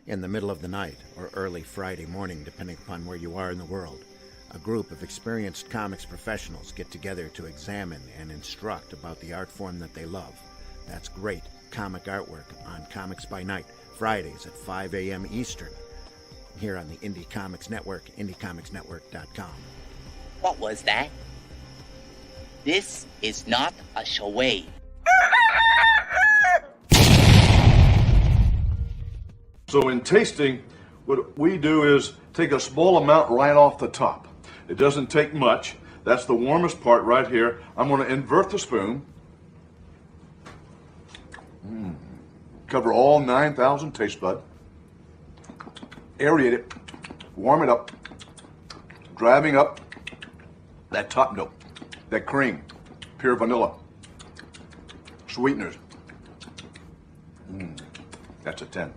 In the middle of the night or early Friday morning, depending upon where you are in the world, a group of experienced comics professionals get together to examine and instruct about the art form that they love. That's great comic artwork on Comics by Night, Fridays at 5 a.m. Eastern, here on the Indie Comics Network, indiecomicsnetwork.com. What was that? This is not a charade. So in tasting, what we do is take a small amount right off the top. It doesn't take much. That's the warmest part right here. I'm going to invert the spoon. Cover all 9,000 taste bud. Aerate it. Warm it up. Driving up that top note, that cream, pure vanilla, sweeteners. That's a 10.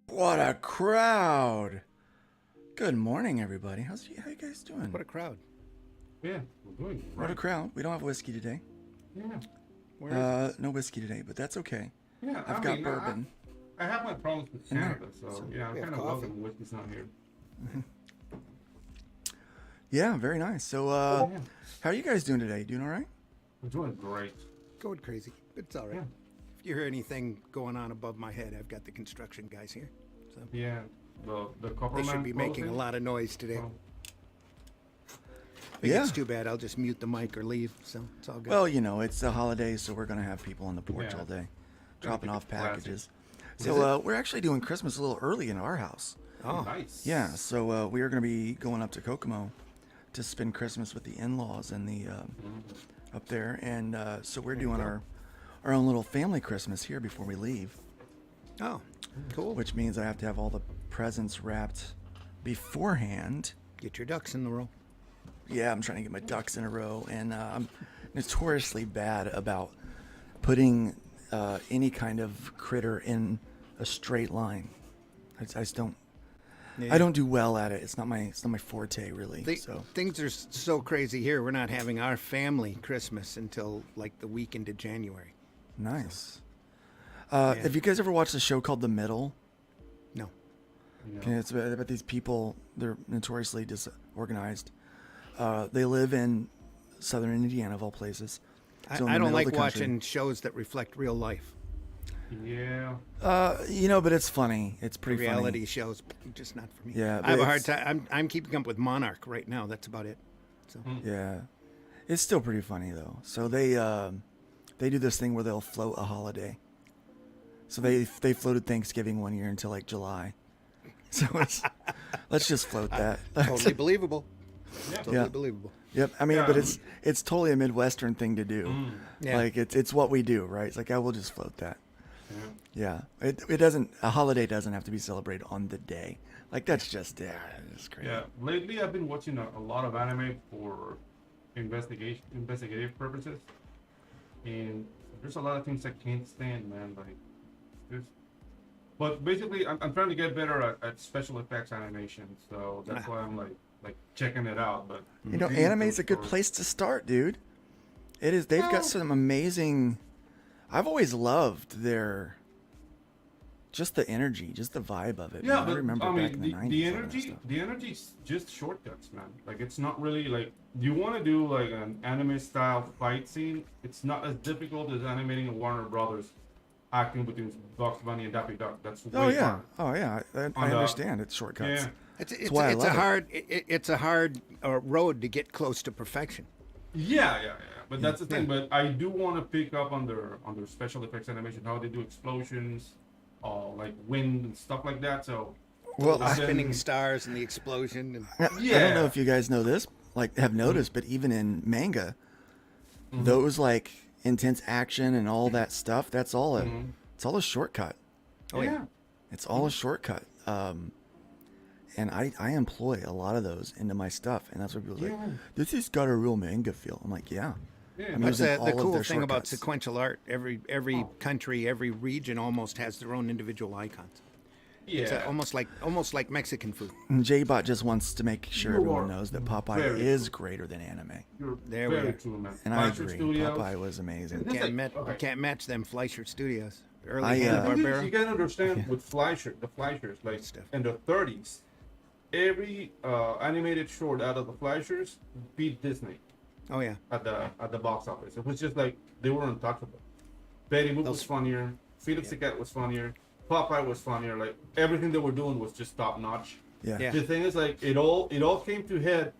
What a crowd! Good morning, everybody. How you guys doing? What a crowd. Yeah, we're doing What a crowd. We don't have whiskey today. Yeah. No whiskey today, but that's okay. Yeah, I've got bourbon. I have my problems with In there. Canada, so yeah, I'm we have kind of coffee. welcome whiskey's not here. Yeah, very nice. So, Yeah. how are you guys doing today? Doing all right? We're doing great. Going crazy. It's all right. Yeah. If you hear anything going on above my head, I've got the construction guys here. So Yeah, the copper they man should be making a closing. lot of noise today. Oh, If Yeah. it's too bad, I'll just mute the mic or leave. So it's all good. Well, you know, it's the holidays, so we're going to have people on the porch Yeah. all day, dropping keep off it classy. packages. So, we're actually doing Christmas a little early in our house. oh, nice. Yeah, so we are going to be going up to Kokomo to spend Christmas with the in-laws and the up there, and so we're doing our own little family Christmas here before we leave, oh, cool. which means I have to have all the presents wrapped beforehand. Get your ducks in the row. Yeah, I'm trying to get my ducks in a row, and I'm notoriously bad about putting any kind of critter in a straight line. I just don't. Yeah. I don't do well at it. It's not my forte really. So Things are so crazy here. We're not having our family Christmas until like the week into January. nice. Yeah. Have you guys ever watched a show called The Middle? No. Okay, it's about these people. They're notoriously disorganized. They live in Southern Indiana, of all places. I, So in I the don't middle of like the country. watching shows that reflect real life. Yeah. But it's funny. It's pretty Reality funny. shows, just not for me. Yeah, I have but a hard it's- time. I'm keeping up with Monarch right now. That's about it. So Yeah, it's still pretty funny though. So they do this thing where they'll float a holiday. So they floated Thanksgiving one year until like July. So let's just float that. totally believable. Yeah. Totally Yeah. believable. Yep. I mean, Yeah. but it's totally a Midwestern thing to do. Yeah. Like it's what we do, right? It's like, I will just float that. Yeah. Yeah. It doesn't. A holiday doesn't have to be celebrated on the day. Like that's just it's crazy. Yeah. Lately, I've been watching a lot of anime for investigative purposes, and there's a lot of things I can't stand, man. Like, there's. But basically, I'm trying to get better at special effects animation, so that's why I'm like checking it out. But You know, reading anime's through a good stories- place to start, dude. It is. They've got some amazing. I've always loved their. Just the energy, just the vibe of it. Yeah, man. but I remember I back in mean, the 90s. the all that energy, stuff. the energy's just shortcuts, man. Like it's not really like you want to do like an anime style fight scene. It's not as difficult as animating a Warner Brothers acting between Bugs Bunny and Daffy Duck. That's way Oh yeah, hard. oh yeah. I On the- understand. It's shortcuts. Yeah. It's why I it's love a it. hard it's a hard road to get close to perfection. Yeah. But that's the thing. But I do want to pick up on their special effects animation, how they do explosions, like wind and stuff like that. So Well, The I've spinning been- stars and the explosion. And I don't know Yeah. if you guys know this, like have noticed, but even in manga, those like intense action and all that stuff, that's all it's all a shortcut. Oh, yeah. It's all a shortcut. And I employ a lot of those into my stuff, and that's what people are like. This has got a real manga feel. I'm like, yeah. Yeah, I'm That's using all the of cool their thing about shortcuts. sequential art. Every country, every region almost has their own individual icons. It's yeah. almost like Mexican food. And J-Bot just wants to make sure You everyone are knows that Popeye very is greater than anime. You're There we very are. true, man. And I Fleischer agree. Studios. Popeye was amazing. This- Can't, okay. can't match them Fleischer Studios. Early I, Hanna The thing is, you Barbera. gotta understand with Fleischer, the Fleischers, like Stuff. in the 30s, every animated short out of the Fleischers beat Disney Oh yeah. at the box office. It was just like they were untouchable. Betty Boop was funnier. Felix the Cat was funnier. Popeye was funnier. Like everything they were doing was just top notch. Yeah. Yeah. The thing is, like it all came to head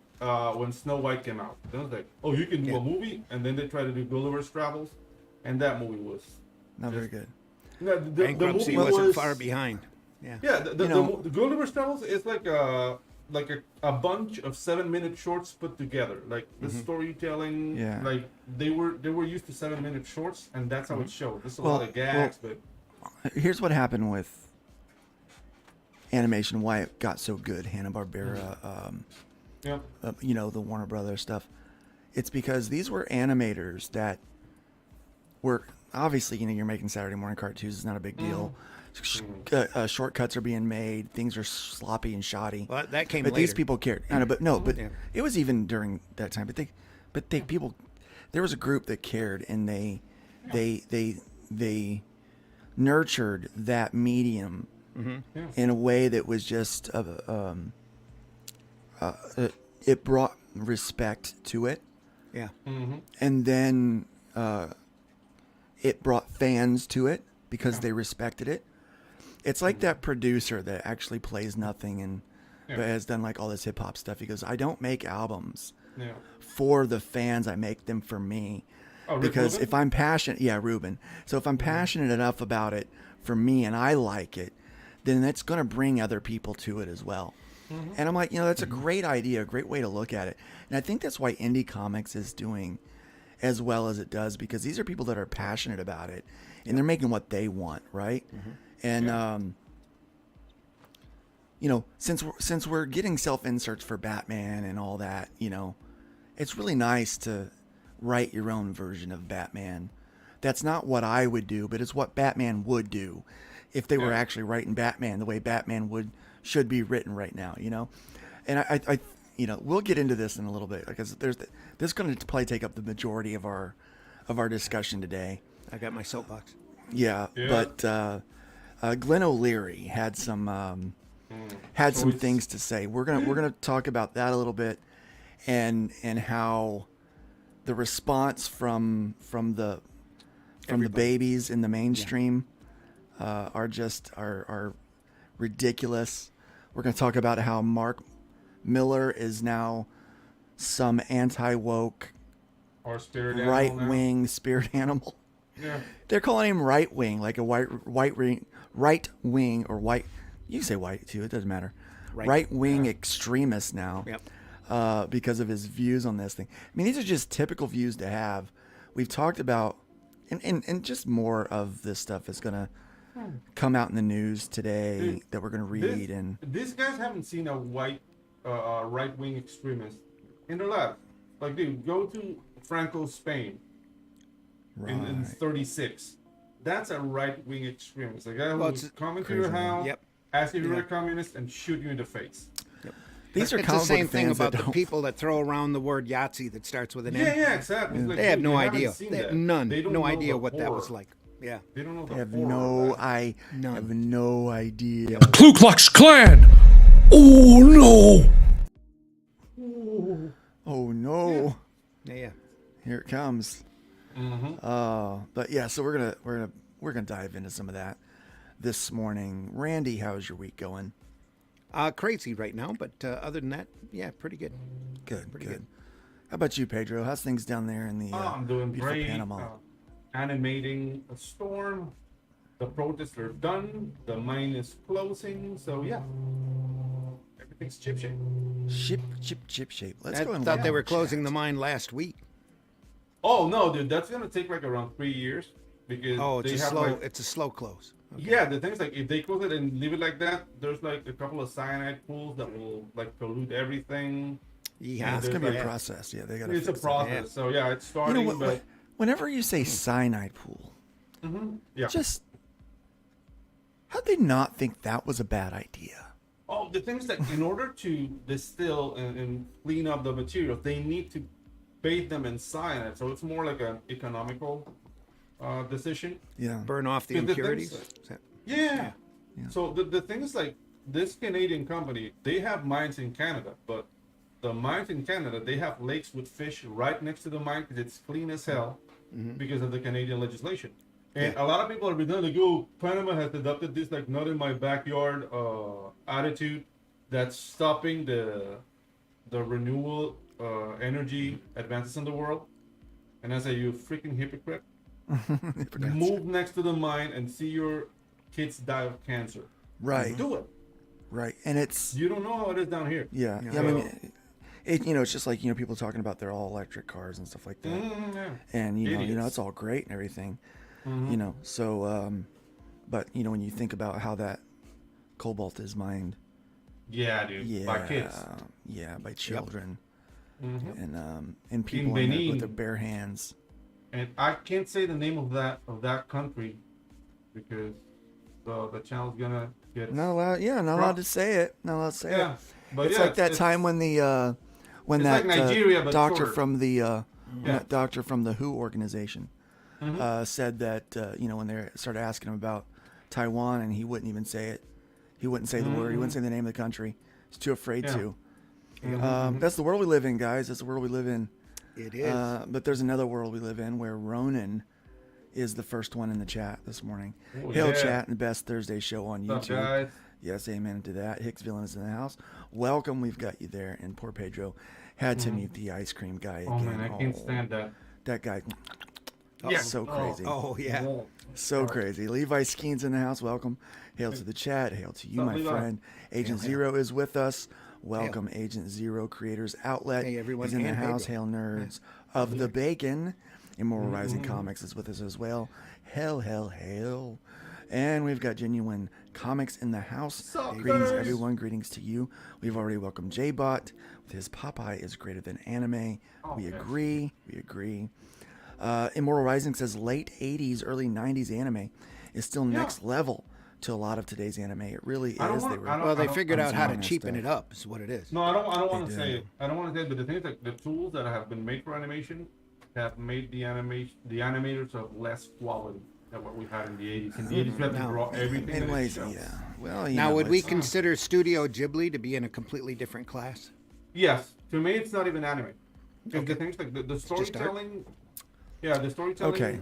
when Snow White came out. It was like, oh, you can do a movie, and then they tried to do Gulliver's Travels, and that movie was Not very good. no, the Bankruptcy movie wasn't was far behind. Yeah. Yeah, the You know- the Gulliver's Travels is like a bunch of 7-minute shorts put together. Like the storytelling, Yeah. like they were used to 7-minute shorts, and that's how it showed. There's a Well- lot of gags, but Here's what happened with animation, why it got so good, Hanna-Barbera, yeah, the Warner Brothers stuff. It's because these were animators that were, obviously, you're making Saturday morning cartoons, it's not a big deal. Shortcuts are being made, things are sloppy and shoddy. Well, that came But later. these people cared. I know, but no, but Yeah. it was even during that time. But people, there was a group that cared, and they nurtured that medium in a way that was just it brought respect to it, Yeah. and then it brought fans to it because they respected it. It's like that producer that actually plays nothing and but has done like all this hip hop stuff. He goes, I don't make albums yeah. for the fans, I make them for me. Oh, Rick Because Rubin? if I'm passionate, Ruben. So if I'm passionate enough about it for me and I like it, then that's going to bring other people to it as well. And I'm like, that's a great idea, a great way to look at it. And I think that's why indie comics is doing as well as it does, because these are people that are passionate about it and they're making what they want, right? And since we're getting self-inserts for Batman and all that, it's really nice to write your own version of Batman. That's not what I would do, but it's what Batman would do if they were actually writing Batman the way Batman should be written right now, And I we'll get into this in a little bit because this is going to probably take up the majority of our discussion today. I got my soapbox. Yeah. But Glenn O'Leary had some things to say. We're gonna talk about that a little bit, and how the response from the Everybody. babies in the mainstream are ridiculous. We're going to talk about how Mark Miller is now some anti-woke Or spirit animal now. right-wing spirit animal. Yeah. They're calling him right-wing, like a right-wing or white. You can say white too. It doesn't matter. Right-wing extremist now. Yep. Because of his views on this thing. I mean, these are just typical views to have. We've talked about, and just more of this stuff is going to come out in the news today Dude, that we're going to read. These guys haven't seen a white right-wing extremist in their life. Like, dude, go to Franco's Spain in 36. That's a right-wing extremist. A guy who Well, will it's come into crazy, your man. house, Yep. ask if you're a communist, and shoot you in the face. These are It's the comic same book thing fans about that the don't. people that throw around the word Yahtzee that starts with an N. Yeah, exactly. It's like, They have dude, no haven't idea. seen They have that. none. They don't No know idea the what that was horror. like. Yeah. They don't know the They have horror no, of that. None. have no idea. Ku Klux Klan! Oh no! Oh no! Yeah. Here it comes. But yeah, so we're gonna dive into some of that this morning. Randy, how's your week going? Crazy right now, but other than that, yeah, pretty good. Good, Pretty good. good. How about you, Pedro? How's things down there in the I'm doing beautiful great. Panama? Animating a storm. The protests are done. The mine is closing. So yeah, everything's chip shape. Chip shape. Let's I go and thought look they on were chat. closing the mine last week. Oh no, dude, that's gonna take like around 3 years because Oh, they it's a have slow. like, It's a slow close. yeah. The thing is like if they close it and leave it like that, there's like a couple of cyanide pools that will like pollute everything. Yeah, It's gonna be a Yeah. process. Yeah, they gotta. It's a fix process. Yeah. So yeah, it's That. starting. You know what? but Whenever you say cyanide pool, yeah. just how'd they not think that was a bad idea? Oh, the thing is that in order to distill and clean up the materials, they need to bathe them in cyanide. So it's more like an economical decision. Yeah. burn off the Because the things impurities. that- Is that- Yeah. So the thing is like this Canadian company, they have mines in Canada, but the mines in Canada, they have lakes with fish right next to the mine because it's clean as hell because of the Canadian legislation. And a lot of people are beginning to go, Panama has adopted this like not in my backyard attitude that's stopping the renewable energy advances in the world. And I say, you freaking hypocrite. Move next to the mine and see your kids die of cancer. Right. Do it. Right. And it's You don't know how it is down here. yeah. I mean, it's just like people talking about their all electric cars and stuff like that. Yeah. And you know Idiots. it's all great and everything. So but when you think about how that cobalt is mined, Yeah, dude. By kids. by children, and people Benin. with their bare hands. And I can't say the name of that country because the channel's gonna get Not allowed. Yeah, not allowed to say it. Not allowed to say Yeah, it. but It's yeah, like that time when the when it's that like Nigeria, but doctor shorter. from the Yeah. that doctor from the WHO organization said that when they started asking him about Taiwan and he wouldn't even say it. He wouldn't say the word. He wouldn't say the name of the country. He's too afraid Yeah. to. That's the world we live in, guys. That's the world we live in. It is. But there's another world we live in where Ronan is the first one in the chat this morning. Oh, Hail yeah. chat and the best Thursday show on What's YouTube. up, guys? Yes, amen to that. Hicksville is in the house. Welcome. We've got you there. And poor Pedro had to meet the ice cream guy again. Oh man, I can't stand that. That guy. Yeah. So crazy. oh yeah. So crazy. Levi Skeen's in the house. Welcome. Hail to the chat. Hail to you, What's my up, Levi? friend. Agent Zero is with us. Welcome, Agent Zero Creators Outlet. Hey, everyone, is in the and house. Pedro. Hail nerds of the bacon. Immortal Rising Comics is with us as well. Hail, hail, hail. And we've got Genuine Comics in the house. Greetings, everyone. Greetings to you. We've already welcomed J-Bot with his Popeye is greater than anime. We agree. We agree. Immortal Rising says late 80s, early 90s anime is still next level to a lot of today's anime. It really is. I don't They want- were- I don't- Well, they figured I'm out how to sorry, cheapen stuff. it up. Is what it is. No, I don't want They to say do. it. I don't want to say it, but the thing is that the tools that have been made for animation have made the animators of less quality than what we had in the 80s. In the 80s, we had to No. draw everything. and that it lazy, shows. yeah. Well, Now, would we it's- consider Studio Ghibli to be in a completely different class? Yes, to me, it's not even anime. 'Cause the things like the storytelling. Yeah, the storytelling. Okay.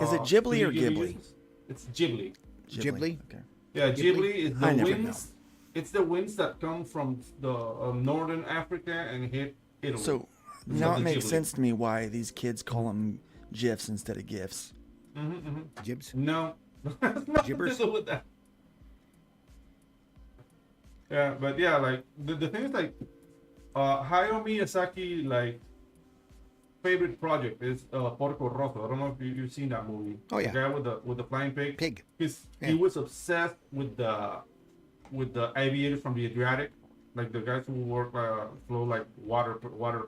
Is it Ghibli or Studio Ghibli? uses, it's Ghibli. Ghibli? Okay. Yeah, Ghibli is the I never winds. It's the winds that come from the northern Africa and hit Italy. So It's now called it the makes Ghibli. sense to me why these kids call them GIFs instead of GIFs. Jibs? No, nothing to Gibbers? do with that. Yeah, but yeah, like the thing is like, Hayao Miyazaki like favorite project is Porco Rosso. I don't know if you've seen that movie. Oh, yeah. The guy with the flying pig. Pig. He Yeah. was obsessed with the aviators from the Adriatic, like the guys who work flew like water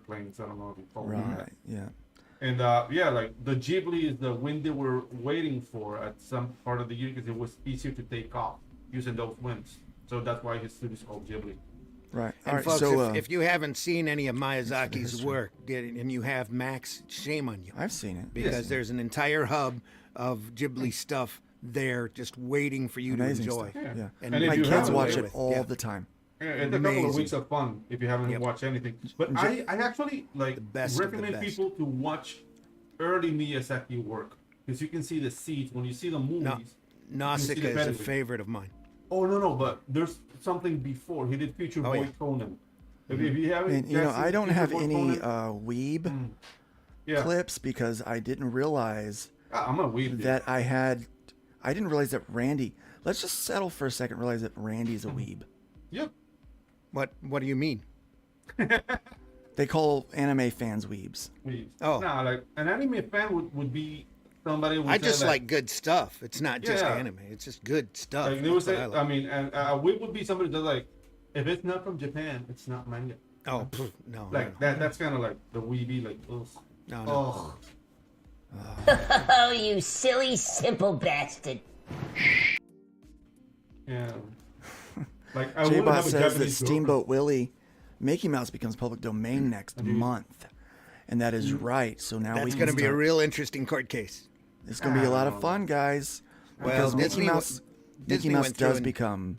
planes. I don't know if you follow me. Right. Yeah. And yeah, like the Ghibli is the wind they were waiting for at some part of the year because it was easier to take off using those winds. So that's why his studio's called Ghibli. Right. All And right. folks, So if you haven't seen any of Miyazaki's history. work, and you have Max, shame on you. I've seen it. Because there's an entire hub of Ghibli stuff there just waiting for you Amazing to enjoy. stuff. Yeah. Yeah. And if My you kids haven't, watch play it with, all yeah. the time. Yeah, it's a couple of Amazing. weeks of fun if you haven't Yep. watched anything. But I actually like The best of the recommend best. people to watch early Miyazaki work because you can see the seeds when you see the movies. No, you see Nausicaa the is a pedigree. favorite of mine. Oh no, but there's something before. He did Future Oh, Boy yeah. Conan. If you haven't, And you know, guys seen I don't Future have Boy any Conan? weeb Yeah. clips because I didn't realize I'm a weeb. that I didn't realize that Randy. Let's just settle for a second. Realize that Randy's a weeb. Yep. What do you mean? They call anime fans weebs. Weebs. Oh. Nah, like an anime fan would be somebody who I said just that, like good stuff. It's not just Yeah. anime. It's just good stuff. Like they would That's what say, I I like. mean, and a weeb would be somebody that's like, if it's not from Japan, it's not manga. Oh, pff, no. Like that's kind of like the weeby, like, ugh. No, no. Oh. Oh, you silly, simple bastard. Yeah. Like I J would Bot have a says that Japanese Steamboat Willie, Mickey Mouse becomes public domain next month, and that is right. So now we That's can going to be a start- real interesting court case. It's going to be a lot of fun, guys. Well, Because Mickey Disney Mouse, Mickey Disney Mouse went through does and- become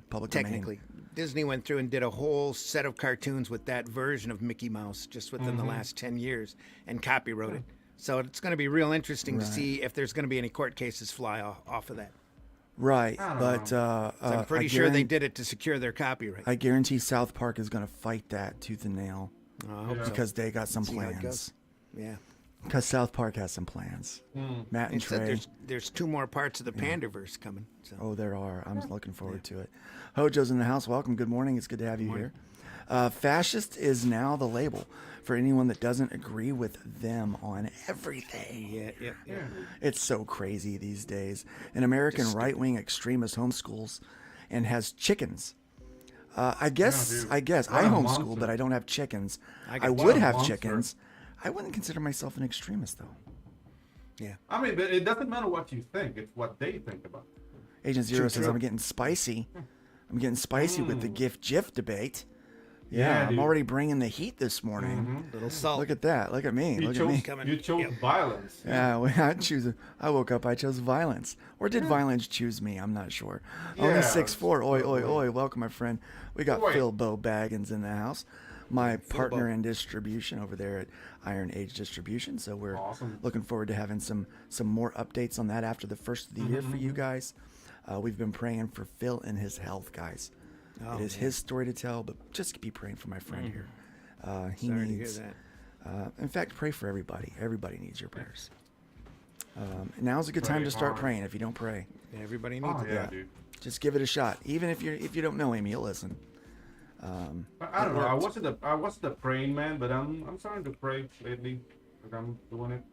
public Technically, Disney went through and did a whole set of cartoons with that version of Mickey Mouse just within the last 10 years and copywrote it. So it's going to be real interesting to see if there's going to be any court cases fly off of that. Right, I don't but know. So I'm pretty sure they did it to secure their copyright. I guarantee South Park is going to fight that tooth and nail I hope so. because they got some See how it plans. goes. Yeah. Because South Park has some plans. Matt and Except Trey. there's two more parts of the Panderverse coming. So. Oh, there are. I'm looking forward to it. Hojo's in the house. Welcome. Good morning. It's good to have you here. Fascist is now the label for anyone that doesn't agree with them on everything. Yeah. It's so crazy these days. An American right-wing extremist homeschools and has chickens. I guess dude. I What a homeschool, monster. but I don't have chickens. I I got would a have monster. chickens. I wouldn't consider myself an extremist, though. Yeah. I mean, but it doesn't matter what you think; it's what they think about it. Agent Zero says, true. I'm getting spicy. I'm getting spicy with the GIF debate. Yeah, Yeah, I'm dude. already bringing the heat this morning. Little salt. Look at that. Look at me. You Look at me. chose, you chose violence. Yeah, I woke up, I chose violence. Or did violence choose me? I'm not sure. Yeah. Only 6'4". Oi, oi, oi. Welcome, my friend. We got Wait. Phil Bo Baggins in the house. My partner in distribution over there at Iron Age Distribution. So we're Awesome. looking forward to having some more updates on that after the first of the year for you guys. We've been praying for Phil and his health, guys. It is his story to tell, but just be praying for my friend here. He Sorry to hear needs. that. In fact, pray for everybody. Everybody needs your prayers. Now's a good time Pray to start hard. praying. If you don't pray, Everybody needs Oh it. yeah, dude. just give it a shot. Even if you don't know him, he'll listen. I don't know. I wasn't the praying man, but I'm starting to pray lately. Like I'm doing it.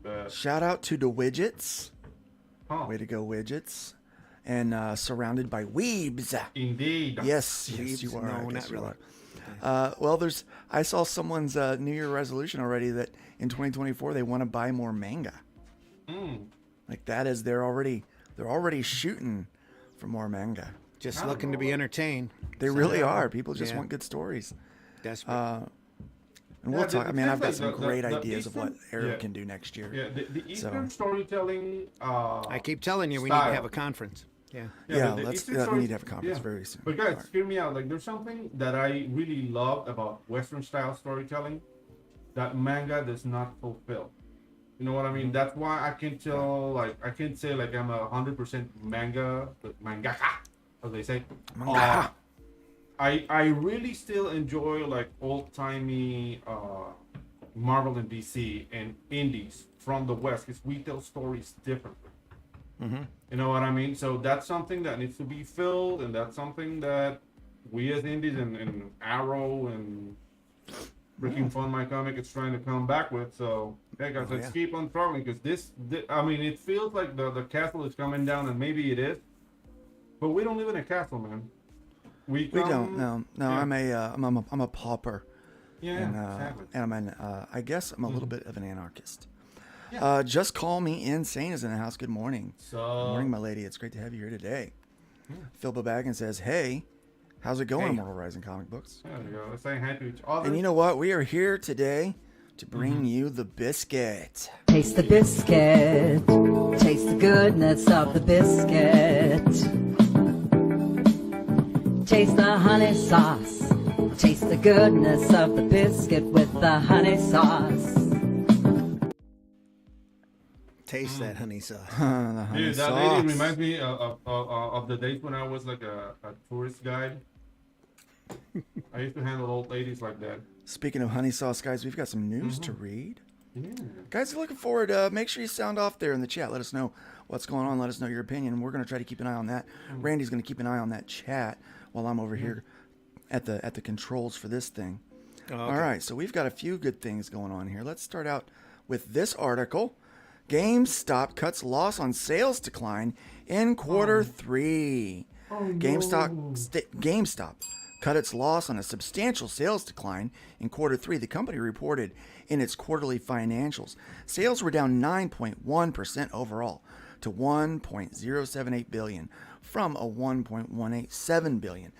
But Shout out to the Widgets. huh, Way to go, Widgets. And surrounded by weebs. indeed. Yes, Weebs? you are. No, I not guess you really. are. Well, I saw someone's New Year resolution already that in 2024 they want to buy more manga. Like that is they're already shooting for more manga. Just looking to be entertained. They really are. People just Yeah. want good stories. Desperate. And we'll Yeah, talk. the I mean, I've got things some like great the ideas of what Eastern- Arab yeah. can do next year. Yeah, the So- Eastern storytelling. I keep telling you, we need to style. have a conference. Yeah. Yeah, the let's. Eastern We stories- need to have a conference yeah. very soon. But guys, All right. hear me out. Like, there's something that I really loved about Western style storytelling that manga does not fulfill. You know what I mean? That's why I can tell. Like, I can't say like I'm 100% mangaka, as they say. Mangaka. I really still enjoy like old timey Marvel and DC and indies from the West because we tell stories differently. You know what I mean? So that's something that needs to be filled, and that's something that we as indies and Arrow and freaking Fun My Comic is trying to come back with. So hey guys, let's keep on traveling because this, I mean, it feels like the castle is coming down, and maybe it is, but we don't live in a castle, man. We don't. No. yeah. I'm a pauper. Yeah, And, exactly. and I guess I'm a little bit of an anarchist. Yeah. Just call me insane is in the house. Good morning. So Good morning, my lady. It's great to have you here today. Phil Baggins says, "Hey, how's it going, Immortal Rising Comic Books?" there we go. Let's say hi to each other. And you know what? We are here today to bring you the biscuit. Taste the biscuit. Taste the goodness of the biscuit. Taste the honey sauce. Taste the goodness of the biscuit with the honey sauce. Taste that honey sauce. The honey Dude, that sauce. lady reminds me of the days when I was like a tourist guide. I used to handle old ladies like that. Speaking of honey sauce, guys, we've got some news to read. Yeah. Guys, looking forward. Make sure you sound off there in the chat. Let us know what's going on. Let us know your opinion. We're going to try to keep an eye on that. Randy's going to keep an eye on that chat while I'm over here at the controls for this thing. Oh, All right, so we've got a few good things going on here. Let's start out with this article. GameStop cuts loss on sales decline in quarter three. GameStop cut its loss on a substantial sales decline in quarter three, the company reported in its quarterly financials. Sales were down 9.1% overall to $1.078 billion from a $1.187 billion.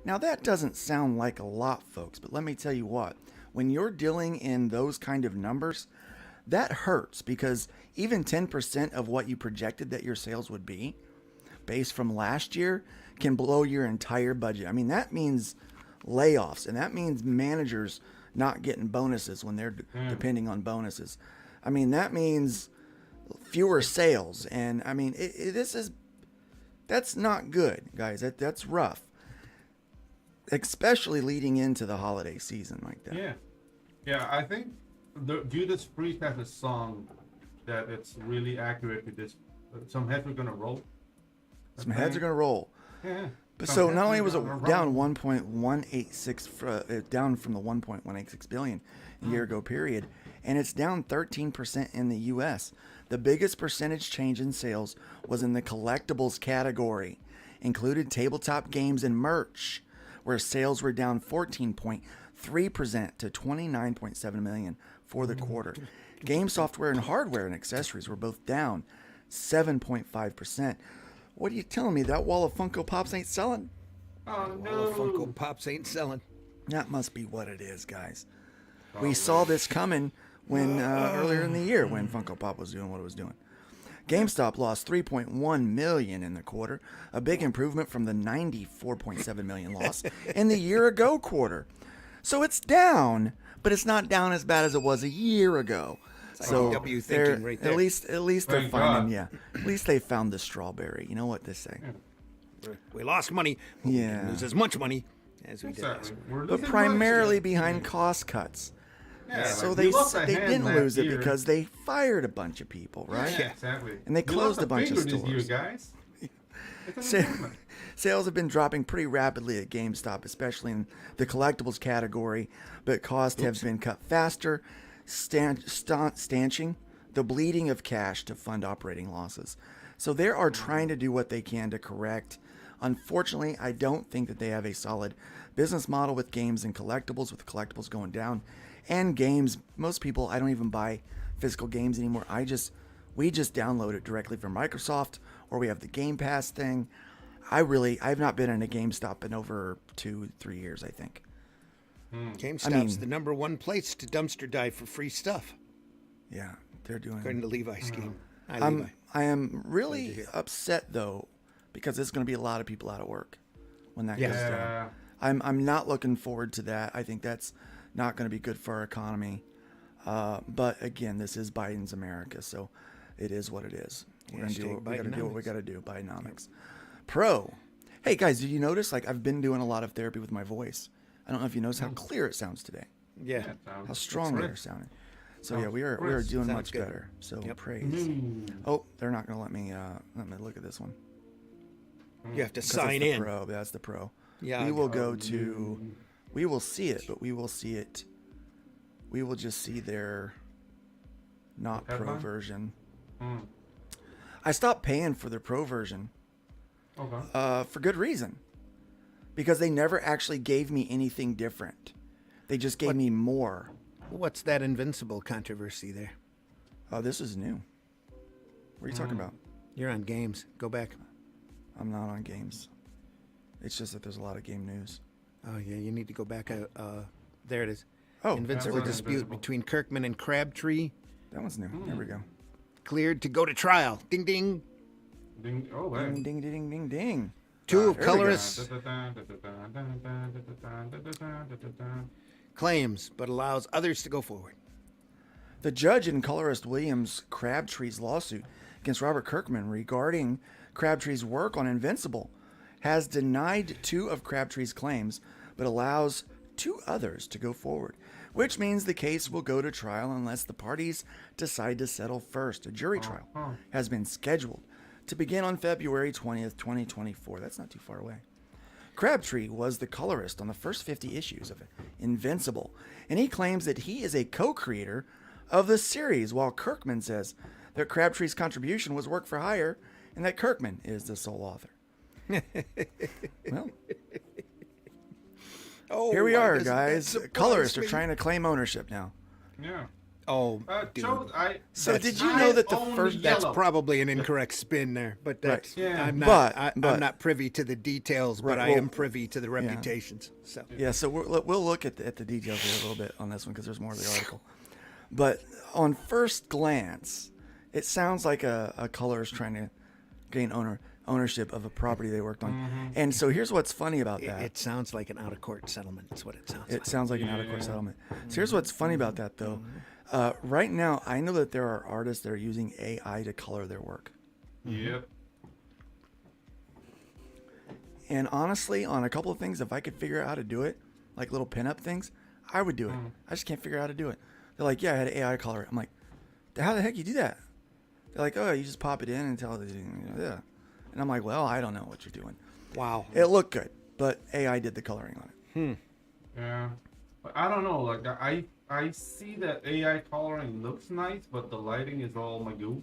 Now that doesn't sound like a lot, folks, but let me tell you what, when you're dealing in those kind of numbers, that hurts because even 10% of what you projected that your sales would be based from last year can blow your entire budget. I mean, that means layoffs, and that means managers not getting bonuses when they're depending on bonuses. I mean, that means fewer sales, and I mean, that's not good, guys. That's rough, especially leading into the holiday season like that. Yeah. I think Judas Priest has a song that it's really accurate to this. Some heads are gonna roll. Some heads are gonna roll. Yeah. But Some so heads not only are was it gonna down roll. 1.186, down from the 1.186 billion a year ago period, and it's down 13% in the U.S. The biggest percentage change in sales was in the collectibles category, included tabletop games and merch, where sales were down 14.3% to 29.7 million for the quarter. Game software and hardware and accessories were both down 7.5%. What are you telling me? That wall of Funko Pops ain't selling? Oh All no. the Funko Pops ain't selling. That must be what it is, guys. We saw this coming when earlier in the year when Funko Pop was doing what it was doing. GameStop lost $3.1 million in the quarter, a big improvement from the $94.7 million loss in the year-ago quarter. So it's down, but it's not down as bad as it was a year ago. So W thinking right there. at least they're Thank finding, God. at least they found the strawberry. You know what they say. We lost money. But we Yeah. didn't lose as much money as we did last Exactly. year. We're But losing primarily money. behind cost cuts. Yeah, So like, they we lost a hand didn't last lose it year. because they fired a bunch of people, right? Yeah, exactly. And they We closed lost a bunch of finger this year, stores. guys. It's an Sa- improvement. Sales have been dropping pretty rapidly at GameStop, especially in the collectibles category, but costs have been cut faster, stanching the bleeding of cash to fund operating losses. So they are trying to do what they can to correct. Unfortunately, I don't think that they have a solid business model with games and collectibles, with collectibles going down. And games, most people, I don't even buy physical games anymore. We just download it directly from Microsoft, or we have the Game Pass thing. I've not been in a GameStop in over 2-3 years, I think. GameStop's the number one place to dumpster dive for free stuff, Yeah, they're doing. according to Levi's scheme. Hi, I Levi. am really upset though because it's going to be a lot of people out of work when that Yeah. goes down. I'm not looking forward to that. I think that's not going to be good for our economy. But again, this is Biden's America, so it is what it is. We're going to do what we got to do. What we got to do. Bidenomics. Pro. Hey guys, did you notice? Like I've been doing a lot of therapy with my voice. I don't know if you noticed how clear it sounds today. Yeah. How strong they're sounding. So yeah, we are doing much better. So praise. Oh, they're not going to let me look at this one. You have to 'Cause sign that's the in. Pro. That's the Pro. Yeah. We will go to. We will see it, but we will see it. We will just see their not Pro Headline? version. Mm. I stopped paying for their Pro version. Okay. For good reason. Because they never actually gave me anything different. They just gave me more. What's that Invincible controversy there? Oh, this is new. What are you talking about? You're on games. Go back. I'm not on games. It's just that there's a lot of game news. Oh yeah, you need to go back. There it is. Oh, Invincible that's dispute Invincible. between Kirkman and Crabtree that one's new. There we go. cleared to go to trial. Ding ding. Ding. Oh, Ding, hey. ding, ding, ding, ding. Two of There we go. colorists claims, but allows others to go forward. The judge in colorist Williams Crabtree's lawsuit against Robert Kirkman regarding Crabtree's work on Invincible has denied two of Crabtree's claims, but allows two others to go forward, which means the case will go to trial unless the parties decide to settle first. A jury trial has been scheduled to begin on February 20th, 2024. That's not too far away. Crabtree was the colorist on the first 50 issues of Invincible, and he claims that he is a co-creator of the series, while Kirkman says that Crabtree's contribution was work for hire and that Kirkman is the sole author. Well, here we are, guys. Colorists are trying to claim ownership now. Yeah. Oh, dude. So did you know that the first... That's probably an incorrect spin there, but that's Yeah. I'm not. But- I'm not privy to the details, but Right, I well, am privy to the reputations. So Yeah, so we'll look at the details here a little bit on this one because there's more of the article. But on first glance, it sounds like a colorist trying to gain ownership of a property they worked on. And so here's what's funny about that. it sounds like an out of court settlement. That's what it sounds like. It sounds like an out-of-court settlement. So here's what's funny about that, though. Right now, I know that there are artists that are using AI to color their work. Yep. And honestly, on a couple of things, if I could figure out how to do it, like little pinup things, I would do it. I just can't figure out how to do it. They're like, yeah, I had an AI color it. I'm like, how the heck you do that? They're like, oh, you just pop it in and tell it, yeah. And I'm like, well, I don't know what you're doing. Wow. It looked good, but AI did the coloring on it. Yeah. But I don't know. Like I see that AI coloring looks nice, but the lighting is all magoo.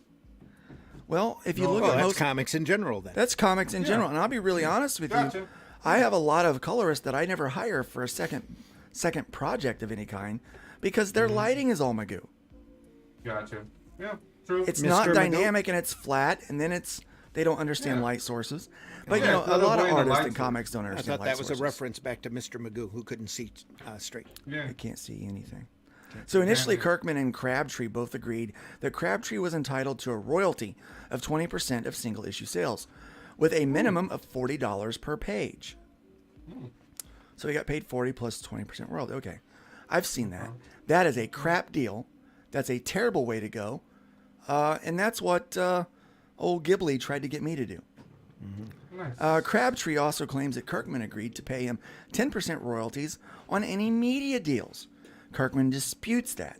Well, if you look Well, at that's most comics in general then. that's comics in general, and I'll be really honest with you. Gotcha. I have a lot of colorists that I never hire for a second project of any kind because their lighting is all magoo. Gotcha. Yeah. True. It's Mr. not Magoo? dynamic and it's flat, and then they don't understand Yeah. light sources. But Yeah, you know, it's a not lot of avoiding the artists light in comics don't I understand thought light that was sources. a reference back to Mr. Magoo, who couldn't see straight. Yeah. They can't see anything. So initially, Kirkman and Crabtree both agreed that Crabtree was entitled to a royalty of 20% of single issue sales, with a minimum of $40 per page. So he got paid 40 plus 20% royalty. Okay, I've seen that. That is a crap deal. That's a terrible way to go. And that's what old Ghibli tried to get me to do. Nice. Crabtree also claims that Kirkman agreed to pay him 10% royalties on any media deals. Kirkman disputes that,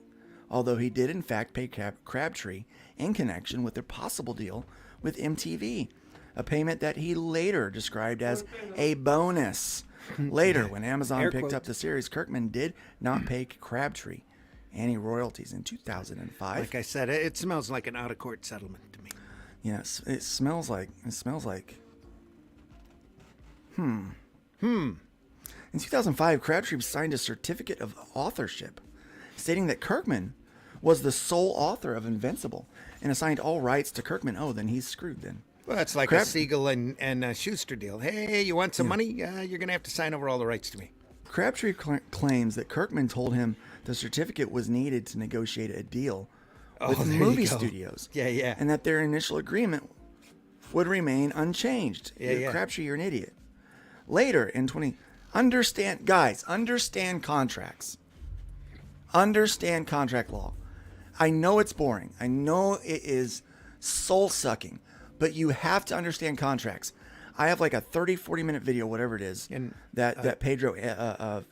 although he did in fact pay Crabtree in connection with their possible deal with MTV, a payment that he later described as a bonus. Later, when Amazon Air picked quotes. up the series, Kirkman did not pay Crabtree any royalties in 2005. Like I said, it smells like an out of court settlement to me. Yes, it smells like. In 2005, Crabtree signed a certificate of authorship, stating that Kirkman was the sole author of Invincible and assigned all rights to Kirkman. Oh, then he's screwed then. Well, that's like a Siegel and Schuster deal. Hey, you want some money? You're going to have to sign over all the rights to me. Crabtree claims that Kirkman told him the certificate was needed to negotiate a deal with there you movie go. studios. Yeah. And that their initial agreement would remain unchanged. Crabtree, you're an idiot. Later in understand contracts. Understand contract law. I know it's boring. I know it is soul sucking, but you have to understand contracts. I have like a 30, 40-minute video, whatever it is, that Pedro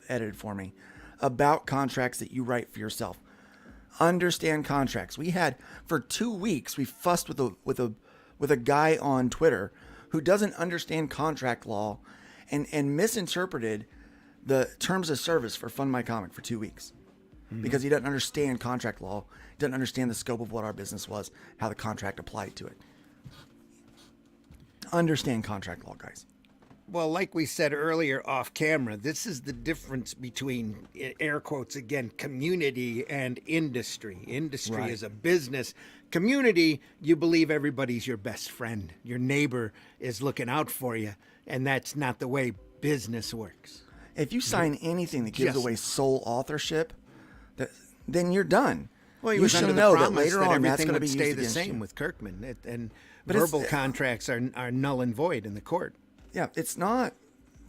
edited for me about contracts that you write for yourself. Understand contracts. We had for 2 weeks we fussed with a guy on Twitter who doesn't understand contract law and misinterpreted the terms of service for Fund My Comic for 2 weeks because he doesn't understand contract law, doesn't understand the scope of what our business was, how the contract applied to it. Understand contract law, guys. Well, like we said earlier off camera, this is the difference between, air quotes again, community and industry. Industry is a business. Community, you believe everybody's your best friend. Your neighbor is looking out for you, and that's not the way business works. If you sign anything that gives away sole authorship, then you're done. Well, you should know that later on that's everything going to would be stay used the against same you. with Kirkman, and But verbal contracts are null and void in the court. Yeah, it's not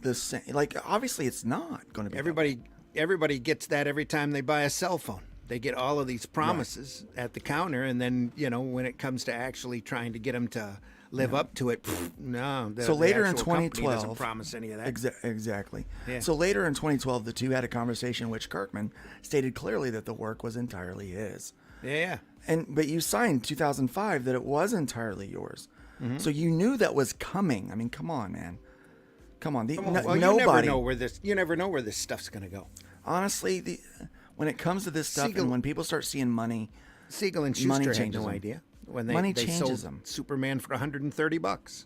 the same. Like, obviously, it's not going to be. Everybody gets that every time they buy a cell phone. They get all of these promises at the counter, and then when it comes to actually trying to get them to live up to it, no. So later in actual company 2012, doesn't promise any of that. Exactly. Yeah. So later in 2012, the two had a conversation in which Kirkman stated clearly that the work was entirely his. Yeah. But you signed 2005 that it was entirely yours. So you knew that was coming. I mean, come on, man. Come on. Well, Nobody. You never know where this stuff's going to go. Honestly, when it comes to this stuff, and when people start seeing money, Siegel and money Schuster had changes no them. idea when Money they changes sold them. Superman for $130.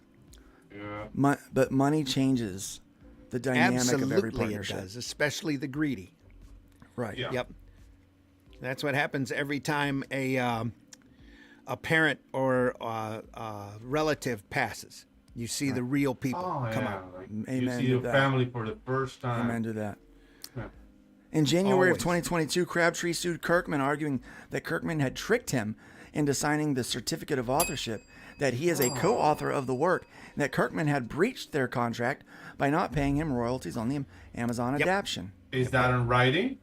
Yeah. But money changes the dynamic of every Absolutely, it partnership. does, especially the greedy. Right. Yeah. Yep. That's what happens every time a parent or a relative passes. You see the real people come out. Like Amen you see to your that. family for the first time. Amen to that. Yeah. In January of Always. 2022, Crabtree sued Kirkman, arguing that Kirkman had tricked him into signing the certificate of authorship, that he is a co-author of the work, and that Kirkman had breached their contract by not paying him royalties on the Amazon adaptation. Is that in writing?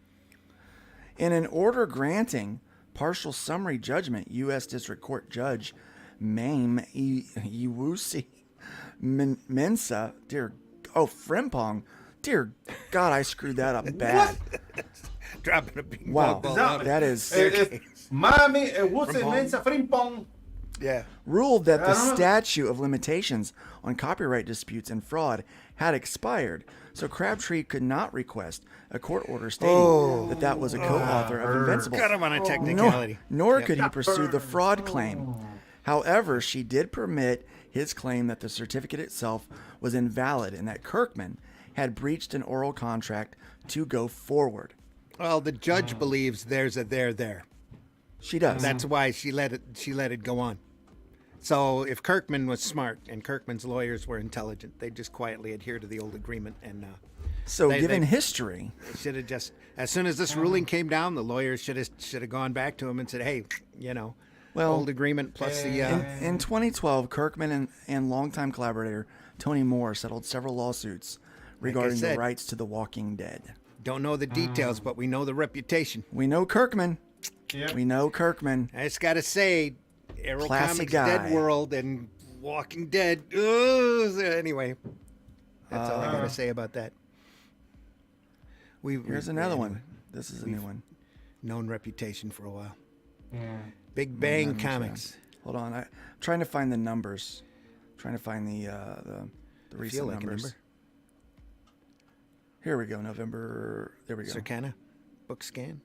In an order granting partial summary judgment, U.S. District Court Judge Mame Iwusi Mensa, Frimpong, dear God, I screwed that up bad. Dropping a big Wow, ball that is Mami, what's mensa frimpong? Yeah. ruled that the I don't know. statute of limitations on copyright disputes and fraud had expired, so Crabtree could not request a court order stating that was a co-author of Invincible. Got him on a technicality. Nor could he pursue the fraud claim. However, she did permit his claim that the certificate itself was invalid and that Kirkman had breached an oral contract to go forward. Well, the judge believes there's a there. She does. That's why she let it go on. So if Kirkman was smart and Kirkman's lawyers were intelligent, they just quietly adhere to the old agreement and So, given they- history, should have just, as soon as this ruling came down, the lawyers should have gone back to him and said, hey, old agreement plus the in 2012, Kirkman and longtime collaborator Tony Moore settled several lawsuits regarding the said. rights to The Walking Dead. don't know the details, but we know the reputation. We know Kirkman. Yep. We know Kirkman. I just gotta say, Arrow Classy Comics guy. Dead World and Walking Dead. Ugh, anyway, that's all I gotta say about that. Here's another one. This is a new one. Known reputation for a while. Yeah. Big Bang Comics. Hold on. I'm trying to find the numbers. Trying to find the recent Feel like a numbers. number. Here we go. November. There we go. Circana, Book Scan,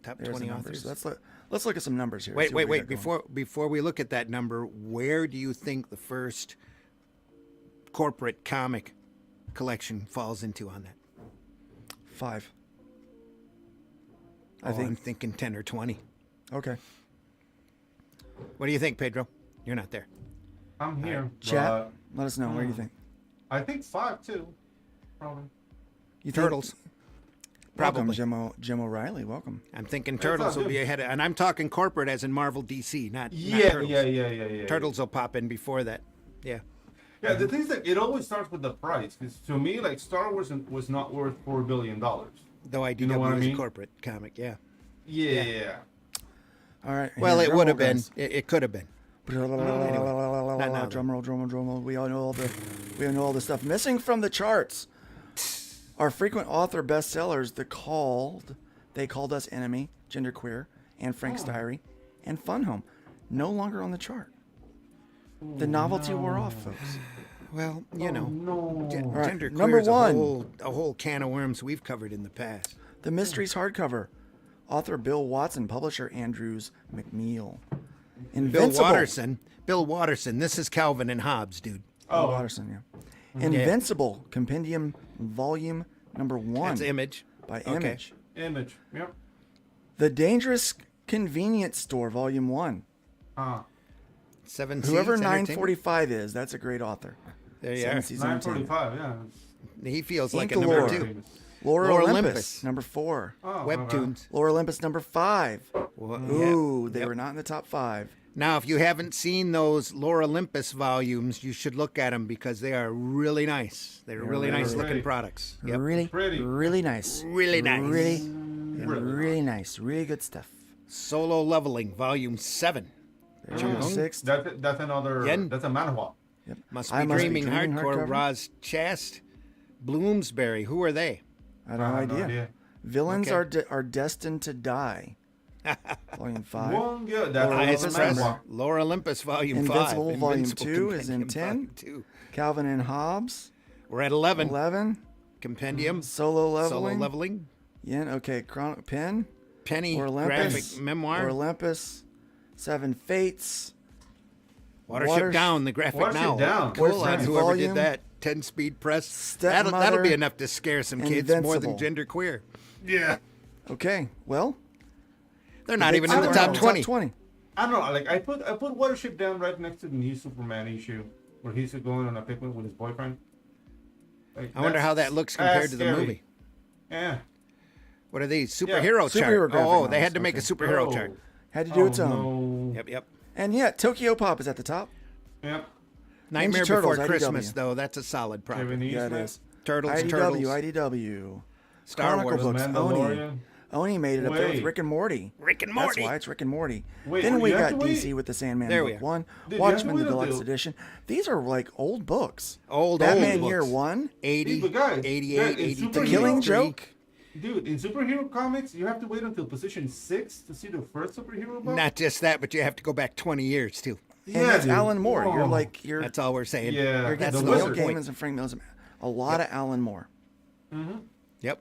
top There's 20 the numbers. authors. Let's look at some numbers here. Wait, see what we wait. got going. Before we look at that number, where do you think the first corporate comic collection falls into on that? 5. I'm thinking 10 or 20. Okay. What do you think, Pedro? You're not there. I'm here. Chat. Let us know. What do you think? I think 5 too. Probably. You think- Turtles. Welcome, Probably. Jim O'Reilly. Welcome. I'm thinking Turtles will be ahead of, and I'm talking corporate as in Marvel DC, not Yeah, Turtles. yeah. Turtles will pop in before that. Yeah. Yeah, the thing is that it always starts with the price. Because to me, like Star Wars was not worth $4 billion. Though IDW You know what I is a mean? corporate comic, yeah. Yeah. All right. Well, here, it would have drum roll, been. guys. It could have been. Not now, Drum roll, drum roll, drum roll. We all know all the stuff missing from the charts. Our frequent author bestsellers, They Called Us Enemy, Genderqueer, and Frank's Diary, and Fun Home, no longer on the chart. The novelty wore off, folks. Well, you know, No. right, gender number queer is one. a whole can of worms we've covered in the past. The Mysteries hardcover, author Bill Watson, publisher Andrews McNeil. Invincible. Bill Watterson. This is Calvin and Hobbes, dude. Bill Watterson, yeah. Invincible, Compendium, Volume number 1. That's Image. By Okay. Image. Image. Yep. The Dangerous Convenience Store, Volume 1. 7 Whoever Seas Entertainment. 945 is, that's a great author. There you Seven are. Seas Entertainment. 945. Yeah. He feels like a Ink number Galore. 2. Laura Laura Olympus, Olympus. number 4. Oh, Webtoons. Laura Olympus, number 5. Well, Ooh, yeah. they Yep. were not in the top 5. Now, if you haven't seen those Laura Olympus volumes, you should look at them because they are really nice. They're really nice looking pretty. products. Yep. Really, Pretty. really nice. Really nice. Really nice. Really good stuff. Solo Leveling, Volume 7. There's number 6. That's another. Yen. That's a manhwa. Must I Be Must Be Dreaming Dreaming Hardcore, hardcover. Roz Chast, Bloomsbury. Who are they? I have no idea. Villains Okay. are destined to die. Volume 5. One, yeah, that's Highest another Press, manhwa. Laura Olympus, Volume 5. Invincible, Volume Invincible 2 is in Compendium, 10. Volume 2. Calvin and Hobbes, We're at 11. 11. Compendium, Solo Leveling. Solo Leveling, Yen, okay. Pen. Penny, Or Olympus. Graphic Memoir, Or Olympus. 7 Fates. Watership Down, the graphic Watership novel. Down. Cool Watership on whoever Volume. did that. 10-speed press. Stepmother, That'll be enough to scare some kids more than Invincible. genderqueer. Yeah. Okay, well. They're not even in the Four top are 20. 20. I don't know. Like I put Watership Down right next to the new Superman issue where he's going on a picnic with his boyfriend. Like, I wonder that's- how that looks compared that's to the scary. movie. Yeah. What are these? Superhero chart. Superhero graphic Oh, they had novels, to make a okay. superhero Oh. chart. Had to do its own. No. Yep, yep. And yeah, Tokyo Pop is at the top. Yep. Nightmare Turtles, Before Christmas, IDW. though, that's a solid property. Kevin Yeah, it Eastman. is. Turtles, IDW. Star Chronicle Wars, Books. Oni. Mandalorian. Oni made it up there with Wait. Rick and Morty. Rick and That's Morty. why it's Rick and Morty. Wait, Then you we have got to wait. DC with the Sandman There we Book are. 1. Dude, you have to Watchmen, the wait Deluxe until- Edition. These are like old books. Old Batman Year books. 1. 80, But guys, 88, that is 82. superhero. The Killing 83. Joke. Dude, in superhero comics, you have to wait until position 6 to see the first superhero book. Not just that, but you have to go back 20 years, too. And that's dude. Alan Moore. Whoa. You're That's all we're saying. Yeah. you're That's getting the Neil Wizard. Gaiman's and Frank Miller's. A lot of Alan Moore. Yep.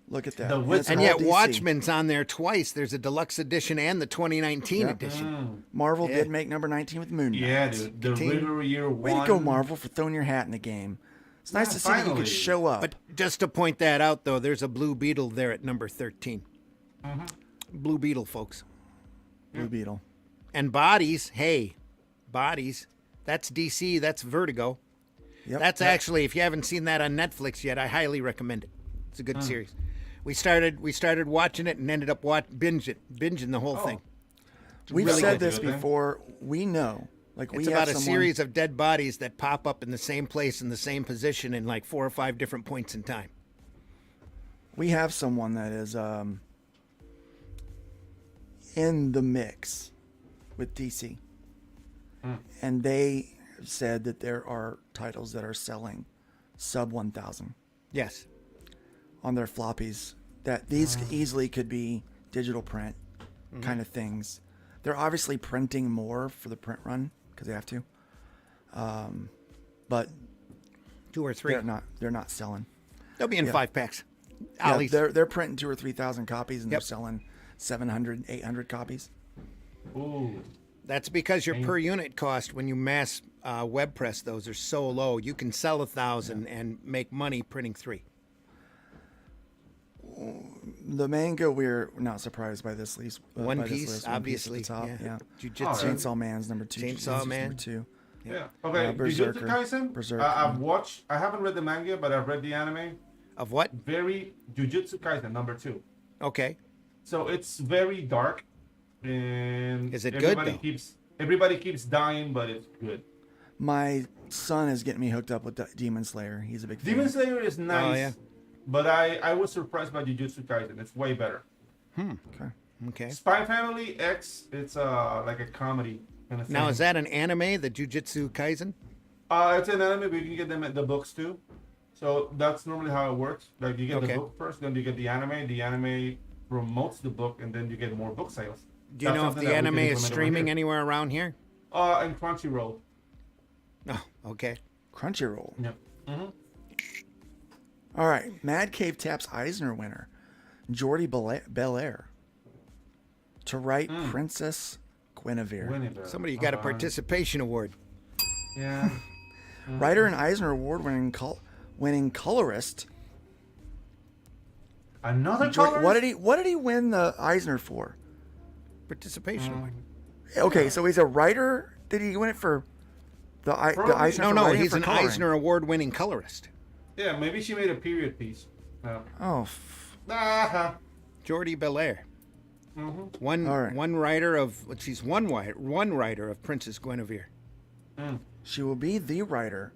Look at that. The And Wizard. it's And all yet DC. Watchmen's on there twice. There's a deluxe edition and the 2019 edition. Marvel Yeah. did make number 19 with Moon Knight. Yeah, dude. The Continue. Riddler Year 1. Way to go, Marvel, for throwing your hat in the game. It's nice Yeah, to see that you finally. could show up. But just to point that out, though, there's a Blue Beetle there at number 13. Blue Beetle, folks. Blue Beetle. And Bodies, hey, Bodies, that's DC, that's Vertigo. Yep. That's actually, if you haven't seen that on Netflix yet, I highly recommend it. It's a good series. We started watching it and ended up binging the whole thing. We've really said good, this dude. before. We know. Like we It's have about a someone, series of dead bodies that pop up in the same place in the same position in like 4 or 5 different points in time. We have someone that is in the mix with DC. And they said that there are titles that are selling sub 1,000 Yes. on their floppies. That these easily could be digital print kind of things. They're obviously printing more for the print run because they have to. But 2 or 3. they're not selling. They'll be in Yeah. 5-packs. Yeah, Ollie's. they're printing 2,000 or 3,000 copies and Yep. they're selling 700, 800 copies. Ooh. That's because your per unit cost when you mass web press those are so low. You can sell 1,000 and make money printing 3. The manga, we're not surprised by this list. One by this Piece, list. One obviously. Piece at the top. Yeah. Yeah. Jujutsu. Chainsaw Man's number 2. Chainsaw Jujutsu's Man. number 2. Yeah. Okay. Jujutsu Berserker. Kaisen. Berserker. I've watched. I haven't read the manga, but I've read the anime. Of what? Very Jujutsu Kaisen number 2. Okay. So it's very dark, and Is it good, though? Everybody keeps dying, but it's good. My son is getting me hooked up with Demon Slayer. He's a big fan. Demon Slayer is nice. Oh, yeah. But I was surprised by Jujutsu Kaisen. It's way better. Okay. Spy Family X, it's like a comedy kind of thing. Now, is that an anime, the Jujutsu Kaisen? It's an anime, but you can get them at the books too. So that's normally how it works. Like you get the book first, then you get the anime. The anime promotes the book, and then you get more book sales. Do you know if the anime is streaming anywhere around here? In Crunchyroll. Oh, okay. Crunchyroll. Yep. Mm-hmm. All right. Mad Cave taps Eisner winner Jordi Belair to write Princess Guinevere. Somebody got a participation award. Yeah. Writer and Eisner Award winning colorist. Another colorist? What did he win the Eisner for? Participation award. Okay, so he's a writer. Did he win it for the Eisner? No, for writing he's for an coloring? Eisner Award-winning colorist. Yeah, maybe she made a period piece. Oh. Jordi Belair. Mm-hmm. One writer of she's one writer of Princess Guinevere. She will be the writer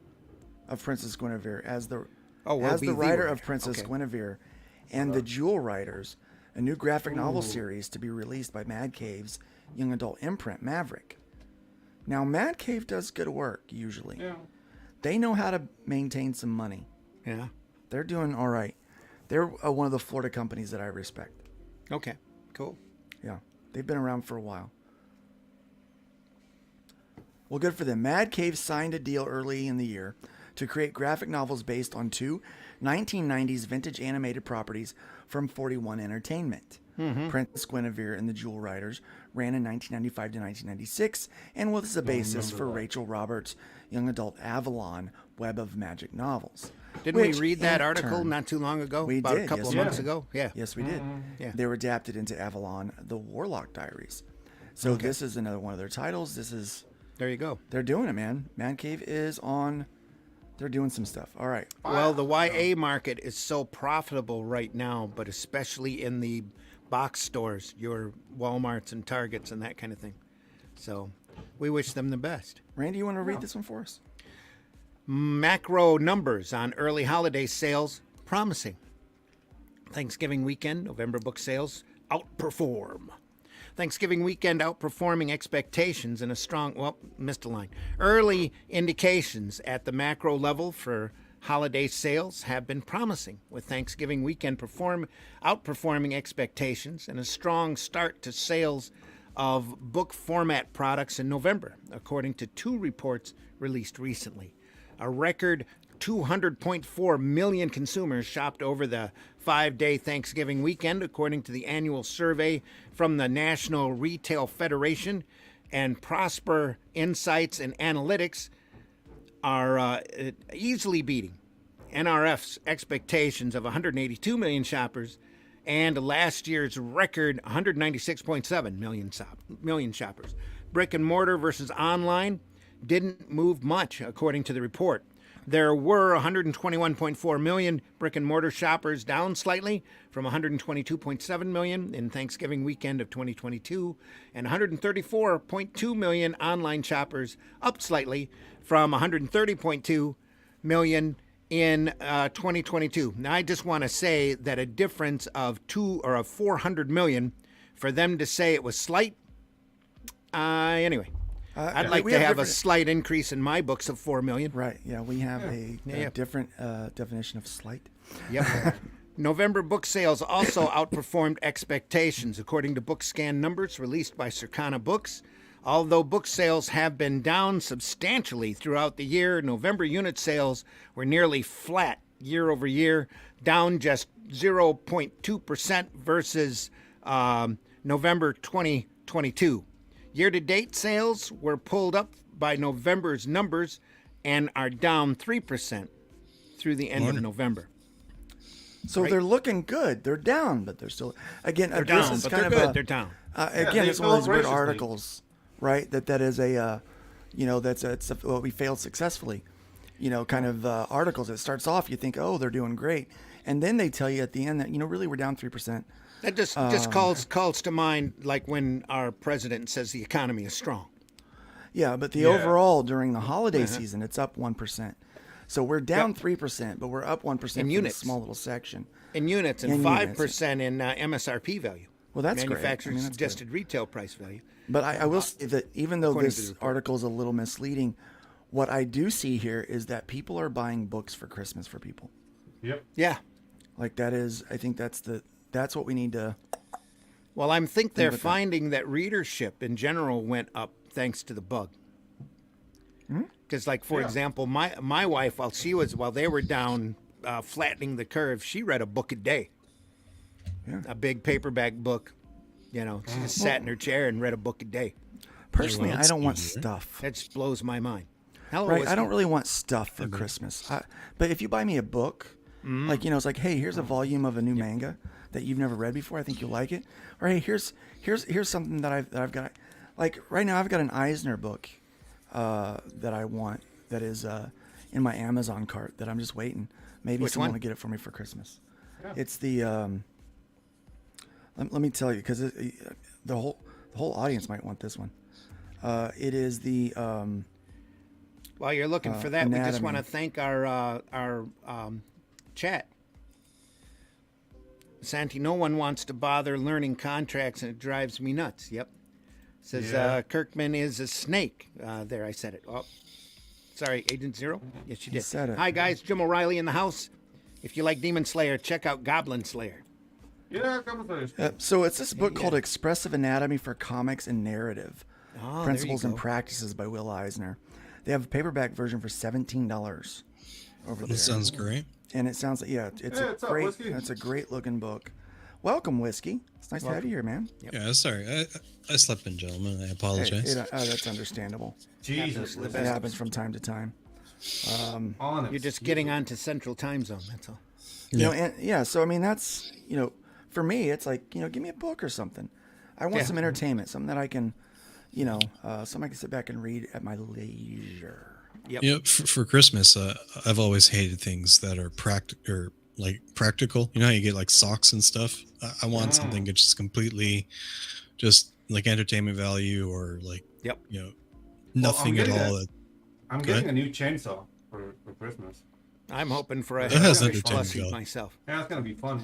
of Princess Guinevere as the the writer of Princess Guinevere and the Jewel Writers, a new graphic novel series to be released by Mad Cave's young adult imprint Maverick. Now, Mad Cave does good work usually. Yeah. They know how to maintain some money. Yeah. They're doing all right. They're one of the Florida companies that I respect. Okay. Cool. Yeah. They've been around for a while. Well, good for them. Mad Cave signed a deal early in the year to create graphic novels based on two 1990s vintage animated properties from 41 Entertainment. Princess Guinevere and the Jewel Riders ran in 1995 to 1996 and was the basis for Rachel Roberts' young adult Avalon Web of Magic novels. Didn't we read that article not too long ago? We about did, a couple yes, of we months did. ago? Yeah. Yes, we did. Yeah. They were adapted into Avalon, The Warlock Diaries. So this is another one of their titles. There you go. They're doing it, man. Man Cave is on. They're doing some stuff. All right. Well, the YA market is so profitable right now, but especially in the box stores, your Walmarts and Targets and that kind of thing. So we wish them the best. Randy, you want to read this one for us? Macro numbers on early holiday sales promising. Thanksgiving weekend, November book sales outperform. Thanksgiving weekend outperforming expectations and a strong, missed a line. Early indications at the macro level for holiday sales have been promising, with Thanksgiving weekend outperforming expectations and a strong start to sales of book format products in November, according to two reports released recently. A record 200.4 million consumers shopped over the 5-day Thanksgiving weekend, according to the annual survey from the National Retail Federation, and Prosper Insights and Analytics are easily beating NRF's expectations of 182 million shoppers and last year's record 196.7 million shoppers. Brick and mortar versus online didn't move much, according to the report. There were 121.4 million brick and mortar shoppers, down slightly from 122.7 million in Thanksgiving weekend of 2022, and 134.2 million online shoppers, up slightly from 130.2 million in 2022. Now, I just want to say that a difference of 400 million, for them to say it was slight, anyway. I'd like to have a slight increase in my books of 4 million. Right. Yeah, we have a different definition of slight. Yep. November book sales also outperformed expectations, according to BookScan numbers released by Circana Books. Although book sales have been down substantially throughout the year, November unit sales were nearly flat year over year, down just 0.2% versus November 2022. Year-to-date sales were pulled up by November's numbers and are down 3% through the end of November. So they're looking good. They're down, but they're still they're down. But they're good. They're down. Again, it's one of those weird articles, right? That is a, we failed successfully, kind of articles. It starts off, you think, oh, they're doing great, and then they tell you at the end that really we're down 3%. That just calls to mind like when our president says the economy is strong. Yeah, but the Yeah. overall during the holiday season, it's up 1%. So we're down 3%, but we're up 1% In in units. a small little section. In units and In 5% in MSRP value. Well, that's great. I Manufacturer's mean, that's suggested retail price value. But I will say that even though According to this the report. article is a little misleading, what I do see here is that people are buying books for Christmas for people. Yep. Yeah. Like that is, I think that's what we need to. Well, I think they're about that. finding that readership in general went up thanks to the bug. Because, like, for example, my wife, while they were down flattening the curve, she read a book a day. Yeah. A big paperback book. You know, she just sat in her chair and read a book a day. Personally, I that's don't want easier. stuff. That just blows my mind. Hello, Right? I Whiskey. don't really want stuff for Christmas. But if you buy me a book, like it's like, hey, here's a volume of a new manga that you've never read before. I think you'll like it. Or hey, here's something that I've got. Like right now, I've got an Eisner book that I want that is in my Amazon cart that I'm just waiting. Maybe Which someone one? will get it for me for Christmas. It's the. Let me tell you, because the whole audience might want this one. It is the. While you're looking for that, we just anatomy. want to thank our chat. Santi, no one wants to bother learning contracts, and it drives me nuts. Yep. Says Kirkman is a snake. There, I said it. Oh, sorry, Agent Zero. Yes, you did. said it. Hi, guys. Jim O'Reilly in the house. If you like Demon Slayer, check out Goblin Slayer. Yeah, come on. So it's this book called Expressive Anatomy for Comics and Narrative. Oh, Principles there you and go. Practices by Will Eisner. They have a paperback version for $17 over there. That sounds great. And it sounds like what's up, Whiskey? it's a great looking book. Welcome, Whiskey. It's nice to have you here, man. Yeah, sorry. I slept in, gentlemen. I apologize. That's understandable. Jesus. It happens from time to time. Honest. You're just getting onto Central Time Zone. That's all. You know, and so I mean that's for me it's like give me a book or something. I want some entertainment, something that I can something I can sit back and read at my leisure. Yep. Yeah, for Christmas, I've always hated things that are practical. You know how you get like socks and stuff? I want something that's just completely just like entertainment value or like, Yep. nothing at all. I'm getting a new chainsaw for Christmas. I'm hoping for a That has Hellfish entertainment plushie value. myself. Yeah, it's gonna be fun.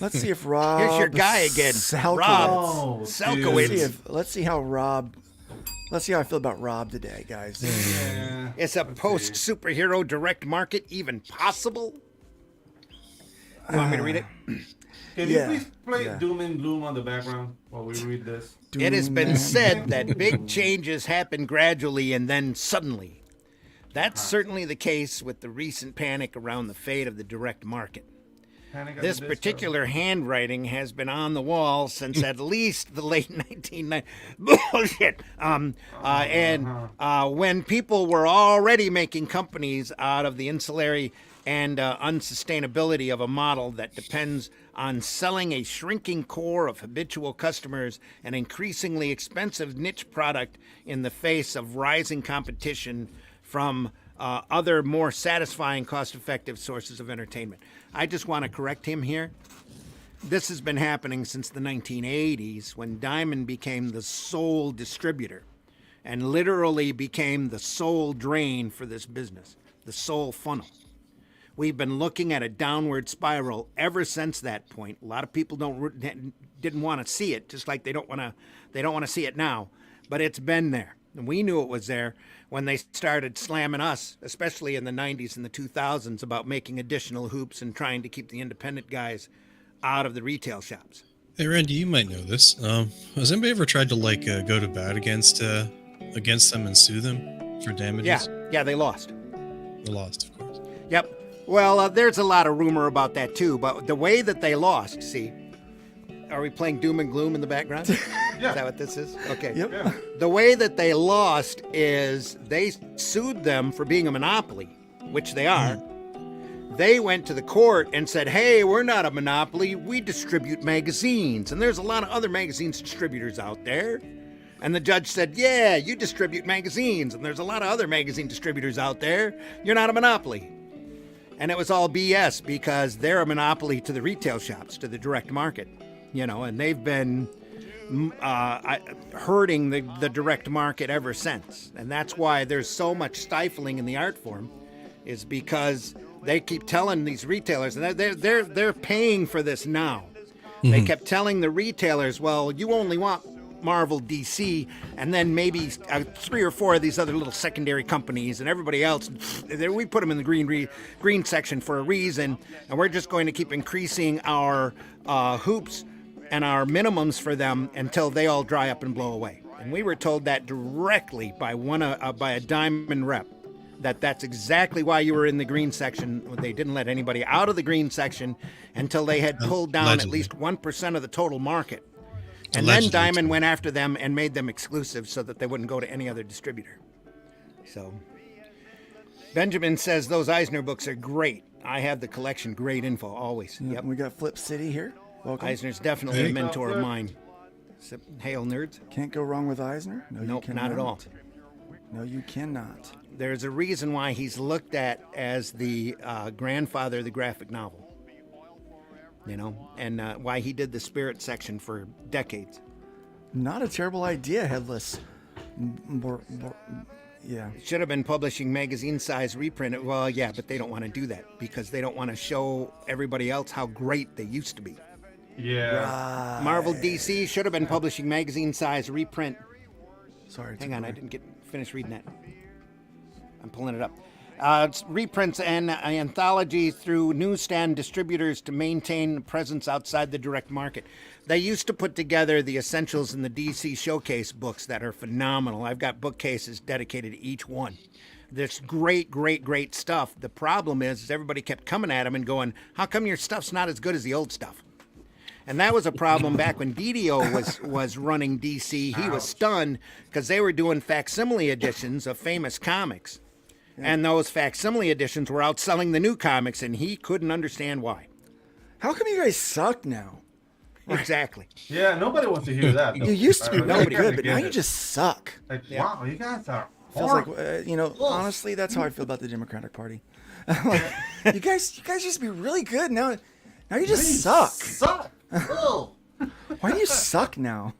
Let's see if Rob. Here's your guy again, Selkowitz- Rob Selkowitz. Let's see how I feel about Rob today, guys. Yeah. Is a post-superhero direct market even possible? You want me to read it? Can you please play Doom and Gloom on the background while we read this? It has been said that big changes happen gradually and then suddenly. That's certainly the case with the recent panic around the fate of the direct market. Panic at This the Disco. particular handwriting has been on the wall since at least the late 1990s. Bullshit. When people were already making companies out of the ancillary and unsustainability of a model that depends on selling a shrinking core of habitual customers and increasingly expensive niche product in the face of rising competition from other more satisfying, cost-effective sources of entertainment. I just want to correct him here. This has been happening since the 1980s when Diamond became the sole distributor and literally became the sole drain for this business, the sole funnel. We've been looking at a downward spiral ever since that point. A lot of people didn't want to see it, just like they don't want to see it now. But it's been there, and we knew it was there when they started slamming us, especially in the 90s and the 2000s, about making additional hoops and trying to keep the independent guys out of the retail shops. Hey, Randy, you might know this. Has anybody ever tried to go to bat against them and sue them for damages? Yeah, they lost. They lost, of course. Yep. Well, there's a lot of rumor about that too, but the way that they lost, see, are we playing Doom and Gloom in the background? Yeah. Is that what this is? Okay. Yep. Yeah. The way that they lost is they sued them for being a monopoly, which they are. They went to the court and said, hey, we're not a monopoly. We distribute magazines. And there's a lot of other magazines distributors out there. And the judge said, yeah, you distribute magazines. And there's a lot of other magazine distributors out there. You're not a monopoly. And it was all BS because they're a monopoly to the retail shops, to the direct market, and they've been hurting the direct market ever since. And that's why there's so much stifling in the art form, is because they keep telling these retailers, and they're paying for this now. They kept telling the retailers, well, you only want Marvel, DC, and then maybe 3 or 4 of these other little secondary companies, and everybody else, we put them in the green section for a reason, and we're just going to keep increasing our hoops and our minimums for them until they all dry up and blow away. And we were told that directly by a Diamond rep, that's exactly why you were in the green section. They didn't let anybody out of the green section until they had pulled down at least 1% of the total market. And then Diamond went after them and made them exclusive so that they wouldn't go to any other distributor. So Benjamin says those Eisner books are great. I have the collection. Great info, always. Yep. We got Flip City here. Welcome. Eisner's definitely a mentor of mine. So, hail, nerds. Can't go wrong with Eisner? No, nope, not at all. No, you cannot. There's a reason why he's looked at as the grandfather of the graphic novel. You know, and why he did the spirit section for decades. Not a terrible idea, Headless. Yeah. Should have been publishing magazine size reprint. Well, yeah, but they don't want to do that because they don't want to show everybody else how great they used to be. Yeah. Right. Marvel DC should have been publishing magazine size reprint. Sorry. Hang on, I didn't finish reading that. I'm pulling it up. Reprints and anthologies through newsstand distributors to maintain presence outside the direct market. They used to put together the Essentials and the DC Showcase books that are phenomenal. I've got bookcases dedicated to each one. There's great, great, great stuff. The problem is everybody kept coming at them and going, how come your stuff's not as good as the old stuff? And that was a problem back when DDO was running DC. He was stunned because they were doing facsimile editions of famous comics. And those facsimile editions were outselling the new comics, and he couldn't understand why. How come you guys suck now? Exactly. Yeah, nobody wants to hear that. You used to be really good, but now you just suck. Like, wow, you guys are Feels like, honestly, that's how I feel about the Democratic Party. Like, you guys used to be really good. Now you just suck. Suck. Why do you suck now?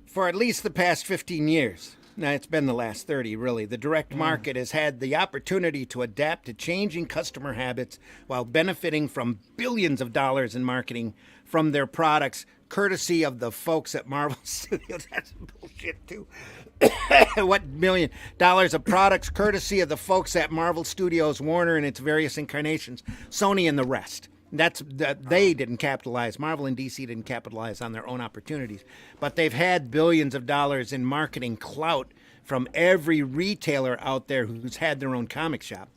For at least the past 15 years. Now, it's been the last 30, really. The direct market has had the opportunity to adapt to changing customer habits while benefiting from billions of dollars in marketing from their products, courtesy of the folks at Marvel Studios. That's bullshit, too. What $1 million of products, courtesy of the folks at Marvel Studios, Warner and its various incarnations, Sony and the rest. They didn't capitalize. Marvel and DC didn't capitalize on their own opportunities. But they've had billions of dollars in marketing clout from every retailer out there who's had their own comic shop,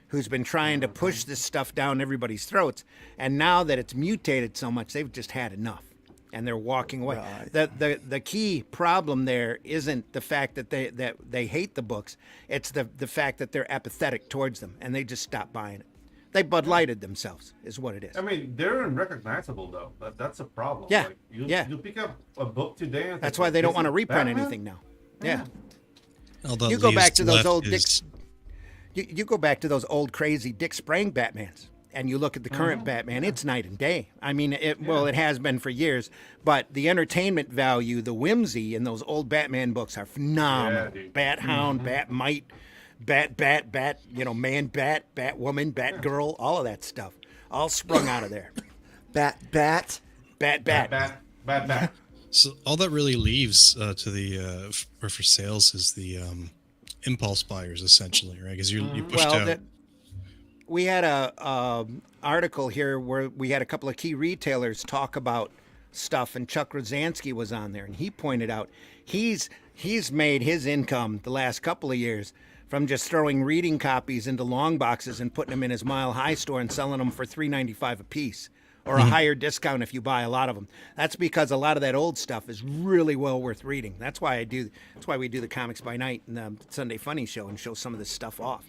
who's been trying to push this stuff down everybody's throats. And now that it's mutated so much, they've just had enough. And they're walking away. Right. The key problem there isn't the fact that they hate the books. It's the fact that they're apathetic towards them, and they just stop buying it. They Bud Lighted themselves, is what it is. I mean, they're unrecognizable, though. That's a problem. Yeah, Like, you pick up a book today. And that's why they don't want to reprint anything now. Yeah. You go back to those old You go back to those old crazy Dick Sprang Batmans, and you look at the current Batman. It's night and day. I mean, it has been for years, but the entertainment value, the whimsy in those old Batman books are phenomenal. Yeah, Bat Hound, Bat Mite. Bat, man bat, Batwoman, Batgirl, all of that stuff. All sprung out of there. Bat. So all that really leaves to the for sales is the impulse buyers, essentially, right? Because you pushed out. We had a article here where we had a couple of key retailers talk about stuff, and Chuck Rosansky was on there, and he pointed out he's made his income the last couple of years from just throwing reading copies into long boxes and putting them in his Mile High store and selling them for $3.95 a piece, or a higher discount if you buy a lot of them. That's because a lot of that old stuff is really well worth reading. That's why we do the Comics by Night and the Sunday Funny Show and show some of this stuff off,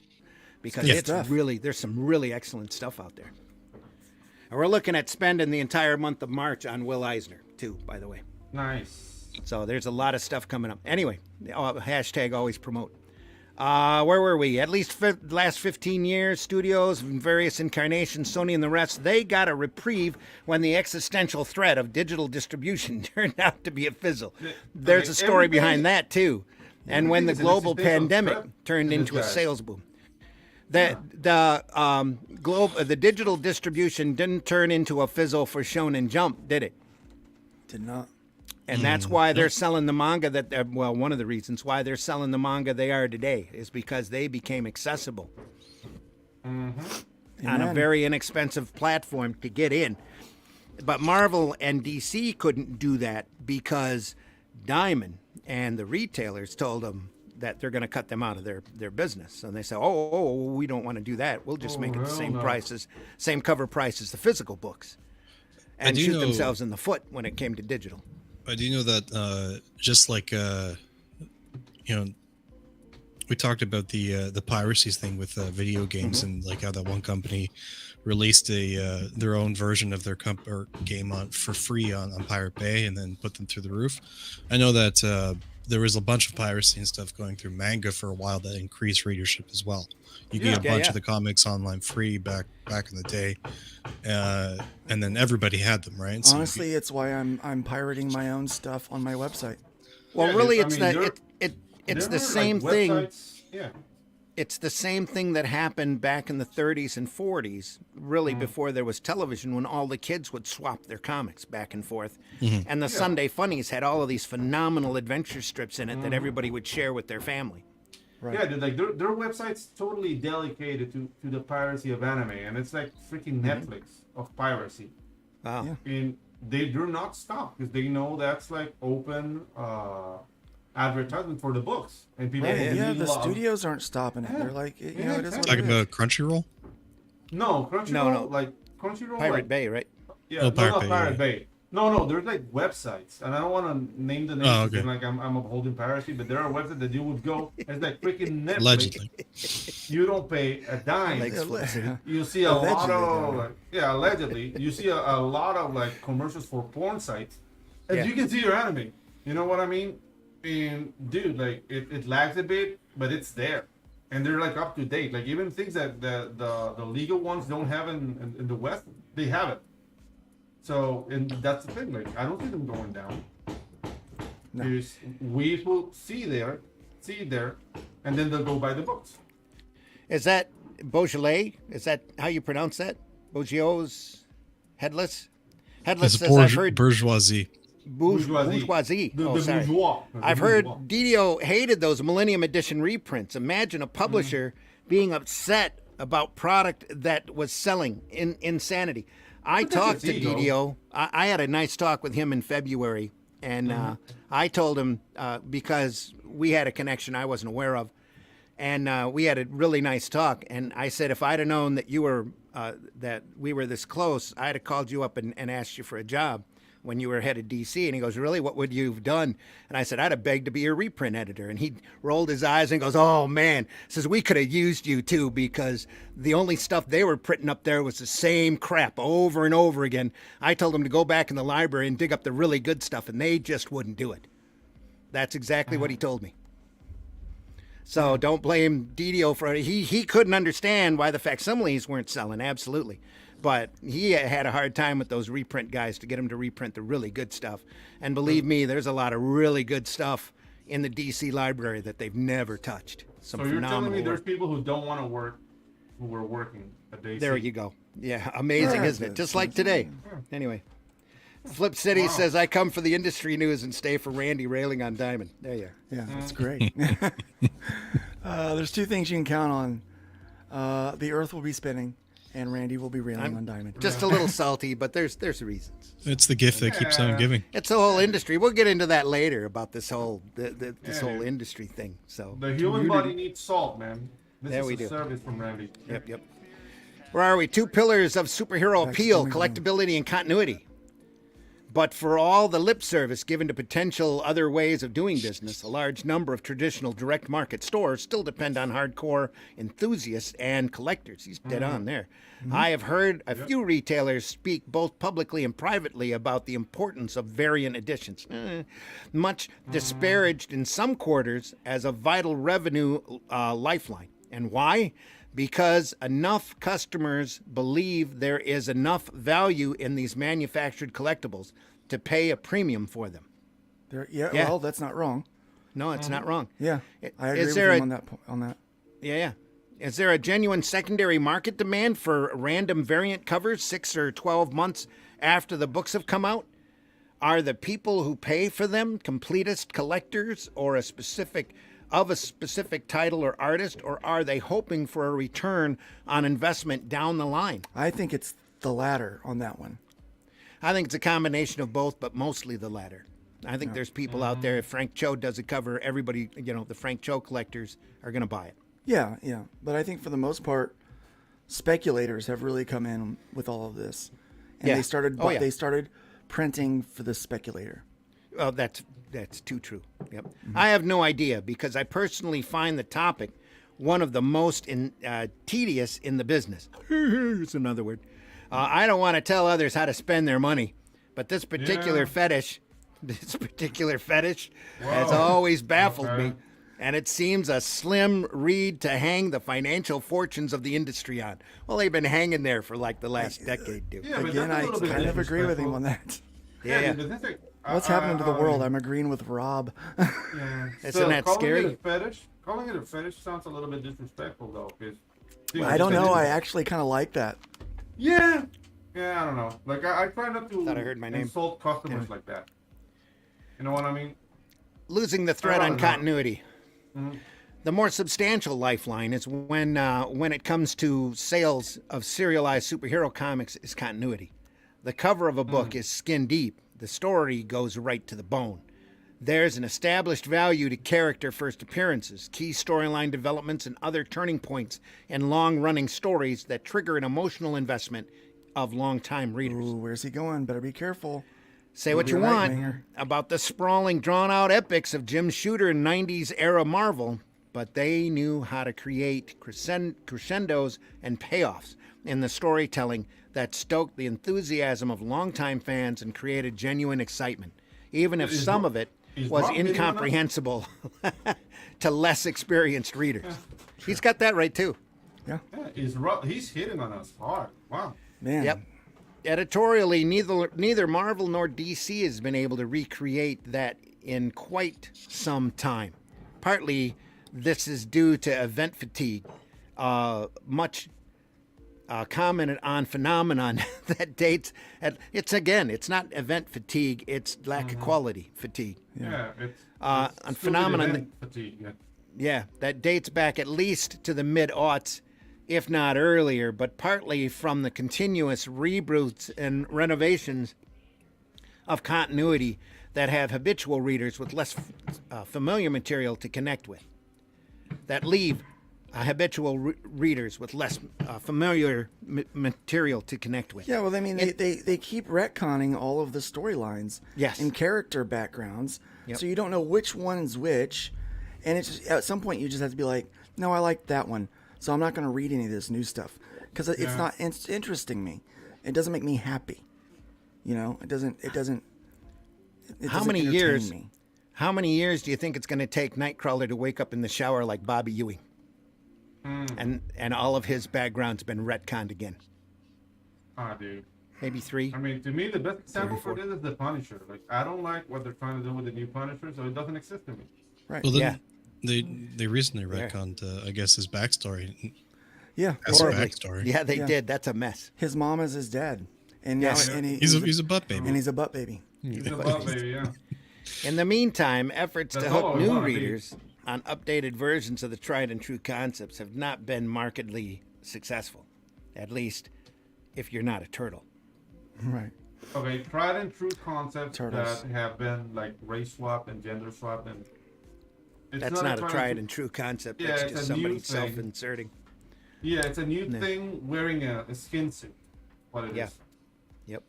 because there's some really excellent stuff out there. And we're looking at spending the entire month of March on Will Eisner too, by the way. Nice. So there's a lot of stuff coming up. Anyway, hashtag always promote. Where were we? At least last 15 years, studios in various incarnations, Sony and the rest, they got a reprieve when the existential threat of digital distribution turned out to be a fizzle. There's a story behind that, too. And when the global pandemic turned into a sales boom. The digital distribution didn't turn into a fizzle for Shonen Jump, did it? Did not. And that's why they're selling the manga one of the reasons why they're selling the manga they are today is because they became accessible on a very inexpensive platform to get in. But Marvel and DC couldn't do that because Diamond and the retailers told them that they're going to cut them out of their business. And they said, we don't want to do that. We'll just make it the same cover price as the physical books. And shoot themselves in the foot when it came to digital. I do know that just like we talked about the piracy thing with video games and like how that one company released their own version of their game for free on Pirate Bay and then put them through the roof. I know that there was a bunch of piracy and stuff going through manga for a while that increased readership as well. You get a bunch of the comics online free back in the day, and then everybody had them, right? So honestly, it's why I'm pirating my own stuff on my website. Well, really, it's the same thing. Yeah. It's the same thing that happened back in the 30s and 40s, really before there was television, when all the kids would swap their comics back and forth. And the Sunday Funnies had all of these phenomenal adventure strips in it that everybody would share with their family. Right. Yeah, dude, like their website's totally dedicated to the piracy of anime, and it's like freaking Netflix of piracy. Wow. Yeah. And they do not stop because they know that's like open advertisement for the books, and people. The studios aren't stopping it. They're like, it is. Talking about Crunchyroll. No, Crunchyroll. No. Like Crunchyroll. Pirate Bay, right? Yeah, Pirate Bay. No, there's like websites, and I don't want to name the names. Okay. Like I'm upholding piracy, but there are websites that you would go. It's like freaking Netflix. Allegedly. You don't pay a dime. You see a lot of allegedly. You see a lot of like commercials for porn sites, and you can see your anime. You know what I mean? And dude, like it lags a bit, but it's there, and they're like up to date. Like even things that the legal ones don't have in the West, they have it. So, and that's the thing. Like I don't see them going down. No. We will see there, and then they'll go buy the books. Is that Beaujolais? Is that how you pronounce that? Beaujolais Headless? Headless, as I've heard. Bourgeoisie. Bourgeoisie. Sorry. Bourgeois. I've heard Didio hated those Millennium Edition reprints. Imagine a publisher being upset about product that was selling in insanity. I talked to Didio. I had a nice talk with him in February, and I told him because we had a connection I wasn't aware of, and we had a really nice talk. And I said, if I'd have known that you were that we were this close, I'd have called you up and asked you for a job when you were head of DC. And he goes, really, what would you have done? And I said, I'd have begged to be your reprint editor. And he rolled his eyes and goes, oh, man. Says, we could have used you, too, because the only stuff they were printing up there was the same crap over and over again. I told them to go back in the library and dig up the really good stuff, and they just wouldn't do it. That's exactly what he told me. So don't blame Didio for it. He couldn't understand why the facsimiles weren't selling, absolutely. But he had a hard time with those reprint guys to get him to reprint the really good stuff. And believe me, there's a lot of really good stuff in the DC library that they've never touched. So you're telling me there's people who don't want to work, who were working at DC? There you go. Yeah, amazing, isn't it? Just like today. Anyway, Flip City says, I come for the industry news and stay for Randy railing on Diamond. There you are. Yeah, that's great. There's two things you can count on. The Earth will be spinning, and Randy will be railing on Diamond. Just a little salty, but there's reasons. It's the gift that keeps on giving. It's the whole industry. We'll get into that later about this whole this whole industry thing. So the human body needs salt, man. This is a service from Randy. Yep. Where are we? Two pillars of superhero appeal: collectability and continuity. But for all the lip service given to potential other ways of doing business, a large number of traditional direct market stores still depend on hardcore enthusiasts and collectors. He's dead on there. I have heard a few retailers speak both publicly and privately about the importance of variant editions, much disparaged in some quarters as a vital revenue lifeline. And why? Because enough customers believe there is enough value in these manufactured collectibles to pay a premium for them. Yeah. Well, that's not wrong. No, it's not wrong. Yeah, I agree Is with there him a- on that. Yeah. Is there a genuine secondary market demand for random variant covers 6 or 12 months after the books have come out? Are the people who pay for them completist collectors or a specific title or artist, or are they hoping for a return on investment down the line? I think it's the latter on that one. I think it's a combination of both, but mostly the latter. I think there's people out there, if Frank Cho does a cover, everybody, the Frank Cho collectors are going to buy it. Yeah. But I think for the most part, speculators have really come in with all of this, and Yeah. they started. Oh, yeah. They started printing for the speculator. Well, that's too true. Yep. I have no idea because I personally find the topic one of the most tedious in the business. It's another word. I don't want to tell others how to spend their money, but this particular fetish has always baffled me, and it seems a slim reed to hang the financial fortunes of the industry on. Well, they've been hanging there for like the last decade, dude. Yeah, but Again, that's a I little bit kind of agree with him disrespectful. on that. Yeah. Dude, the thing- What's happening to the world? I'm agreeing with Rob. Yeah. Isn't that scary? Calling it a fetish sounds a little bit disrespectful, though. 'Cause, I don't know. I actually kind of like that. Yeah, I don't know. Like, I try not to Thought I heard my name. insult customers like that. You know what I mean? Losing the thread I on don't know. continuity. The more substantial lifeline is when it comes to sales of serialized superhero comics is continuity. The cover of a book is skin deep. The story goes right to the bone. There's an established value to character first appearances, key storyline developments, and other turning points in long-running stories that trigger an emotional investment of long-time readers. Ooh, where's he going? Better be careful. Say what you You're right, want Minger. about the sprawling, drawn-out epics of Jim Shooter and 90s era Marvel, but they knew how to create crescendos and payoffs in the storytelling that stoked the enthusiasm of longtime fans and created genuine excitement, even if some of it was Rob bidding on us? incomprehensible to less experienced readers. He's got that right, too. Yeah. Yeah, he's hitting on us hard. Wow. Man. Yep. Editorially, neither Marvel nor DC has been able to recreate that in quite some time. Partly, this is due to event fatigue, much commented on phenomenon that dates at, it's not event fatigue, it's lack of quality fatigue. Yeah, it's A stupid phenomenon event fatigue. Yeah. Yeah, that dates back at least to the mid-aughts, if not earlier, but partly from the continuous reboots and renovations of continuity that have habitual readers with less familiar material to connect with, that leave habitual readers with less familiar material to connect with. Yeah, well, I mean, they keep retconning all of the storylines Yes. and character backgrounds, Yep. so you don't know which one's which, and it's just, at some point you just have to be like, no, I like that one, so I'm not going to read any of this new stuff because it's not interesting me. It doesn't make me happy. You know, it doesn't. How How doesn't many entertain years? me. How many years do you think it's going to take Nightcrawler to wake up in the shower like Bobby Ewing? And all of his background's been retconned again. Ah, dude. Maybe 3. I mean, to me, the best example for this is the Punisher. Like, I don't like what they're trying to do with the new Punisher, so it doesn't exist to me. Right. Well, then Yeah. they recently retconned, I guess, his backstory. Yeah. As a Horribly. backstory. Yeah, they Yeah. did. That's a mess. His mom is his dad, and Yes. now and He's a butt baby. and he's a butt baby. He's a butt baby, yeah. In the meantime, efforts That's to all hook I new wanna be. readers on updated versions of the tried and true concepts have not been markedly successful. At least, if you're not a turtle. Right. Okay, tried and true concepts Turtles. that have been like race swapped and gender swapped, and it's That's not a tried and true concept. Yeah, That's it's just a new somebody thing. self-inserting. Yeah, it's a new thing wearing a skin suit. What it is. Yeah. Yep.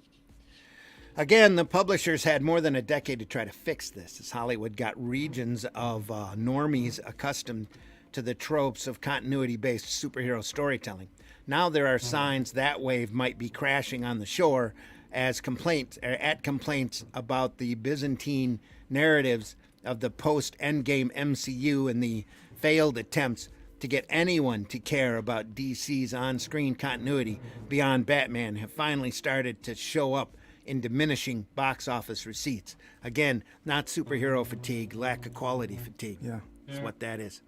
Again, the publishers had more than a decade to try to fix this, as Hollywood got regions of normies accustomed to the tropes of continuity-based superhero storytelling. Now there are signs that wave might be crashing on the shore as complaints about the Byzantine narratives of the post-Endgame MCU and the failed attempts to get anyone to care about DC's on-screen continuity beyond Batman have finally started to show up in diminishing box office receipts. Again, not superhero fatigue, lack of quality fatigue. Yeah. Is what that is.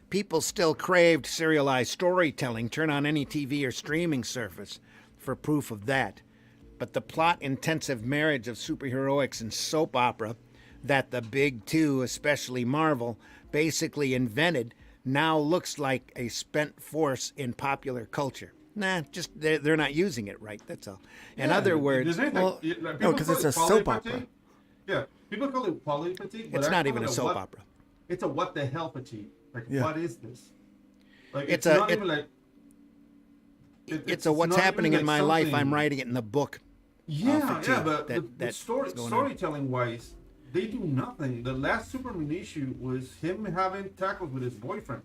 People still craved serialized storytelling. Turn on any TV or streaming service for proof of that. But the plot-intensive marriage of superheroics and soap opera that the big two, especially Marvel, basically invented now looks like a spent force in popular culture. Nah, just they're not using it right, that's all. In other words, no, because it's a soap opera. Yeah, people call it quality fatigue. But it's I not call even it a soap opera. It's a what the hell fatigue. Like, Yeah. what is this? Like, It's not a- even like... It's a what's not happening even in like my life, something- I'm writing it in the book. Yeah, fatigue but that- the that's story, going on. storytelling-wise, they do nothing. The last Superman issue was him having tackles with his boyfriend.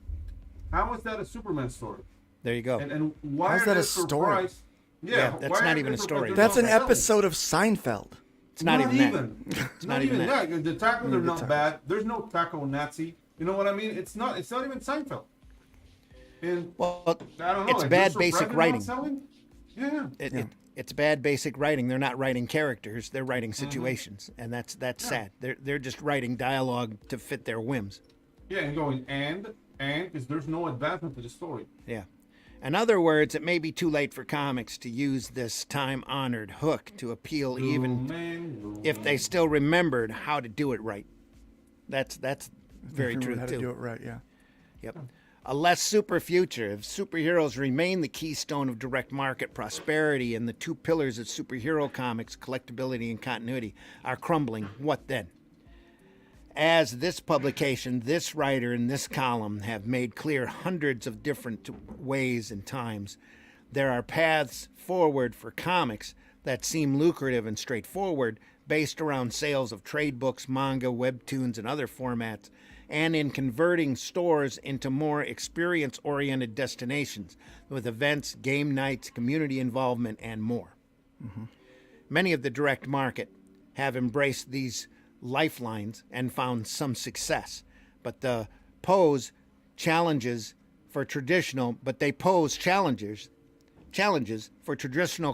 How is that a Superman story? There you go. And why How's are that they a story? surprised? Yeah, that's why not are even they a story. surprised That's they're an not selling? episode of Seinfeld. It's not even that. It's not not even even that. that. The tackles are the not tackles. bad. There's no tackle Nazi. You know what I mean? It's not even Seinfeld. And Well, I don't know. it's like, bad they're basic surprised they're not writing. selling? Yeah. It's bad basic writing. They're not writing characters. They're writing situations, and that's sad. They're just writing dialogue to fit their whims. Yeah, and going and because there's no advancement to the story. Yeah. In other words, it may be too late for comics to use this time-honored hook to appeal, even if they still remembered how to do it right. That's very Remember true how too. to do it right, yeah. Yep. A less super future. If superheroes remain the keystone of direct market prosperity and the two pillars of superhero comics, collectability and continuity, are crumbling, what then? As this publication, this writer, and this column have made clear hundreds of different ways and times, there are paths forward for comics that seem lucrative and straightforward, based around sales of trade books, manga, webtoons, and other formats, and in converting stores into more experience-oriented destinations with events, game nights, community involvement, and more. Many of the direct market have embraced these lifelines and found some success, but they pose challenges for traditional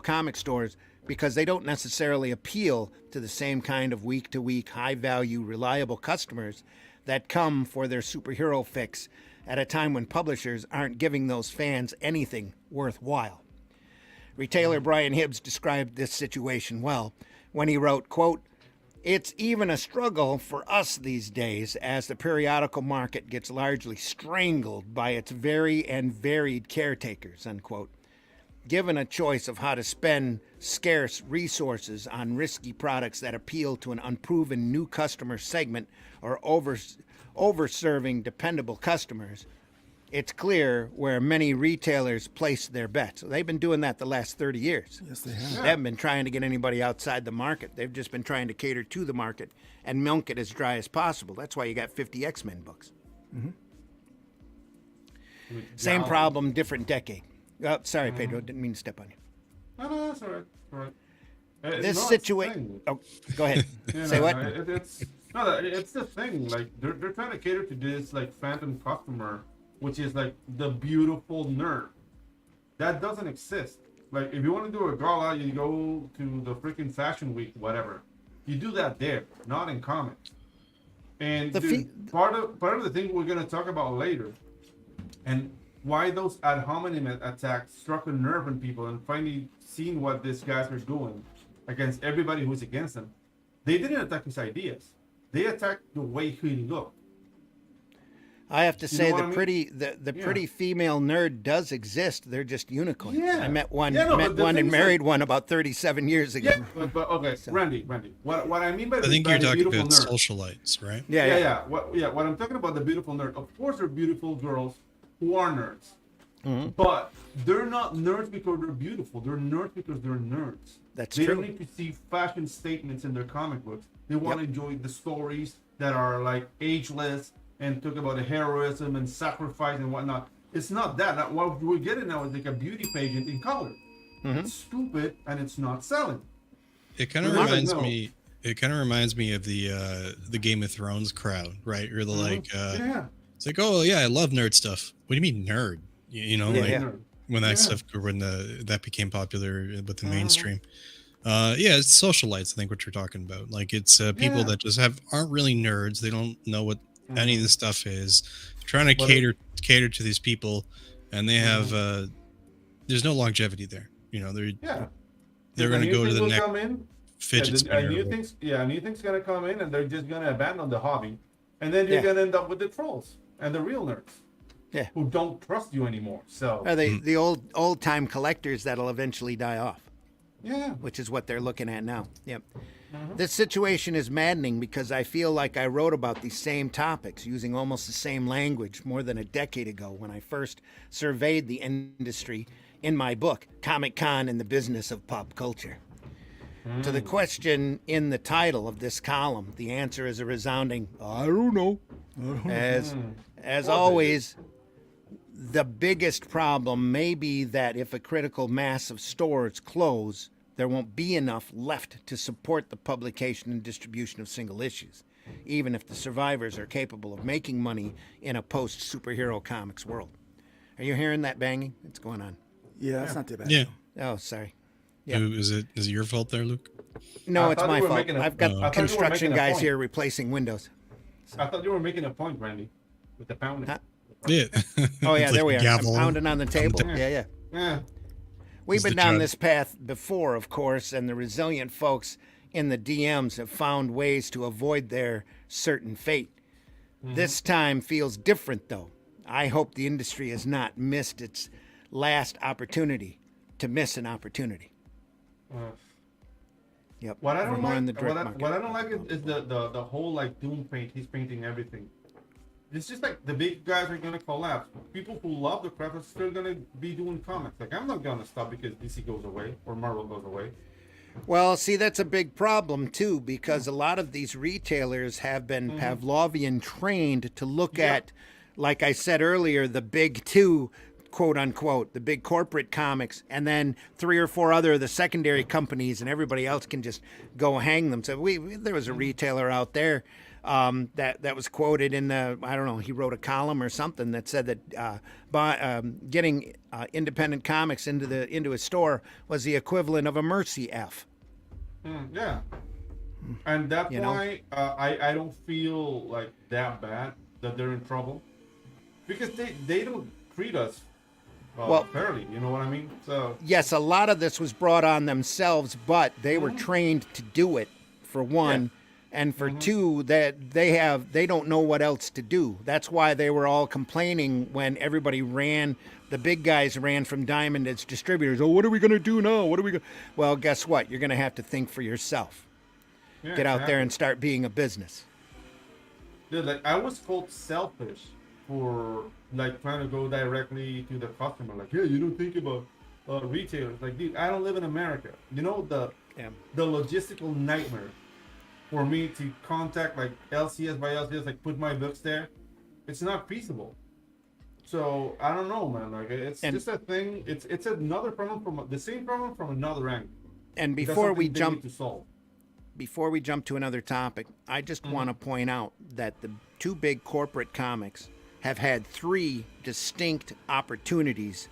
comic stores because they don't necessarily appeal to the same kind of week-to-week, high-value, reliable customers that come for their superhero fix at a time when publishers aren't giving those fans anything worthwhile. Retailer Brian Hibbs described this situation well when he wrote, quote, "It's even a struggle for us these days as the periodical market gets largely strangled by its very and varied caretakers," unquote. Given a choice of how to spend scarce resources on risky products that appeal to an unproven new customer segment or over-serving dependable customers, it's clear where many retailers place their bets. They've been doing that the last 30 years. Yes, they have. They haven't been trying to get anybody outside the market. They've just been trying to cater to the market and milk it as dry as possible. That's why you got 50 X-Men books. Same problem, different decade. Oh, sorry, Pedro. Didn't mean to step on you. No, that's all right. All right. This situation. Oh, go ahead. Say what? It's the thing. Like they're trying to cater to this like phantom customer, which is like the beautiful nerd. That doesn't exist. Like if you want to do a gala, you go to the freaking fashion week, whatever. You do that there, not in comics. And part of the thing we're gonna talk about later, and why those ad hominem attacks struck a nerve in people, and finally seeing what these guys are doing against everybody who's against them. They didn't attack his ideas. They attacked the way he looked. I have to say know what the I pretty mean? pretty female nerd does exist. They're just unicorns. Yeah. I met one, Yeah, no, but the and thing is married like- one about 37 years ago. Yeah, but okay, Randy. What I mean by I think you're the talking beautiful about nerd. socialites, right? Yeah. What I'm talking about the beautiful nerd. Of course, they're beautiful girls who are nerds, Mm-hmm. but they're not nerds because they're beautiful. They're nerds because they're nerds. That's They true. don't need to see fashion statements in their comic books. They want to enjoy the stories that are like ageless and talk about the heroism and sacrifice and whatnot. It's not that. What we're getting now is like a beauty pageant in color. It's stupid and it's not selling. It kind of reminds me. It kind of reminds me of the Game of Thrones crowd, right? You're the it's like, oh yeah, I love nerd stuff. What do you mean nerd? When that stuff, when that became popular with the mainstream. It's socialites. I think what you're talking about. Like it's people that just aren't really nerds. They don't know what any of this stuff is. They're trying to cater to these people, and they have there's no longevity there. They're going to go to the next fidget spinner. New things gonna come in, and they're just gonna abandon the hobby, and then you're gonna end up with the trolls and the real nerds, who don't trust you anymore. So the old time collectors that'll eventually die off. Yeah, which is what they're looking at now. Yep. This situation is maddening because I feel like I wrote about these same topics using almost the same language more than a decade ago when I first surveyed the industry in my book, Comic-Con and the Business of Pop Culture. To the question in the title of this column, the answer is a resounding, I don't know. As always, the biggest problem may be that if a critical mass of stores close, there won't be enough left to support the publication and distribution of single issues, even if the survivors are capable of making money in a post-superhero comics world. Are you hearing that banging? What's going on? Yeah, that's not too bad. Yeah. Oh, sorry. Yeah. Is it your fault there, Luke? No, it's my fault. I've got construction guys here replacing windows. I thought you were making a point, Randy, with the pounding. Yeah. Oh, yeah, there we are. I'm gavel pounding on the table. Yeah. We've been down this path before, of course, and the resilient folks in the DMs have found ways to avoid their certain fate. This time feels different, though. I hope the industry has not missed its last opportunity to miss an opportunity. Yep. What I don't like is the whole like doom paint. He's painting everything. It's just like the big guys are gonna collapse. People who love the craft are still gonna be doing comics. Like I'm not gonna stop because DC goes away or Marvel goes away. Well, see, that's a big problem too, because a lot of these retailers have been Pavlovian trained to look at, like I said earlier, the big two, quote unquote, the big corporate comics, and then 3 or 4 other of the secondary companies, and everybody else can just go hang them. So there was a retailer out there that was quoted in the, I don't know, he wrote a column or something that said that getting independent comics into a store was the equivalent of a mercy F. Yeah, and that's why I don't feel like that bad that they're in trouble, because they don't treat us fairly. You know what I mean? So yes, a lot of this was brought on themselves, but they were trained to do it, for one. And for two, that they don't know what else to do. That's why they were all complaining when everybody ran. The big guys ran from Diamond as distributors. Oh, what are we going to do now? Well, guess what? You're going to have to think for yourself. Get out there and start being a business. Dude, like I was called selfish for like trying to go directly to the customer. Like, yeah, you don't think about retailers. Like, dude, I don't live in America. You know the logistical nightmare for me to contact like LCS by LCS, like put my books there, it's not feasible. So I don't know, man. Like it's just a thing. It's another problem from the same problem from another angle. And before we jump to another topic, I just want to point out that the two big corporate comics have had 3 distinct opportunities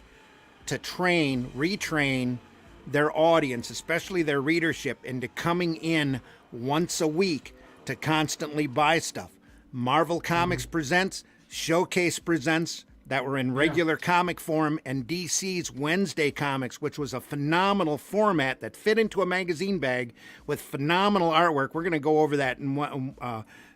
to retrain their audience, especially their readership, into coming in once a week to constantly buy stuff. Marvel Comics Presents, Showcase Presents, that were in regular comic form, and DC's Wednesday Comics, which was a phenomenal format that fit into a magazine bag with phenomenal artwork. We're going to go over that in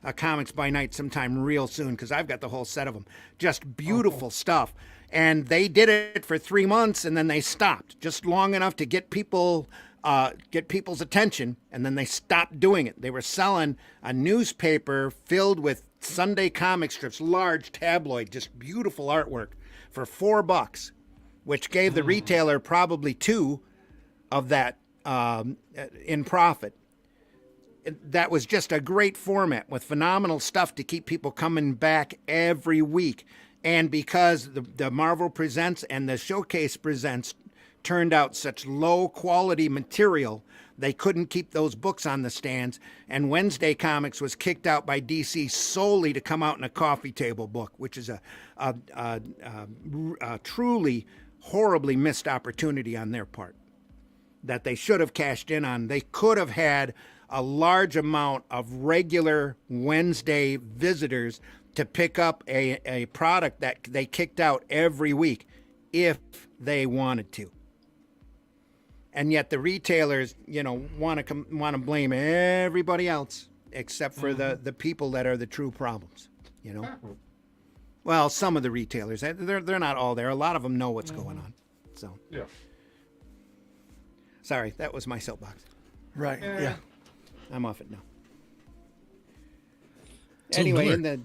a Comics by Night sometime real soon, because I've got the whole set of them. Just beautiful stuff. And they did it for 3 months, and then they stopped, just long enough to get people's attention, and then they stopped doing it. They were selling a newspaper filled with Sunday comic strips, large tabloid, just beautiful artwork, for $4, which gave the retailer probably 2 of that in profit. That was just a great format with phenomenal stuff to keep people coming back every week. And because the Marvel Presents and the Showcase Presents turned out such low quality material, they couldn't keep those books on the stands. And Wednesday Comics was kicked out by DC solely to come out in a coffee table book, which is a truly horribly missed opportunity on their part that they should have cashed in on. They could have had a large amount of regular Wednesday visitors to pick up a product that they kicked out every week if they wanted to. And yet the retailers, want to blame everybody else except for the people that are the true problems, Well, some of the retailers, they're not all there. A lot of them know what's going on. So, Yeah. Sorry, that was my soapbox. Right. Yeah. I'm off it now. So Anyway, Miller.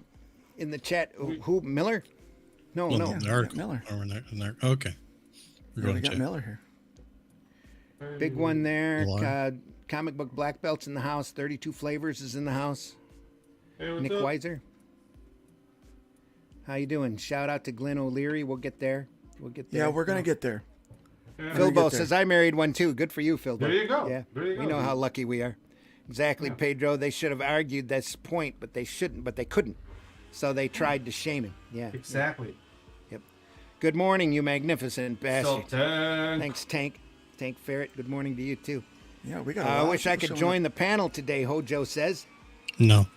in the chat, who Miller? No, Well, no. the article. Miller. Oh, okay. We're Yeah, going we to got chat. Miller here. Big one there. Alarm. Comic book black belts in the house. 32 flavors is in the house. Hey, what's Nick up? Weiser. How you doing? Shout out to Glenn O'Leary. We'll get there. Yeah, we're gonna get there. Yeah. Philbo get there. says I married one too. Good for you, Philbo. There you go. Yeah, There you we go, know dude. how lucky we are. Exactly, Yeah. Pedro. They should have argued this point, but they shouldn't. But they couldn't. So they tried to shame him. Yeah. Exactly. Yep. Good morning, you magnificent bastard. Sultan. Thanks, Tank. Tank Ferret. Good morning to you too. Yeah, we got. I wish I could join the panel today. Hojo says. No.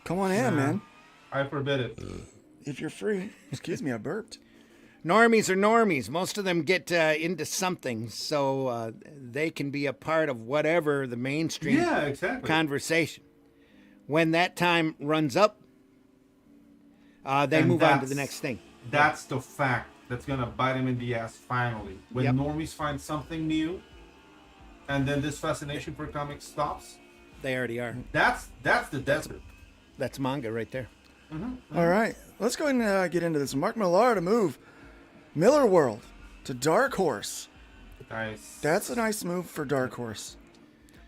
Come on in, man. I forbid it. If you're free. Excuse me, I burped. Normies are normies. Most of them get into something, so they can be a part of whatever the mainstream Yeah, exactly. conversation. When that time runs up, they And move on to the that's- next thing. That's the fact that's gonna bite him in the ass finally. When Yep. normies find something new, and then this fascination for comics stops. They already are. That's the desert. That's manga right there. All right, let's go ahead and get into this. Mark Millar to move Miller World to Dark Horse. Nice. That's a nice move for Dark Horse.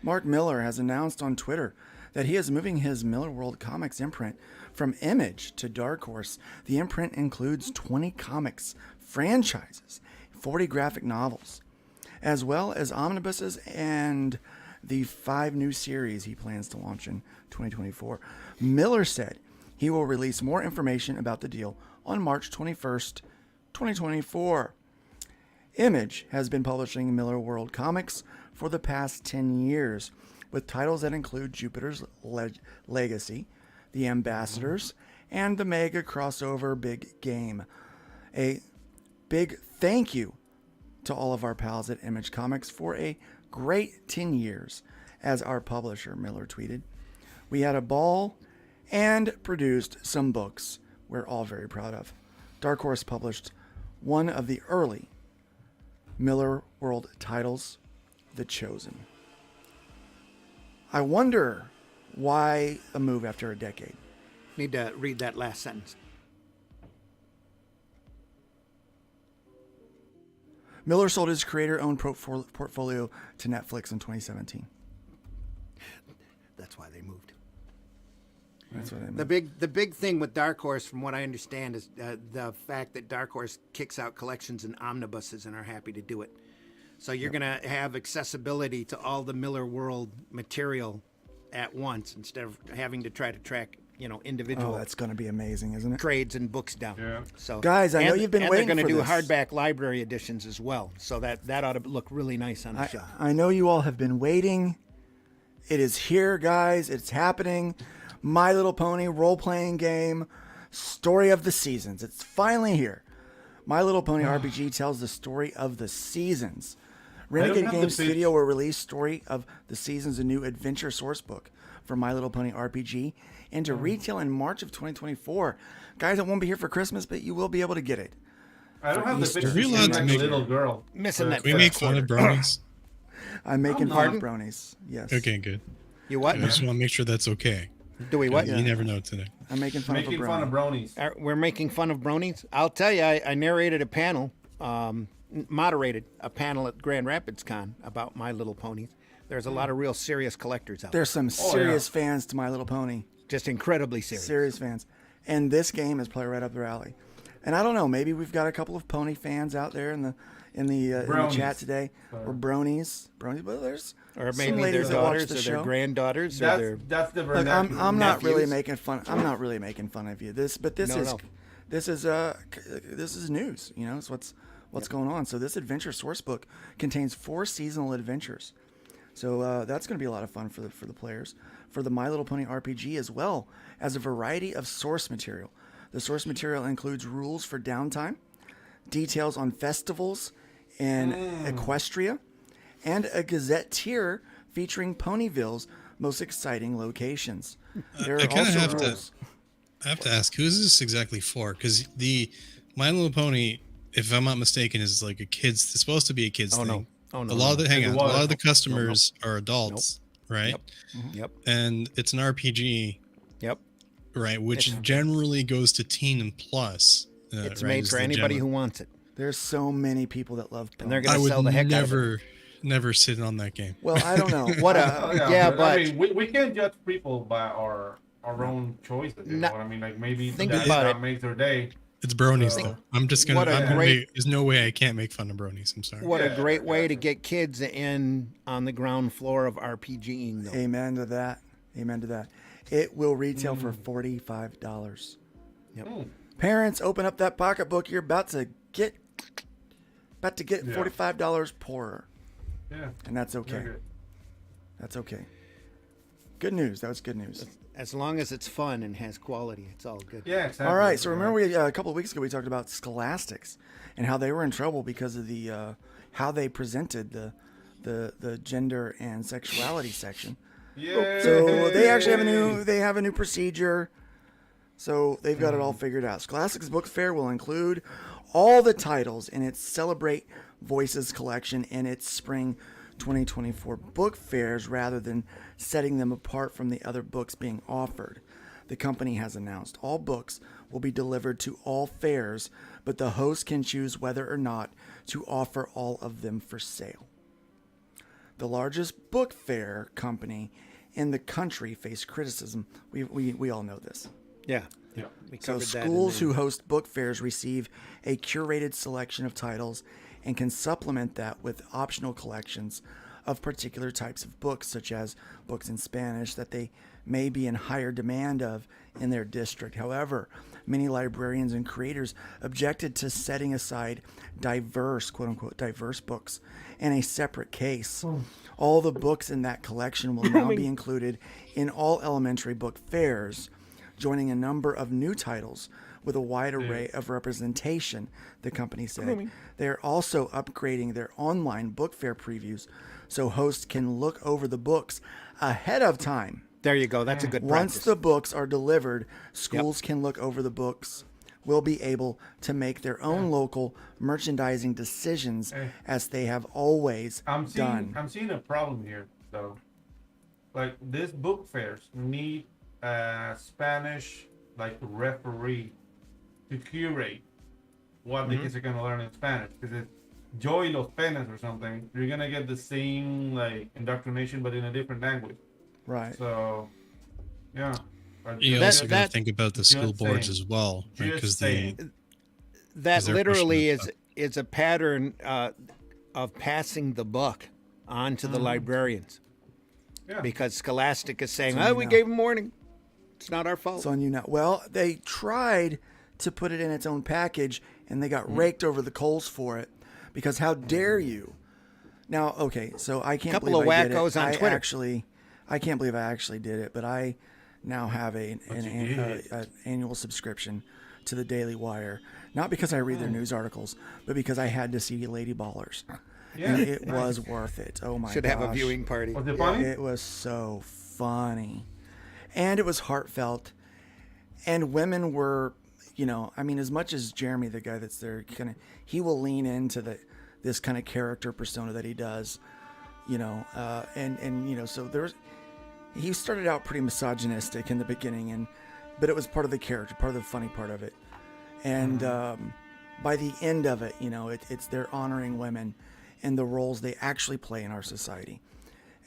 Mark Miller has announced on Twitter that he is moving his Miller World Comics imprint from Image to Dark Horse. The imprint includes 20 comics, franchises, 40 graphic novels, as well as omnibuses and the 5 new series he plans to launch in 2024. Miller said he will release more information about the deal on March 21st, 2024. Image has been publishing Miller World comics for the past 10 years, with titles that include Jupiter's Legacy, The Ambassadors, and the mega crossover Big Game. A big thank you to all of our pals at Image Comics for a great 10 years as our publisher, Miller tweeted. We had a ball and produced some books we're all very proud of. Dark Horse published one of the early Miller World titles, The Chosen. I wonder why a move after a decade. Need to read that last sentence. Miller sold his creator-owned portfolio to Netflix in 2017. That's why they moved. That's what I mean. The big thing with Dark Horse, from what I understand, is the fact that Dark Horse kicks out collections and omnibuses and are happy to do it. So you're going to have accessibility to all the Miller World material at once instead of having to try to track, individual Oh, that's going to be amazing, isn't it? trades and books down. Yeah. So Guys, I know you've been waiting they're for going to do this. hardback library editions as well. So that ought to look really nice on the shelf. I know you all have been waiting. It is here, guys. It's happening. My Little Pony role-playing game, Story of the Seasons. It's finally here. My Little Pony RPG tells the story of the seasons. Renegade have the Games pitch. Studio will release Story of the Seasons, a new adventure source book for My Little Pony RPG, into retail in March of 2024. Guys, it won't be here for Christmas, but you will be able to get it. I don't have the Easter. picture. Are we allowed to like make- a little girl. Missing that Can we make first fun of quarter. brownies? I'm making fun Pardon? of brownies. Yes. Okay, good. You what? I just want to make sure that's okay. Do we what? You never know today. I'm making fun Making of a fun of brownie. bronies. We're making fun of bronies. I'll tell you, I narrated a panel moderated a panel at Grand Rapids Con about My Little Ponies. There's a lot of real serious collectors out there. There's some serious fans to My Little Pony. Just incredibly serious. Serious fans. And this game is probably right up their alley. And I don't know, maybe we've got a couple of pony fans out there in the chat today, or bronies, but there's or some maybe ladies their that watch daughters the or show. their granddaughters or That's, their. that's the Look, I'm not really nephews. making fun. I'm not really making fun of you. This is news. You know, it's what's going on. So this adventure source book contains 4 seasonal adventures. So that's going to be a lot of fun for the players, for the My Little Pony RPG, as well as a variety of source material. The source material includes rules for downtime, details on festivals in Equestria, and a gazetteer featuring Ponyville's most exciting locations. There are also rules. I have to ask, who is this exactly for? Because the My Little Pony, if I'm not mistaken, is like it's supposed to be a kid's thing. Oh no! A lot of the customers are adults, right? Yep. Yep. And it's an RPG. Yep. Right, which generally goes to teen and plus. It's made for anybody who wants it. There's so many people that love Pony. And they're going to sell the heck out of it. Never sit on that game. Well, I don't know. But I mean, we can't judge people by our own choices. You know what I mean? Like maybe think that about it. makes their day. It's bronies, though. I'm just gonna. There's no way I can't make fun of bronies. I'm sorry. What a great way to get kids in on the ground floor of RPGing, though. Amen to that. Amen to that. It will retail for $45. Yep. Parents, open up that pocketbook. You're about to get $45 poorer. Yeah. And that's okay. That's okay. Good news. That was good news. As long as it's fun and has quality, it's all good. Yeah, exactly. All right. So remember, a couple of weeks ago we talked about Scholastics and how they were in trouble because of the how they presented the gender and sexuality section. Yeah. So they actually have a new procedure. So they've got it all figured out. Scholastic's book fair will include all the titles in its Celebrate Voices collection in its spring 2024 book fairs rather than setting them apart from the other books being offered. The company has announced all books will be delivered to all fairs, but the host can choose whether or not to offer all of them for sale. The largest book fair company in the country faced criticism. We all know this. Yeah. So schools who host book fairs receive a curated selection of titles and can supplement that with optional collections of particular types of books, such as books in Spanish that they may be in higher demand of in their district. However, many librarians and creators objected to setting aside diverse, quote unquote, diverse books in a separate case. All the books in that collection will now be included in all elementary book fairs, joining a number of new titles with a wide array of representation, the company said. They're also upgrading their online book fair previews so hosts can look over the books ahead of time. There you go. That's a good practice. Once the books are delivered, schools can look over the books, will be able to make their own local merchandising decisions as they have always done. I'm seeing a problem here, though. Like, these book fairs need a Spanish, referee to curate what the kids are going to learn in Spanish. Because if Joy Los Penas or something, you're going to get the same, indoctrination, but in a different language. Right. So, yeah. You also got to think about the school boards as well, right? Because that literally is a pattern of passing the buck on to the librarians. Yeah. Because Scholastic is saying, we gave them warning. It's not our fault. It's on you now. Well, they tried to put it in its own package, and they got raked over the coals for it. Because how dare you? Now, okay, so I can't believe I did it. Couple of wackos on Twitter. I can't believe I actually did it, but I now have an annual subscription to the Daily Wire. Not because I read their news articles, but because I had to see Lady Ballers. Yeah, and it was worth it. Oh my gosh. Should have a viewing party. Was it funny? It was so funny. And it was heartfelt. And women were, as much as Jeremy, the guy that's there, he will lean into this kind of character persona that he does, so he started out pretty misogynistic in the beginning, but it was part of the character, part of the funny part of it. And by the end of it, it's they're honoring women and the roles they actually play in our society.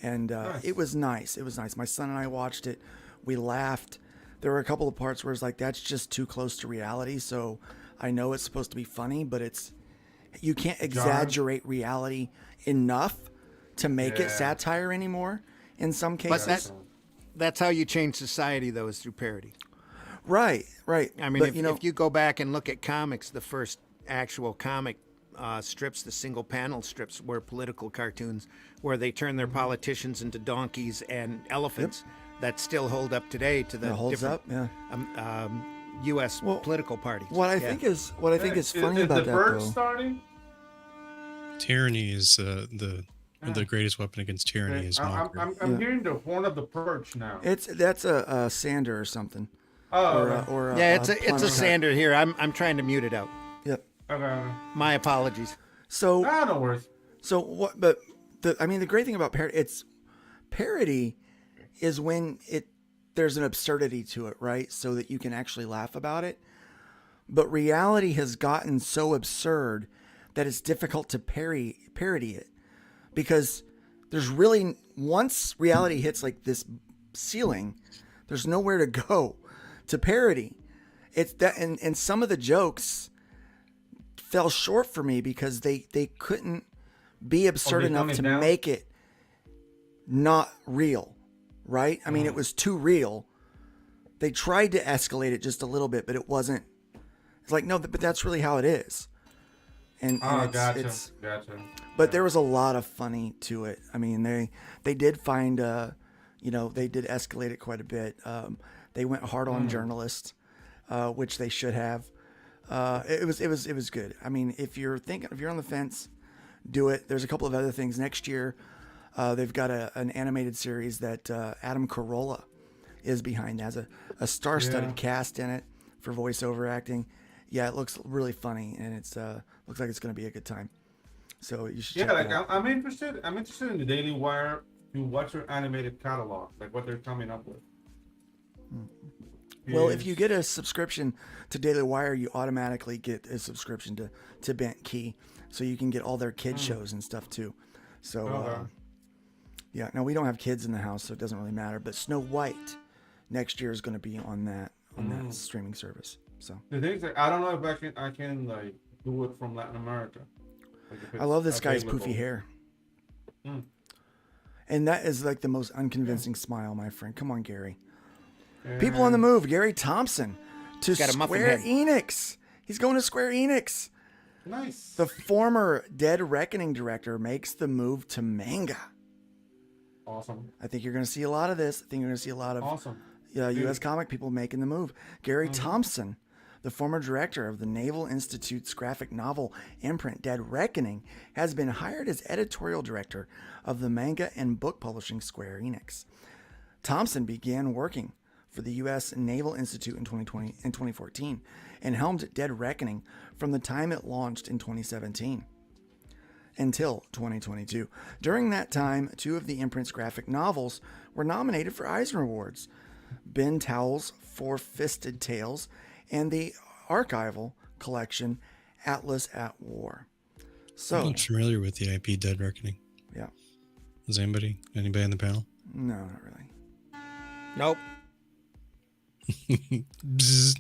And Nice. it was nice. It was nice. My son and I watched it. We laughed. There were a couple of parts where it's like, that's just too close to reality. So I know it's supposed to be funny, but you can't exaggerate reality enough to make it satire anymore in some cases. But that's how you change society, though, is through parody. Right. I mean, but, if you go back and look at comics, the first actual comic strips, the single panel strips, were political cartoons where they turn their politicians into donkeys and elephants that still hold up today to the different U.S. political parties. What I think is funny about the that, bird though. starting? Tyranny is the greatest weapon against tyranny is mockery. I'm hearing the horn of the perch now. That's a sander or something. Oh, or it's a plunge sander here. I'm trying to mute it out. Yep. okay. My apologies. So No worries. So what? But the great thing about parody is when there's an absurdity to it, right? So that you can actually laugh about it. But reality has gotten so absurd that it's difficult to parody it, because there's really, once reality hits like this ceiling, there's nowhere to go to parody. It's that, and some of the jokes fell short for me because they couldn't be absurd enough to make it not real, right? I mean, it was too real. They tried to escalate it just a little bit, but it wasn't. It's like, no, but that's really how it is. And Gotcha. But there was a lot of funny to it. I mean, they did find, they did escalate it quite a bit. They went hard on journalists, which they should have. It was good. I mean, if you're on the fence, do it. There's a couple of other things next year. They've got an animated series that Adam Carolla is behind. It has a star-studded cast in it for voiceover acting. Yeah, it looks really funny, and it's looks like it's going to be a good time. So you should. check it out. I'm interested. I'm interested in the Daily Wire to watch their animated catalog, like what they're coming up with. Well, if you get a subscription to Daily Wire, you automatically get a subscription to Bent Key, so you can get all their kid shows and stuff too. So, yeah. Now we don't have kids in the house, so it doesn't really matter. But Snow White next year is going to be on that streaming service. So the thing is, I don't know if I can like do it from Latin America. Like I love this guy's poofy hair. And that is like the most unconvincing smile, my friend. Come on, Gary. People on the move. Gary Thompson to Square Enix. He's going to Square Enix. Nice. The former Dead Reckoning director makes the move to manga. Awesome. I think you're going to see a lot of this. I think you're going to see a lot of U.S. comic people making the move. Gary Thompson, the former director of the Naval Institute's graphic novel imprint Dead Reckoning, has been hired as editorial director of the manga and book publishing Square Enix. Thompson began working for the U.S. Naval Institute in 2014 and helmed Dead Reckoning from the time it launched in 2017 until 2022. During that time, 2 of the imprint's graphic novels were nominated for Eisner Awards: Ben Towell's Four-Fisted Tales and the archival collection Atlas at War. So, I'm familiar with the IP Dead Reckoning. Yeah. Is anybody on the panel? No, not really. Nope.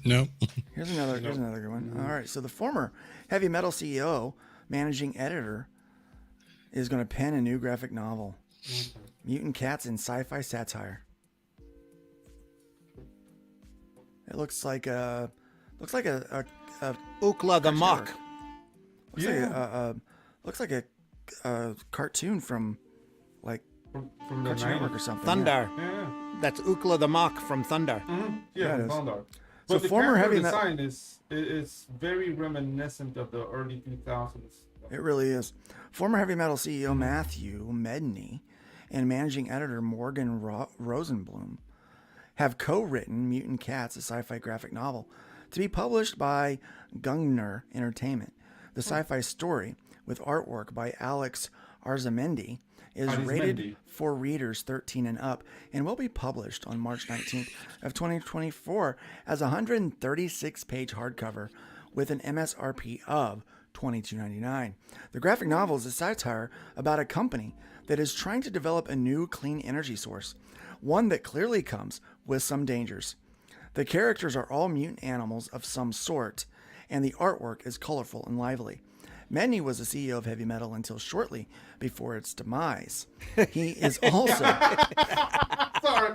No. Here's another good one. All right. So the former heavy metal CEO, managing editor, is going to pen a new graphic novel, Mutant Cats in Sci-Fi Satire. It looks like a Ookla the Mock. Looks like a cartoon from like from the Cartoon Network or something. Thunder. Yeah. That's Ookla the Mock from Thunder. Yeah, it is. Thunder. So But the former character heavy metal. design is very reminiscent of the early 2000s. It really is. Former heavy metal CEO Matthew Medney and managing editor Morgan Rosenblum have co-written Mutant Cats, a sci-fi graphic novel, to be published by Gungner Entertainment. The sci-fi story, with artwork by Alex Arzamendi, is rated for readers 13 and up and will be published on March 19th of 2024 as a 136-page hardcover with an MSRP of $22.99. The graphic novel is a satire about a company that is trying to develop a new clean energy source, one that clearly comes with some dangers. The characters are all mutant animals of some sort, and the artwork is colorful and lively. Medney was the CEO of heavy metal until shortly before its demise. He is also Sorry.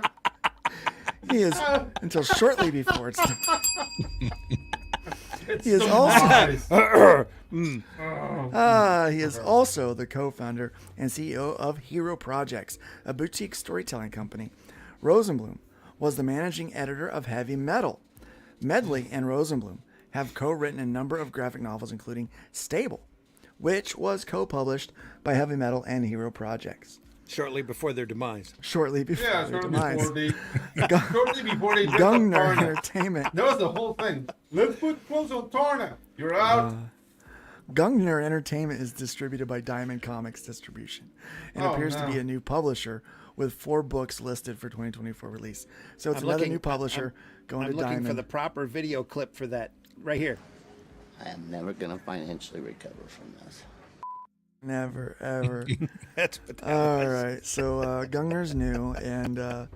he is until shortly before its It's he is so also nice. he is also the co-founder and CEO of Hero Projects, a boutique storytelling company. Rosenblum was the managing editor of Heavy Metal. Medley and Rosenblum have co-written a number of graphic novels, including Stable, which was co-published by Heavy Metal and Hero Projects. Shortly before their demise. Shortly before Yeah, their shortly demise. before they Gungner Tarna. Entertainment. That was the whole thing. Let's put clothes on Tarna. You're out. Gungner Entertainment is distributed by Diamond Comics Distribution and appears to be a new publisher with 4 books listed for 2024 release. So it's another new publisher going I'm to looking Diamond. for the proper video clip for that right here. I am never going to financially recover from this. Never, ever. That's what that All was. right. So Gungner's new, and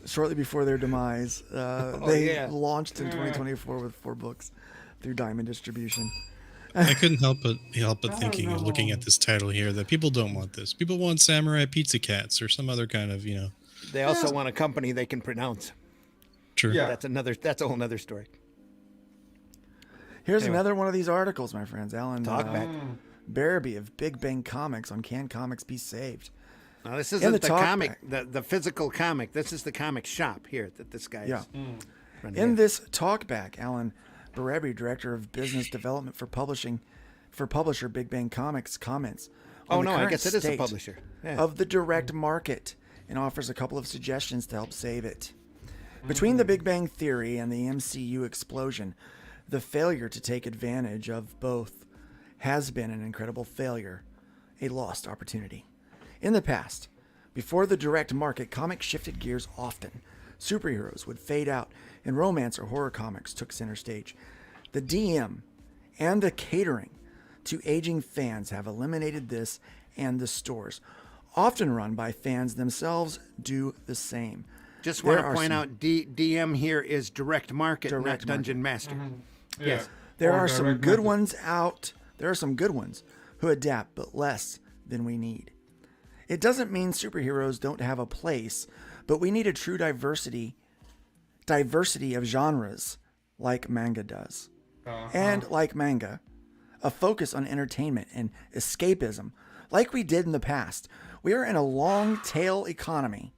shortly before their demise, they launched in 2024 with 4 books through Diamond Distribution. I couldn't help but thinking of looking at this title here that people don't want this. People want Samurai Pizza Cats or some other kind of, They also want a company they can pronounce. True. Yeah. That's a whole nother story. Here's another one of these articles, my friends. Alan Talkback. Barabee of Big Bang Comics on Can Comics Be Saved? Now this In isn't the the talk comic, the physical comic. This is the comic shop here that this guy is running. In this talkback, Alan Barabee, director of business development for publisher Big Bang Comics, comments on the I current guess it is a state publisher. Yeah. of the direct market and offers a couple of suggestions to help save it. Between the Big Bang Theory and the MCU explosion, the failure to take advantage of both has been an incredible failure, a lost opportunity. In the past, before the direct market, comics shifted gears often. Superheroes would fade out, and romance or horror comics took center stage. The DM and the catering to aging fans have eliminated this, and the stores, often run by fans themselves, do the same. Just want There to are point some- out, DM here is direct market, Direct not Dungeon Master. Yeah. Yes. There Or are some direct good market. ones out. There are some good ones who adapt, but less than we need. It doesn't mean superheroes don't have a place, but we need a true diversity of genres like manga does. And like manga, a focus on entertainment and escapism like we did in the past. We are in a long tail economy,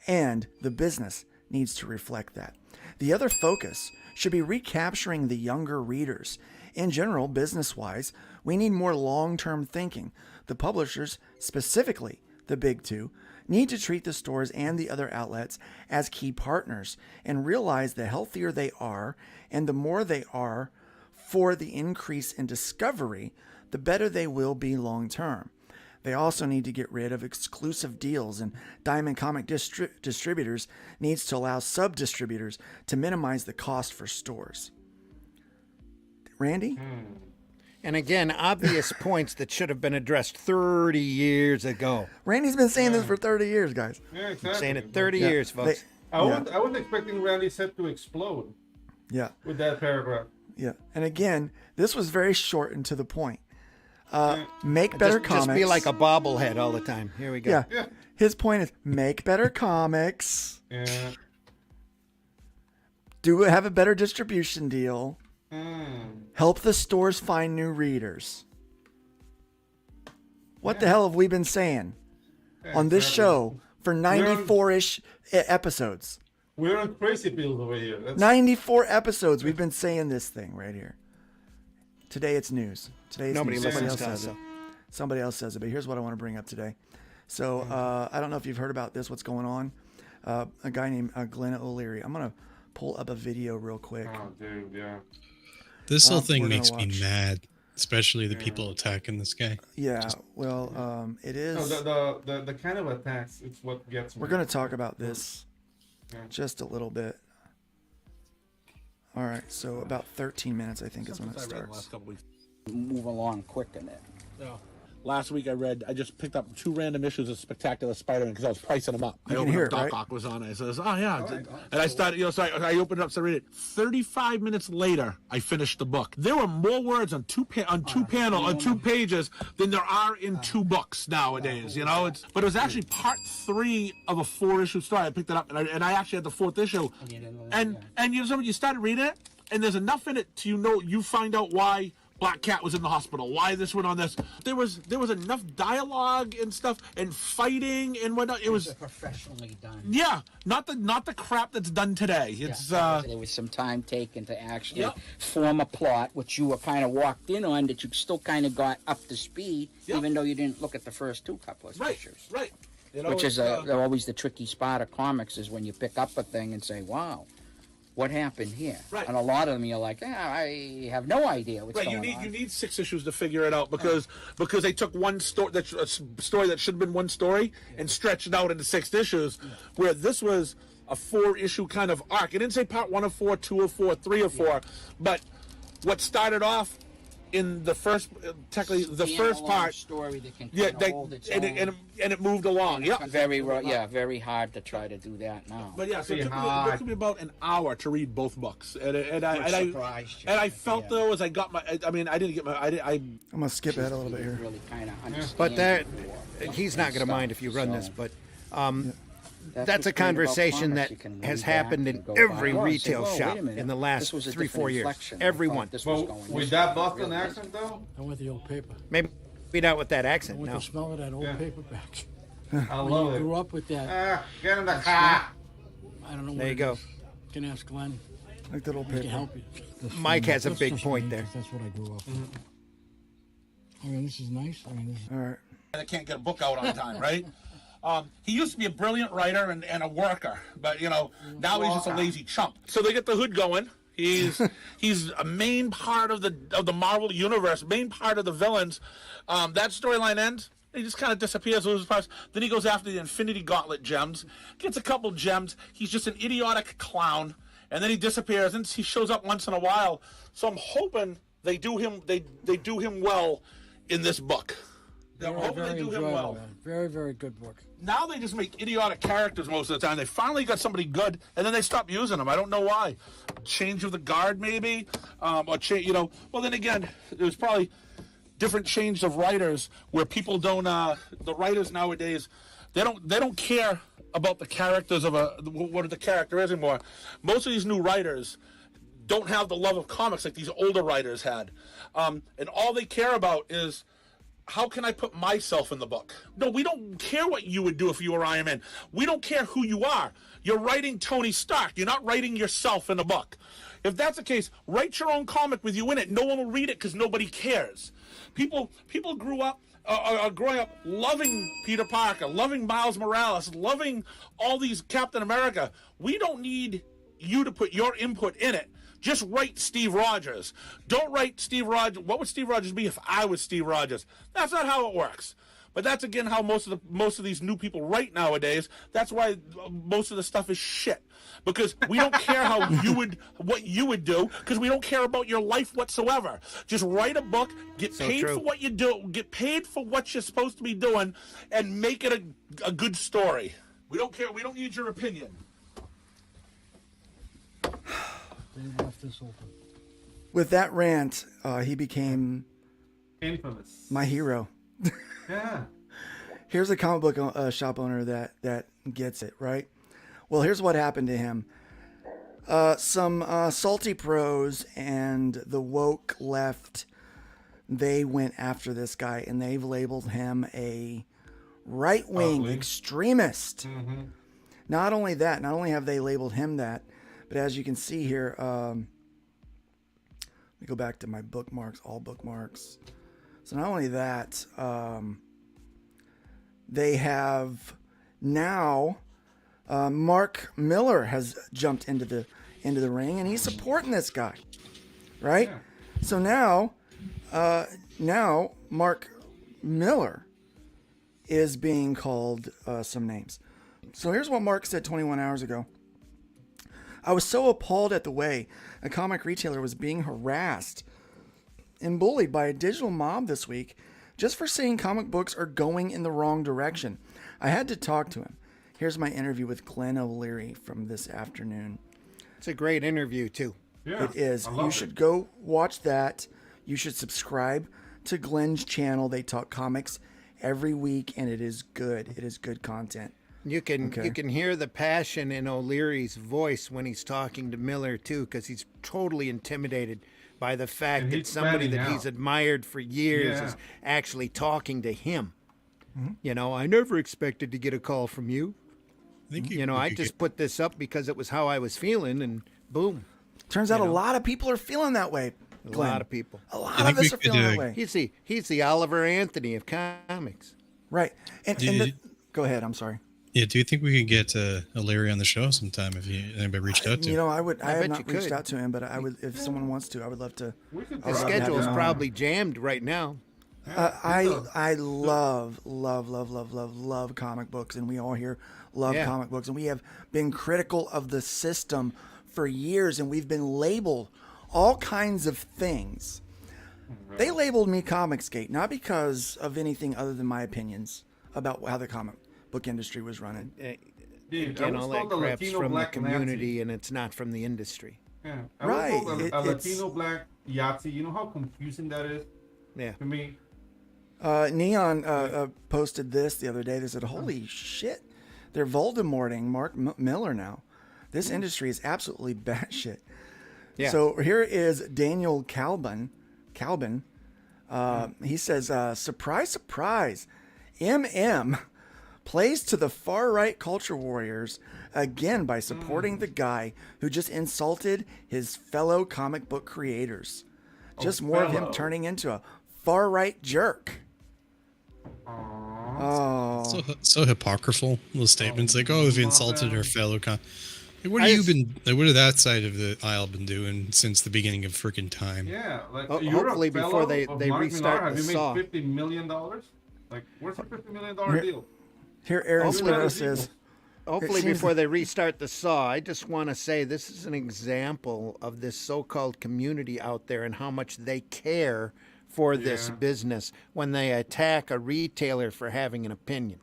and the business needs to reflect that. The other focus should be recapturing the younger readers. In general, business-wise, we need more long-term thinking. The publishers, specifically the big 2, need to treat the stores and the other outlets as key partners and realize the healthier they are and the more they are for the increase in discovery, the better they will be long-term. They also need to get rid of exclusive deals, and Diamond Comic Distributors needs to allow sub-distributors to minimize the cost for stores. Randy? And again, obvious points that should have been addressed 30 years ago. Randy's been saying this for 30 years, guys. Yeah, exactly. Saying it 30 years, folks. I wasn't expecting Randy set to explode Yeah. with that paragraph. Yeah. And again, this was very short and to the point. Make better comics. Just be like a bobblehead all the time. Here we go. Yeah. His point is make better comics. Yeah. Have a better distribution deal. Help the stores find new readers. What the hell have we been saying on this show for 94-ish episodes? We're on crazy pills over here. 94 episodes we've been saying this thing right here. Today it's news. Today it's Nobody news. Somebody listens else to says us. it. Somebody else says it, but here's what I want to bring up today. So I don't know if you've heard about this, what's going on. A guy named Glenn O'Leary. I'm going to pull up a video real quick. Oh, dude, yeah. This whole We're thing gonna makes me watch. mad, especially the people attacking this guy. Yeah, well, it is. No, the kind of attacks, it's what gets me. We're going to talk about this just a little bit. All right, so about 13 minutes, I think, is when it Since I read in the starts. last couple weeks. Move along quick in it. Yeah. Last week I just picked up 2 random issues of Spectacular Spider-Man because I was pricing them up. You I can opened hear up it, Doc right? Ock was on it. I says, oh yeah. And I started, so I opened it up, started reading it. 35 minutes later, I finished the book. There were more words on two pages than there are in 2 books nowadays, you know? But it was actually part 3 of a 4-issue story. I picked it up, and I actually had the 4th issue. And you know something, you started reading it, and there's enough in it to, you find out why Black Cat was in the hospital, why this went on this. There was enough dialogue and stuff and fighting and whatnot. It was professionally done. Yeah, not the crap that's done today. It's there was some time taken to actually form a plot, which you were kind of walked in on, that you still kind of got up to speed, even though you didn't look at the first 2 couple of issues. Right. You know, Which is always the tricky spot of comics, is when you pick up a thing and say, wow, what happened here? Right. And a lot of them you're like, I have no idea what's going on. You need 6 issues to figure it out because they took one story that should have been one story and stretched it out into 6 issues, where this was a 4-issue kind of arc. It didn't say part 1 of 4, 2 of 4, 3 of 4, but what started off in the first, technically the first part, story that can hold its own. And it moved along. Yeah, very hard to try to do that now. But yeah, so it took me about an hour to read both books, and I felt though as I got my, I I'm gonna skip ahead a little bit here. Really kind of understand. But he's not going to mind if you run this, but that's a conversation that has happened in every retail shop in the last 3-4 years. Everyone. With that Boston accent, though? I want the old paper. Maybe not with that I accent, want no. the smell of that old paperback. I When love you it. grew up with that. Get in the car. I don't know what There you it go. is. You can ask Glenn. Like that old He can paper. help you. Mike has a That's big just point me, there. 'cause That's what I grew up with. I mean, this is nice. I mean, this is... All right. I can't get a book out on time, right? He used to be a brilliant writer and a worker, but now he's just a lazy chump. So they get the hood going. He's a main part of the Marvel universe, main part of the villains. That storyline ends. He just kind of disappears. Then he goes after the Infinity Gauntlet gems, gets a couple gems. He's just an idiotic clown, and then he disappears. And he shows up once in a while. So I'm hoping they do him well in this book. Very, Hopefully very they do him enjoyable, well. man. Very, very good book. Now they just make idiotic characters most of the time. They finally got somebody good, and then they stop using them. I don't know why. Change of the guard, maybe, or change. Well, then again, it was probably different change of writers where people don't. The writers nowadays, they don't care about the characters of what the character is anymore. Most of these new writers don't have the love of comics like these older writers had, and all they care about is, how can I put myself in the book? No, we don't care what you would do if you were Iron Man. We don't care who you are. You're writing Tony Stark. You're not writing yourself in a book. If that's the case, write your own comic with you in it. No one will read it because nobody cares. People grew up, are growing up loving Peter Parker, loving Miles Morales, loving all these Captain America. We don't need you to put your input in it. Just write Steve Rogers. Don't write Steve Rogers. What would Steve Rogers be if I was Steve Rogers? That's not how it works. But that's again how most of these new people write nowadays. That's why most of the stuff is shit. Because we don't care what you would do, because we don't care about your life whatsoever. Just write a book, get paid for what you do, get paid for what you're supposed to be doing, and make it a good story. We don't care. We don't need your opinion. They left this open. With that rant, he became Infamous. my hero. Yeah. Here's a comic book shop owner that gets it, right? Well, here's what happened to him. Some salty pros and the woke left, they went after this guy, and they've labeled him a right-wing extremist. Mm-hmm. Not only have they labeled him that, but as you can see here, let me go back to my bookmarks, all bookmarks. So not only that, they have now Mark Miller has jumped into the ring, and he's supporting this guy, right? Yeah. So now Mark Miller is being called some names. So here's what Mark said 21 hours ago. I was so appalled at the way a comic retailer was being harassed and bullied by a digital mob this week just for saying comic books are going in the wrong direction. I had to talk to him. Here's my interview with Glenn O'Leary from this afternoon. It's a great interview, too. Yeah, It is. I You love should go watch that. You should subscribe to Glenn's channel. They talk comics every week, and it is good. It is good content. You can hear the passion in O'Leary's voice when he's talking to Miller too, because he's totally intimidated by the fact And that he's somebody fanning that he's out. admired for years Yeah. is actually talking to him. Mm-hmm. You know, I never expected to get a call from you. I think You know, I just put this up because it was how I was feeling, and boom. Turns out a lot of people are feeling that way. A Glenn. lot of people. A lot of us are feeling that way. He's the Oliver Anthony of comics. Right. And go ahead. I'm sorry. Yeah, do you think we could get O'Leary on the show sometime if anybody reached out to? You know, I have bet not you reached could. out to him, but I would, if someone wants to, I would love to. His schedule is probably jammed right now. I love comic books, and we all here love Yeah. comic books, and we have been critical of the system for years, and we've been labeled all kinds of things. They labeled me Comicsgate, not because of anything other than my opinions about how the comic book industry was running. Dude, Again, I was all that told a crap's Latino from the black community, and it's not from the industry. Yeah, I Right, was told a it's- Latino black Yahtzee. You know how confusing that is Yeah. to me. Neon posted this the other day. They said, "Holy shit, they're Voldemorting Mark Miller now. This industry is absolutely batshit." Yeah. So here is Daniel Calbin. He says, "Surprise, surprise, MM plays to the far right culture warriors again by supporting the guy who just insulted his fellow comic book creators. Just more of him fellow. turning into a far right jerk." Oh, So hypocritical, those statements like, "Oh, if you insulted our fellow what I have you just- been? Like, what have that side of the aisle been doing since the beginning of freaking time?" Yeah, like Oh, you're hopefully a before fellow they- of they Mark restart Millar. Have the you made Saw. $50 million? Like, where's your $50 million deal? here Aaron Hopefully Sparrow others says, Hopefully, seems before they restart the Saw, I just want to say this is an example of this so-called community out there and how much they care for this Yeah. business when they attack a retailer for having an opinion.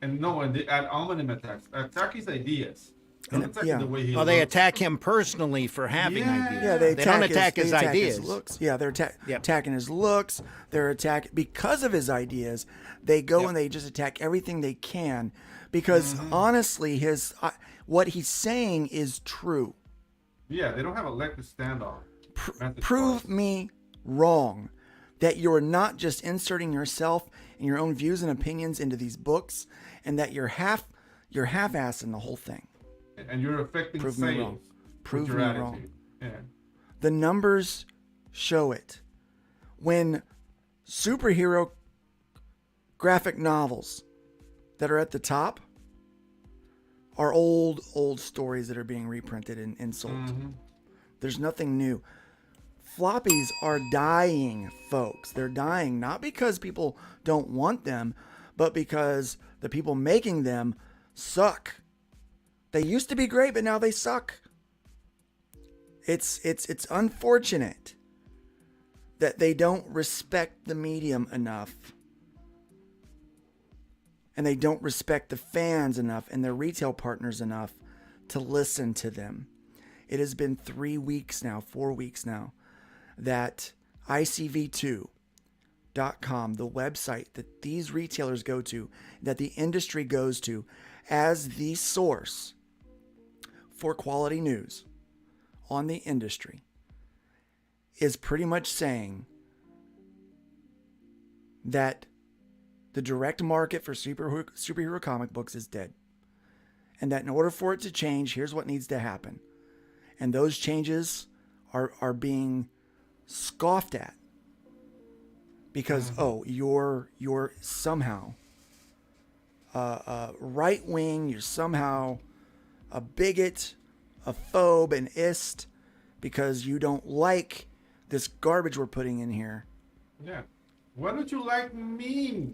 And no, and they add hominem attacks. Attack his ideas. Don't attack yeah. the way he Oh, they looks. attack him personally for having Yeah. ideas. yeah, they don't attack his ideas. looks. Yeah, they're Yep. attacking his looks. They're attacking because of his ideas. They go Yep. and they just attack everything they can because honestly, his what he's saying is true. Yeah, they don't have a leg to stand on. Prove me wrong that you're not just inserting yourself and your own views and opinions into these books, and that you're half-assing the whole thing. And you're affecting Prove me sales. wrong. Prove with me your wrong. attitude. Yeah. The numbers show it. When superhero graphic novels that are at the top are old stories that are being reprinted and sold. There's nothing new. Floppies are dying, folks. They're dying not because people don't want them, but because the people making them suck. They used to be great, but now they suck. It's unfortunate that they don't respect the medium enough. And they don't respect the fans enough and their retail partners enough to listen to them. It has been 4 weeks now, that ICV2.com, the website that these retailers go to, that the industry goes to as the source for quality news on the industry, is pretty much saying that the direct market for superhero comic books is dead. And that in order for it to change, here's what needs to happen. And those changes are being scoffed at because you're somehow right wing, you're somehow a bigot, a phobe, an ist because you don't like this garbage we're putting in here. Yeah. Why don't you like me?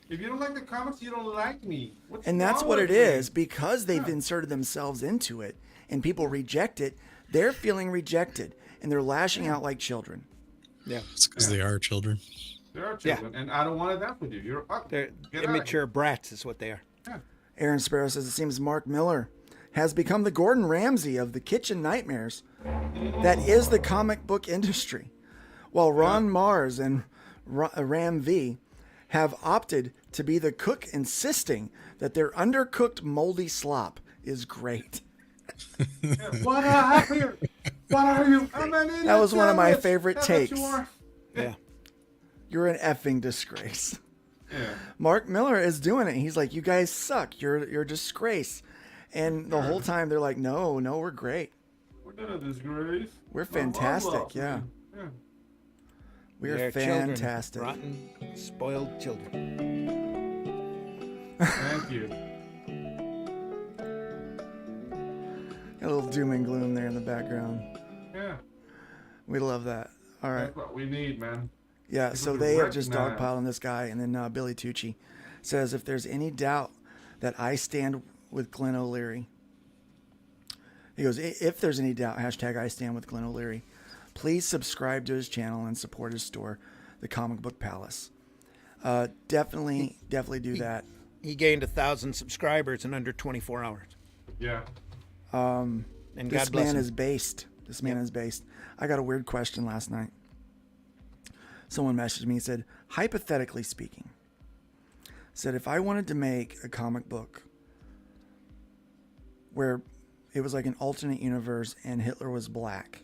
If you don't like the comics, you don't like me. What's And that's wrong what with it me? is, because they've inserted themselves into it and people reject it. They're feeling rejected and they're lashing out like children. Yeah. It's because they are children. There are children, and I don't want that with you. You're up. They're Get out of immature brats is what they are. here. Aaron Sparrow says it seems Mark Miller has become the Gordon Ramsay of the kitchen nightmares that is the comic book industry, while Ron Mars and Ram V have opted to be the cook, insisting that their undercooked moldy slop is great. What are you? What are you? I'm an idiot That was one of my sandwich. favorite That's what takes. you are. Yeah. You're an effing disgrace. Yeah. Mark Miller is doing it. He's like, you guys suck. You're a disgrace. And the whole time they're like, no, we're great. We're not a disgrace. We're My mom fantastic. loves me. Yeah. Yeah. We're They're children, fantastic. rotten, spoiled children. Thank you. A little doom and gloom there in the background. Yeah. We love that. All right. That's what we need, man. Yeah, People so to they have just recognize. dogpiled on this guy. And then Billy Tucci says, if there's any doubt that I stand with Glenn O'Leary, he goes, if there's any doubt, hashtag I stand with Glenn O'Leary, please subscribe to his channel and support his store, The Comic Book Palace. Definitely do that. He gained 1,000 subscribers in under 24 hours. Yeah. And This God bless man him. is based. This man is based. I got a weird question last night. Someone messaged me and said, hypothetically speaking, said if I wanted to make a comic book where it was like an alternate universe and Hitler was black,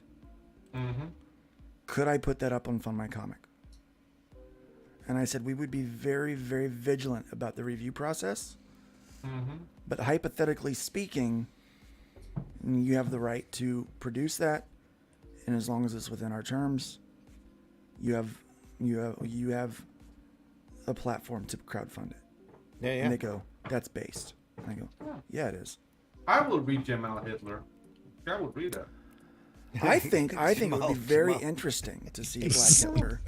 could I put that up on Fund My Comic? And I said we would be very, very vigilant about the review process. But hypothetically speaking, you have the right to produce that, and as long as it's within our terms, you have a platform to crowdfund it. Yeah, yeah. And they go, that's based. And I go, yeah, it is. I will read Jamal Hitler. I would read that. I think it would be very Jamal. interesting to see Black Hitler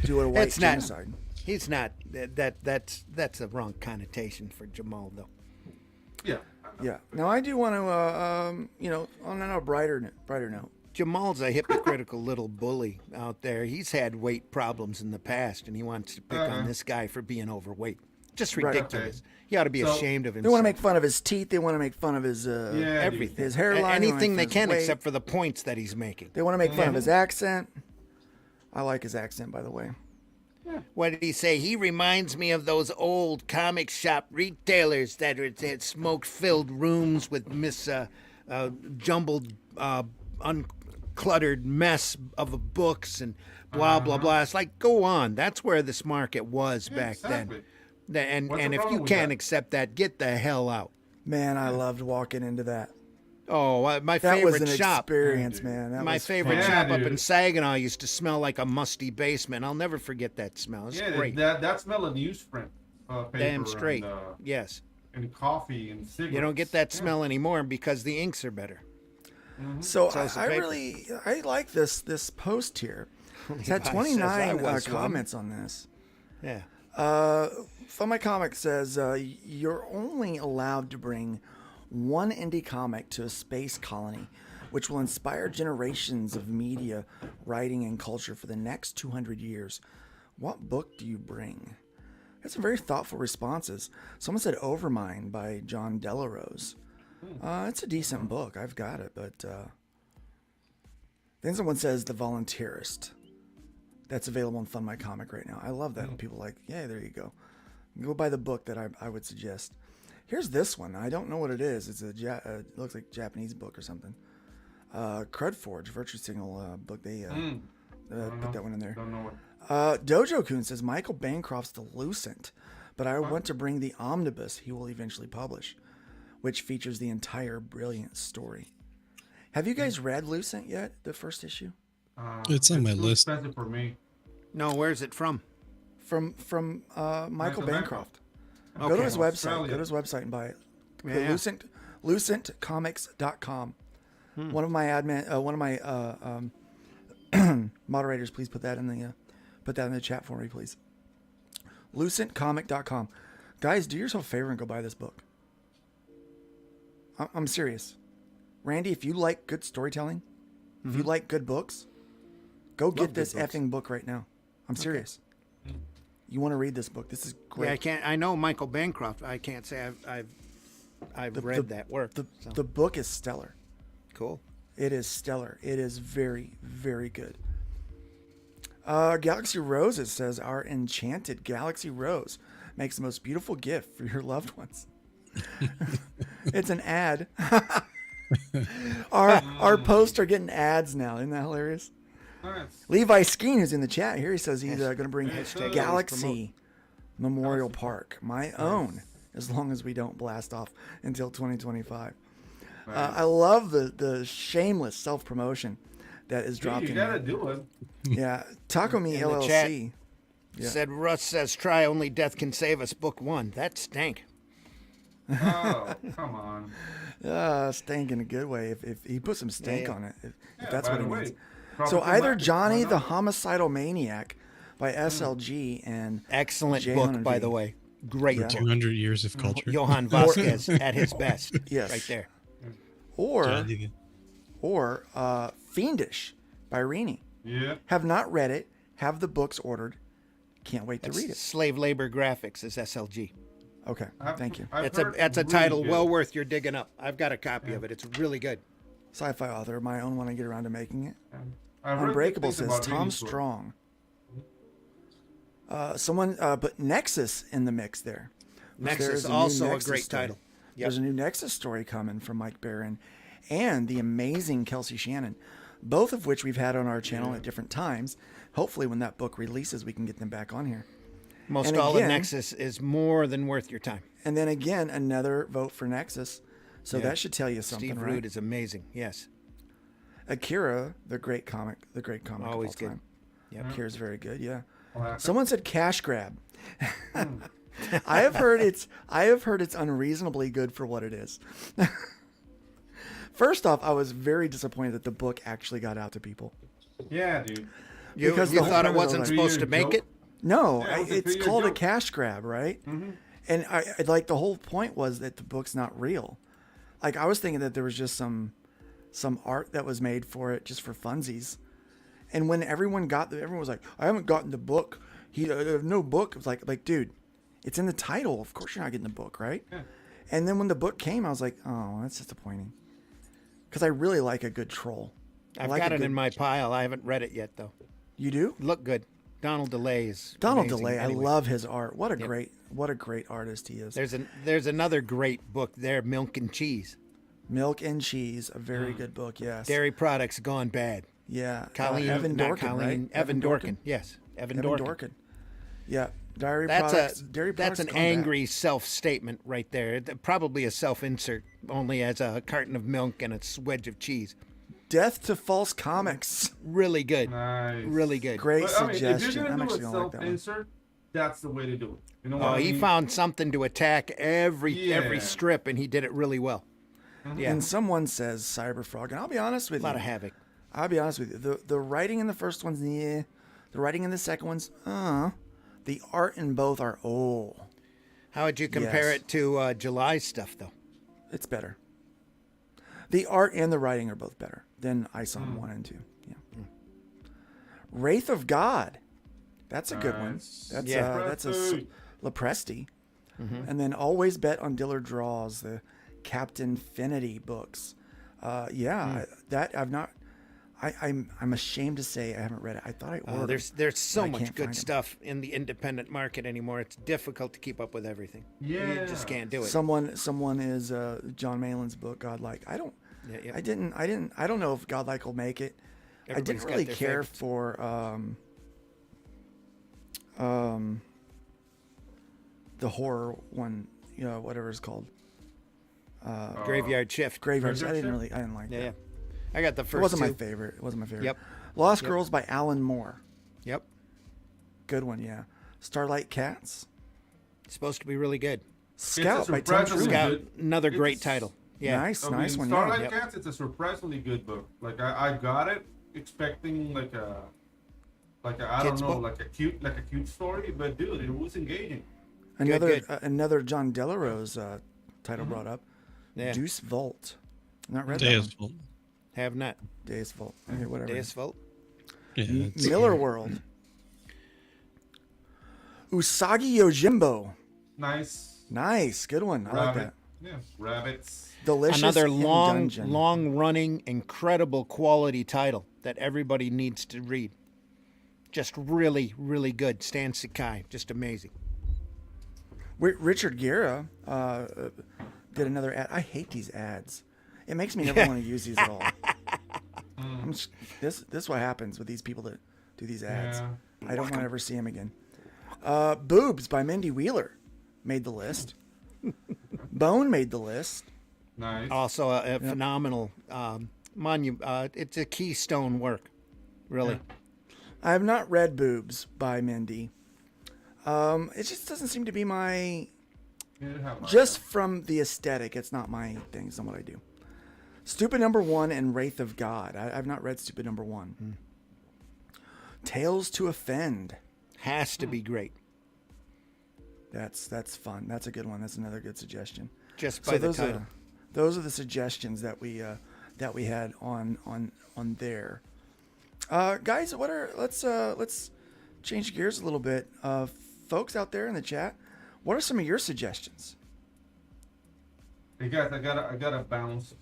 do a white It's not. genocide. He's not. That's a wrong connotation for Jamal, though. Yeah. Yeah. Now I do want to, on a brighter note. Jamal's a hypocritical little bully out there. He's had weight problems in the past, and he wants to pick on this guy for being overweight. Just Right. ridiculous. He ought to be ashamed of himself. They want to make fun of his teeth. They want to make fun of his everything, his hairline. they wanna anything make they fun of can, his weight. except for the points that he's making. They want to make fun of his accent. I like his accent, by the way. What did he say? He reminds me of those old comic shop retailers that had smoke-filled rooms with jumbled, uncluttered mess of books and blah, blah, blah. It's like, go on. That's where this market was back exactly. then. What's And the if problem you with can't that? accept that, get the hell out. Man, I loved walking into that. Oh, my That favorite was an shop. experience, man. That My was favorite fun. shop up dude. in Saginaw used to smell like a musty basement. I'll never forget that smell. It's Yeah, great. that smell of newsprint paper. Damn straight. And, Yes. and coffee and cigarettes. You don't get that smell anymore because the inks are better. So So is the I paper. really like this post here. It's had Levi 29 says I was one. comments on this. Yeah. Fun My Comic says you're only allowed to bring one indie comic to a space colony, which will inspire generations of media, writing, and culture for the next 200 years. What book do you bring? That's some very thoughtful responses. Someone said Overmind by John Delarose. It's a decent book. I've got it, but then someone says The Volunteerist. That's available on Fund My Comic right now. I love that. People are like, yeah, there you go. Go buy the book that I would suggest. Here's this one. I don't know what it is. It's it looks like a Japanese book or something. Crudforge, Virtue Signal book. They put that one in there. Don't know what. Dojo Kun says Michael Bancroft's The Lucent, but I want to bring the omnibus he will eventually publish, which features the entire brilliant story. Have you guys read Lucent yet? The first issue? It's on my too list. Expensive for me. No, where's it from? From Michael Bancroft. Go Okay. to his website. Australia. Go to his website and buy it. Yeah, yeah. LucentComics.com. One of my moderators, please put that in the chat for me, please. LucentComic.com. Guys, do yourself a favor and go buy this book. I'm serious. Randy, if you like good storytelling, if you like good books, go get this effing book right now. I'm serious. You want to read this book. This is great. Yeah, I know Michael Bancroft. I can't say I've read that work. The book is stellar. Cool. It is stellar. It is very, very good. Galaxy Roses says, our enchanted Galaxy Rose makes the most beautiful gift for your loved ones. It's an ad. Our posts are getting ads now. Isn't that hilarious? Nice. Levi Skeen, who's in the chat here, he says he's going to bring Galaxy Memorial Park, my own, as long as we don't blast off until 2025. I love the shameless self-promotion that is dropped in. You gotta do it. Yeah, Taco Me In the LLC. chat, said Russ says, try Only Death Can Save Us, book 1. That stank. Oh, come on. Stank in a good way. If he put some stank on it, if that's by what he the means. way, So Tropical either Magic, Johnny why the not? Homicidal Maniac by SLG and Excellent J. book, Hunter by G. the way. Great book. 200 years of culture. Johann Vasquez at his best. Yes. Right there. Or Fiendish by Rini. Yeah. Have not read it. Have the books ordered. Can't wait to read it. Slave Labor Graphics is SLG. Okay, thank you. That's a title well worth your digging up. I've got a copy of it. It's really good. Sci-fi author, my own when I get around to making it. I've heard Unbreakable good things says about Tom Rini Store. Strong. Someone put Nexus in the mix there. Nexus, There's also new a Nexus great story. title. Yep. There's a new Nexus story coming from Mike Barron and the amazing Kelsey Shannon, both of which we've had on our channel at different times. Hopefully when that book releases, we can get them back on here. Most And all again- of Nexus is more than worth your time. And then again, another vote for Nexus. So Yeah. that should tell you something, Steve right? Root is amazing. Yes. Akira, the great comic Always of all good. time. Yep. Akira's very good, yeah. Well, Someone said cash grab. I have heard it's unreasonably good for what it is. First off, I was very disappointed that the book actually got out to people. Yeah, dude. You Because you the whole thought it premise wasn't was supposed to make it? No, Yeah, it was a it's three-year called a joke. cash grab, right? Mm-hmm. And I like the whole point was that the book's not real. Like I was thinking that there was just some art that was made for it just for funsies. And when everyone was like, "I haven't gotten the book. No book." It was like, dude, it's in the title. Of course you're not getting the book, right? Yeah. And then when the book came, I was like, "Oh, that's disappointing." Because I really like a good troll. I've like got a it good- in my pile. I haven't read it yet, though. You do? Look good. Donald DeLay is Donald amazing. DeLay, Anyway, I love his art. What a Yep. great artist he is. There's another great book there, Milk and Cheese. Milk and Cheese, a very good book. Yes. Dairy products gone bad. Yeah. Colleen, Evan not Dorkin, Colleen, right? Evan Dorkin. Yes, Evan Dorkin. Yeah. Dairy That's products. Dairy products an gone bad. angry self-statement right there. Probably a self-insert, only as a carton of milk and a wedge of cheese. Death to false comics. Really good. Nice. Really good. Great But, I mean, if suggestion. you're I'm gonna do actually a gonna like that one. self-insert, that's the way to do it. You know what Oh, I he mean? found something to attack every Yeah. strip, and he did it really well. Yeah, And someone says Cyberfrog, and I'll be honest with a lot you. of havoc. I'll be honest with you. The writing in the first one's yeah. The writing in the second one's The art in both are How would you compare Yes. it to July's stuff, though? It's better. The art and the writing are both better than ISOM 1 and 2. Yeah. Wraith of God. That's a good one. Nice. That's Yeah. that's a Lepresti. Lepresti. Mm-hmm. And then Always Bet on Dillard Draws, the Captain Finity books. That I've not. I'm ashamed to say I haven't read it. I thought I ordered. There's so but I much can't good find 'em. stuff in the independent market anymore. It's difficult to keep up with everything. Yeah. You just can't do it. Someone is John Malin's book Godlike. I don't. Yeah, yeah. I don't know if Godlike will make it. I Everybody's didn't got really their care favorites. for the horror one, whatever it's called. Graveyard Shift. Graveyard. I Graveyard didn't like Yeah, that. yeah. I got the It first wasn't my two. favorite. It wasn't my favorite. Yep. Lost Yep. Girls by Alan Moore. Yep. Good one, yeah. Starlight Cats. It's supposed to be really good. Scout by Tim surprisingly Truman. Scout, good. another great It's- title. Yeah. Nice, I nice mean, one. Starlight Yeah. Cats, it's a surprisingly good book. Like I got it expecting like a I don't Kids know, book? like a cute story, but dude, it was engaging. Another John Delarose title brought up. Yeah. Deuce Vault. Not read Deus that one. Vult. Have not. Deus Vault. Okay, whatever. Deus Vault. Yeah, it's- Miller World. Usagi Yojimbo. Nice. Good one. I like that. Yeah, rabbits. Delicious. Another in long, Dungeon. long-running, incredible quality title that everybody needs to read. Just really, really good. Stan Sakai, just amazing. Richard Guerra did another ad. I hate these ads. It makes me never want to use these at all. This is what happens with these people that do these ads. Yeah. I don't want to ever see them again. Boobs by Mindy Wheeler made the list. Bone made the list. Nice. Also a phenomenal it's a keystone work, really. I have not read Boobs by Mindy. It just doesn't seem to be my... Just from the aesthetic, it's not my thing. It's not what I do. Stupid Number 1 and Wraith of God. I've not read Stupid Number 1. Tales to Offend. Has to be great. That's fun. That's a good one. That's another good suggestion. Just by the those title. Those are the suggestions that we had on there. Guys, let's change gears a little bit. Folks out there in the chat, what are some of your suggestions? Hey guys, I gotta bounce.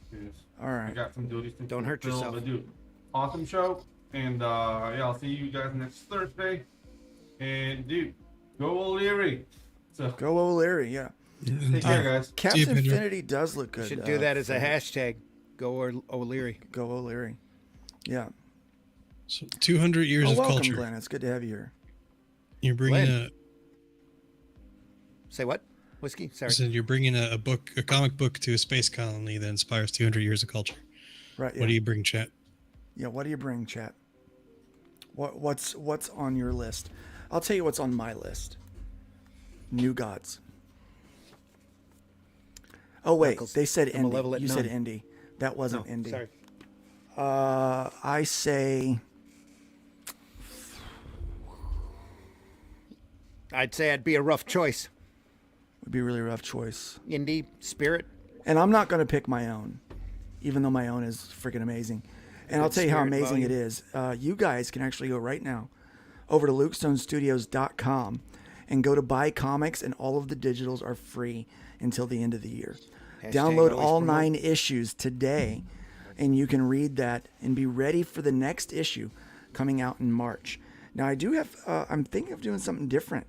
All right. I got some duties to Don't hurt fulfill, yourself. but dude, awesome show, and yeah, I'll see you guys next Thursday. And dude, go O'Leary. So Go O'Leary, yeah. take care, guys. Captain Infinity does look good. Should do that as a hashtag. Go O'Leary. Go O'Leary. Yeah. So 200 years of welcome, culture. Glenn. It's good to have you here. You're bringing Glenn. Say what? Whiskey? Sorry. So you're bringing a comic book to a space colony that inspires 200 years of culture. Right. Yeah. What do you bring, chat? Yeah. What do you bring, chat? What's on your list? I'll tell you what's on my list. New Gods. Oh wait, Knuckles, they said I'm a level indie. at You said none. indie. That wasn't No, indie. sorry. I say I'd say it'd be a rough choice. would be a really rough choice. Indie, Spirit. And I'm not going to pick my own, even though my own is freaking amazing. And I'll Good tell you how Spirit amazing volume. it is. You guys can actually go right now over to lukestonestudios.com and go to buy comics, and all of the digitals are free until the end of the year. Hashtag Download always all promote. 9 issues today, and you can read that and be ready for the next issue coming out in March. Now, I do have, I'm thinking of doing something different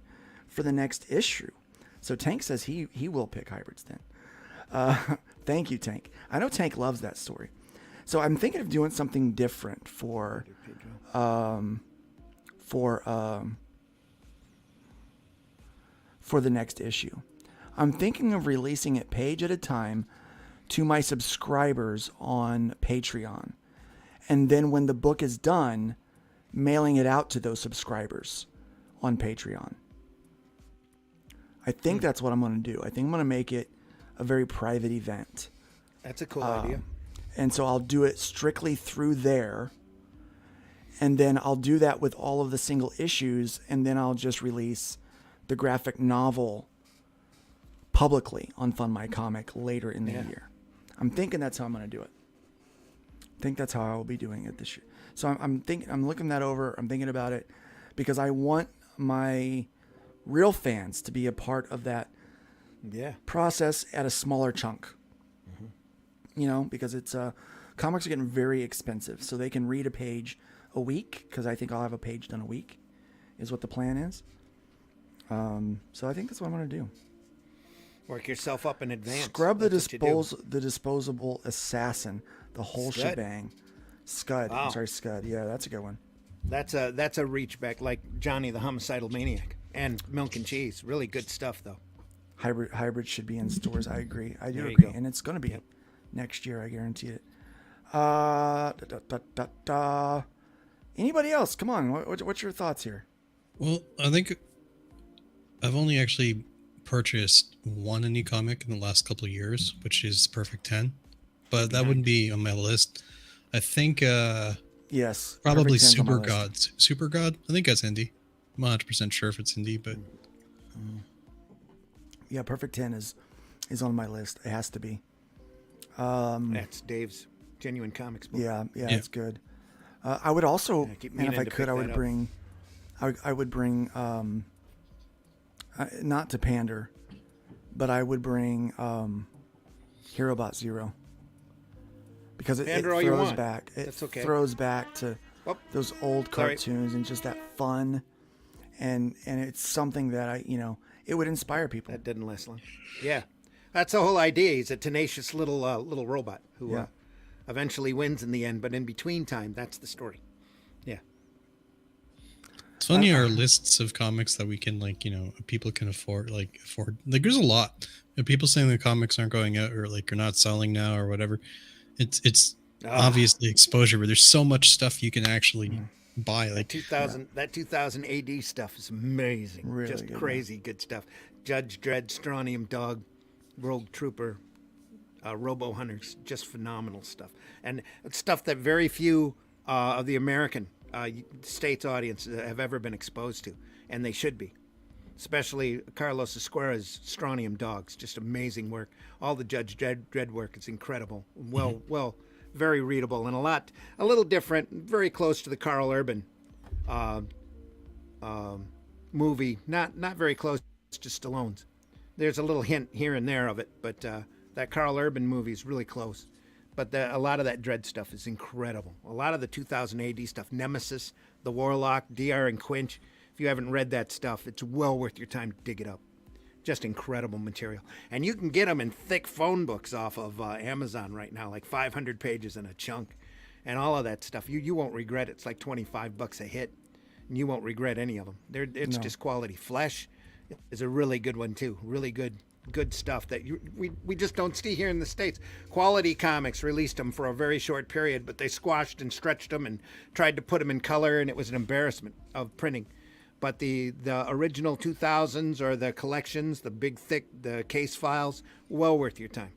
for the next issue. So Tank says he will pick Hybrids then. Thank you, Tank. I know Tank loves that story. So I'm thinking of doing something different for the next issue. I'm thinking of releasing it page at a time to my subscribers on Patreon. And then when the book is done, mailing it out to those subscribers on Patreon. I think that's what I'm going to do. I think I'm going to make it a very private event. That's a cool idea. And so I'll do it strictly through there. And then I'll do that with all of the single issues. And then I'll just release the graphic novel publicly on Fund My Comic later in the year. I'm thinking that's how I'm going to do it. I think that's how I will be doing it this year. So I'm looking that over. I'm thinking about it because I want my real fans to be a part of that process at a smaller chunk. You know, because it's comics are getting very expensive, so they can read a page a week, because I think I'll have a page done a week is what the plan is. So I think that's what I'm going to do. Work yourself up in advance. Scrub the That's what you do. disposable assassin, the whole Scud? shebang. Scud. Wow. I'm sorry, Scud. Yeah, that's a good one. That's a reach back, like Johnny the Homicidal Maniac and Milk and Cheese. Really good stuff, though. Hybrid should be in stores. I agree. I do There you agree, go. and it's going to be next year. I guarantee it. Anybody else? Come on. What's your thoughts here? Well, I think I've only actually purchased one indie comic in the last couple of years, which is Perfect 10, but that wouldn't be on my list. I think yes, probably Perfect 10's on my Super list. God. Super God. I think that's indie. I'm not 100% sure if it's indie, but Yeah, Perfect 10 is on my list. It has to be. That's Dave's Genuine Comics book. Yeah, it's good. I would also, keep and if meaning I to could, pick I would that up. bring, I would bring, not to pander, but I would bring HeroBot Zero, because it Pander all you throws want. back. It That's okay. throws back to Oh, those old sorry. cartoons and just that fun, and it's something that it would inspire people. That didn't last long. Yeah, that's the whole idea. He's a tenacious little robot who eventually wins in the end, but in between time, that's the story. Yeah. It's funny our lists of comics that we can people can afford. Like there's a lot of people saying the comics aren't going out or are not selling now or whatever. It's obviously exposure, but there's so much stuff you can actually buy. Like 2000 AD stuff is amazing. Really just good, crazy good stuff. Judge Dredd, Strontium Dog, Rogue Trooper, Robo Hunters, just phenomenal stuff. And it's stuff that very few of the American states audience have ever been exposed to, and they should be. Especially Carlos Esquera's Strontium Dogs, just amazing work. All the Judge Dredd work is incredible. Well, very readable and a little different, very close to the Carl Urban movie. Not very close to Stallone's. There's a little hint here and there of it, but that Carl Urban movie is really close. But a lot of that Dredd stuff is incredible. A lot of the 2000 AD stuff, Nemesis, The Warlock, DR and Quinch. If you haven't read that stuff, it's well worth your time to dig it up. Just incredible material. And you can get them in thick phone books off of Amazon right now, like 500 pages in a chunk. And all of that stuff, you won't regret it. It's like $25 a hit, and you won't regret any of them. It's just quality. Flesh is a really good one, too. Really good stuff that we just don't see here in the States. Quality Comics released them for a very short period, but they squashed and stretched them and tried to put them in color, and it was an embarrassment of printing. But the original 2000s or the collections, the big, thick, the case files, well worth your time.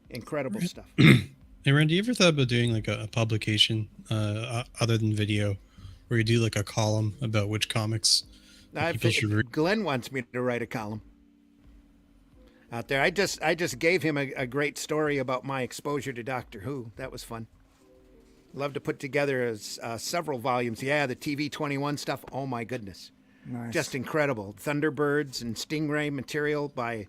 Incredible stuff. Hey, Randy, you ever thought about doing like a publication other than video, where you do like a column about which comics people should read? Glenn wants me to write a column out there. I just gave him a great story about my exposure to Doctor Who. That was fun. Love to put together several volumes. Yeah, the TV 21 stuff. Oh my goodness, Nice. just incredible. Thunderbirds and Stingray material by,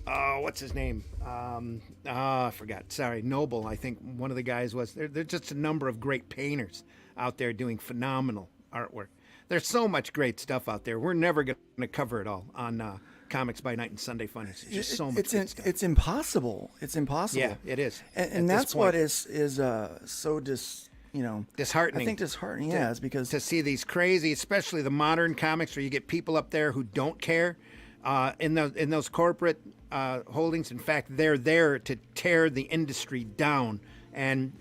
what's his name? I forgot. Sorry, Noble. I think one of the guys was. There's just a number of great painters out there doing phenomenal artwork. There's so much great stuff out there. We're never going to cover it all on Comics by Night and Sunday Funnies. It's just so much good stuff. It's impossible. It's impossible. Yeah, it is. And that's what is so disheartening. I think disheartening. Yeah, it's because to see these crazy, especially the modern comics, where you get people up there who don't care in those corporate holdings. In fact, they're there to tear the industry down, and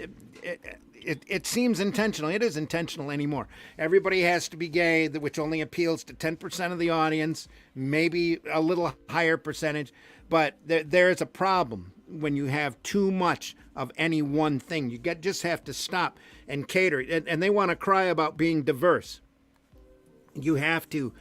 it seems intentional. It is intentional anymore. Everybody has to be gay, which only appeals to 10% of the audience, maybe a little higher percentage. But there's a problem when you have too much of any one thing. You just have to stop and cater. And they want to cry about being diverse. You have to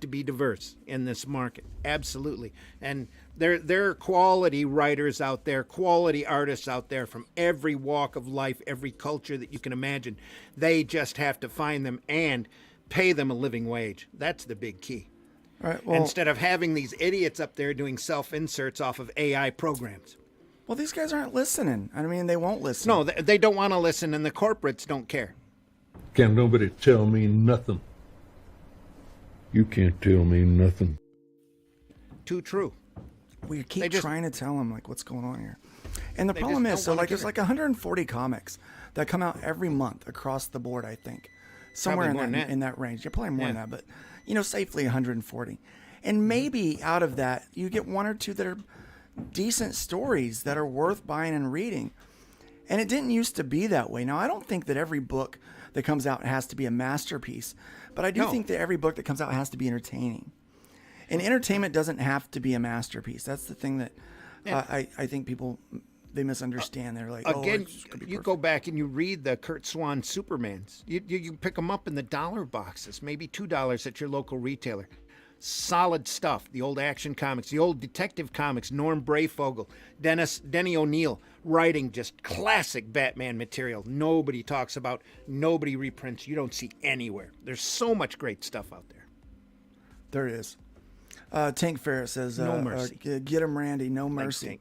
be diverse in this market, absolutely. And there are quality writers out there, quality artists out there from every walk of life, every culture that you can imagine. They just have to find them and pay them a living wage. That's the big key. Right, well, instead of having these idiots up there doing self-inserts off of AI programs. Well, these guys aren't listening. I mean, they won't listen. No, they don't want to listen, and the corporates don't care. Can't nobody tell me nothing. You can't tell me nothing. Too true. We keep trying to tell them like what's going on here. And the problem is, so like there's like 140 comics that come out every month across the board, I think. Somewhere in that range. You're probably more than that, but safely 140. And maybe out of that, you get one or two that are decent stories that are worth buying and reading. And it didn't used to be that way. Now, I don't think that every book that comes out has to be a masterpiece, but I do think that every book that comes out has to be entertaining. And entertainment doesn't have to be a masterpiece. That's the thing that I think people, they misunderstand. They're like, again, you go back and you read the Kurt Swan Supermans. You pick them up in the dollar boxes, maybe $2 at your local retailer. solid stuff. The old Action Comics, the old Detective Comics, Norm Brayfogle, Denny O'Neil, writing just classic Batman material. Nobody talks about, nobody reprints. You don't see anywhere. There's so much great stuff out there. There is. Tank Ferris says, No mercy. Get him, Randy. No mercy.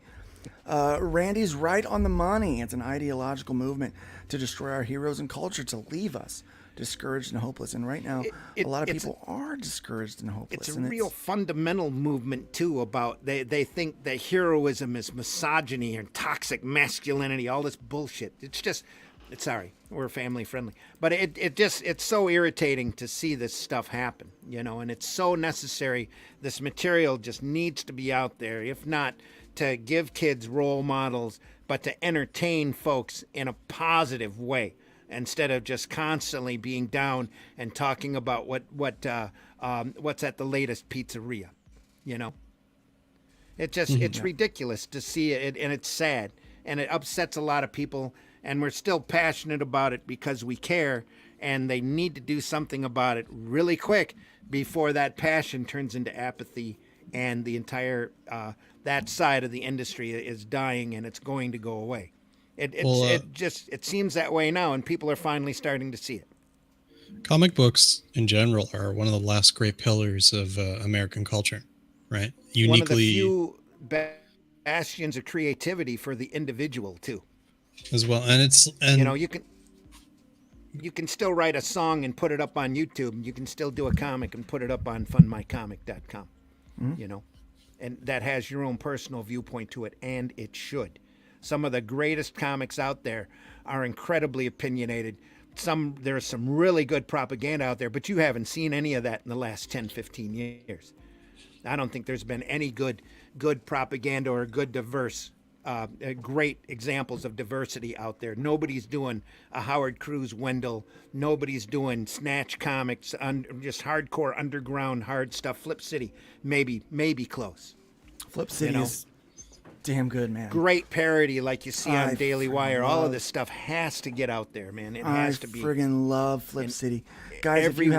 Thanks, Randy's right on the money. It's an ideological movement to destroy our heroes and culture, to leave us discouraged and hopeless. And right now, a lot of people are discouraged and hopeless. It's a real fundamental movement, too, about they think that heroism is misogyny and toxic masculinity, all this bullshit. It's just, sorry, we're family friendly. But it's so irritating to see this stuff happen, and it's so necessary. This material just needs to be out there, if not to give kids role models, but to entertain folks in a positive way, instead of just constantly being down and talking about what's at the latest pizzeria. It's ridiculous to see it, and it's sad, and it upsets a lot of people, and we're still passionate about it because we care, and they need to do something about it really quick before that passion turns into apathy, and the entire that side of the industry is dying, and it's going to go away. It seems that way now, and people are finally starting to see it. Comic books in general are one of the last great pillars of American culture, right? Uniquely, one of the few bastions of creativity for the individual too, as well. And you can still write a song and put it up on YouTube. You can still do a comic and put it up on fundmycomic.com. Mm-hmm. And that has your own personal viewpoint to it, and it should. Some of the greatest comics out there are incredibly opinionated. There's some really good propaganda out there, but you haven't seen any of that in the last 10, 15 years. I don't think there's been any good propaganda or good diverse, great examples of diversity out there. Nobody's doing a Howard Cruz Wendell. Nobody's doing Snatch comics, just hardcore underground hard stuff. Flip City, maybe close. Flip City is damn good, man. Great parody like you see on Daily Wire. All of this stuff has to get out there, man. It has to be. I friggin' love Flip City. Guys, if you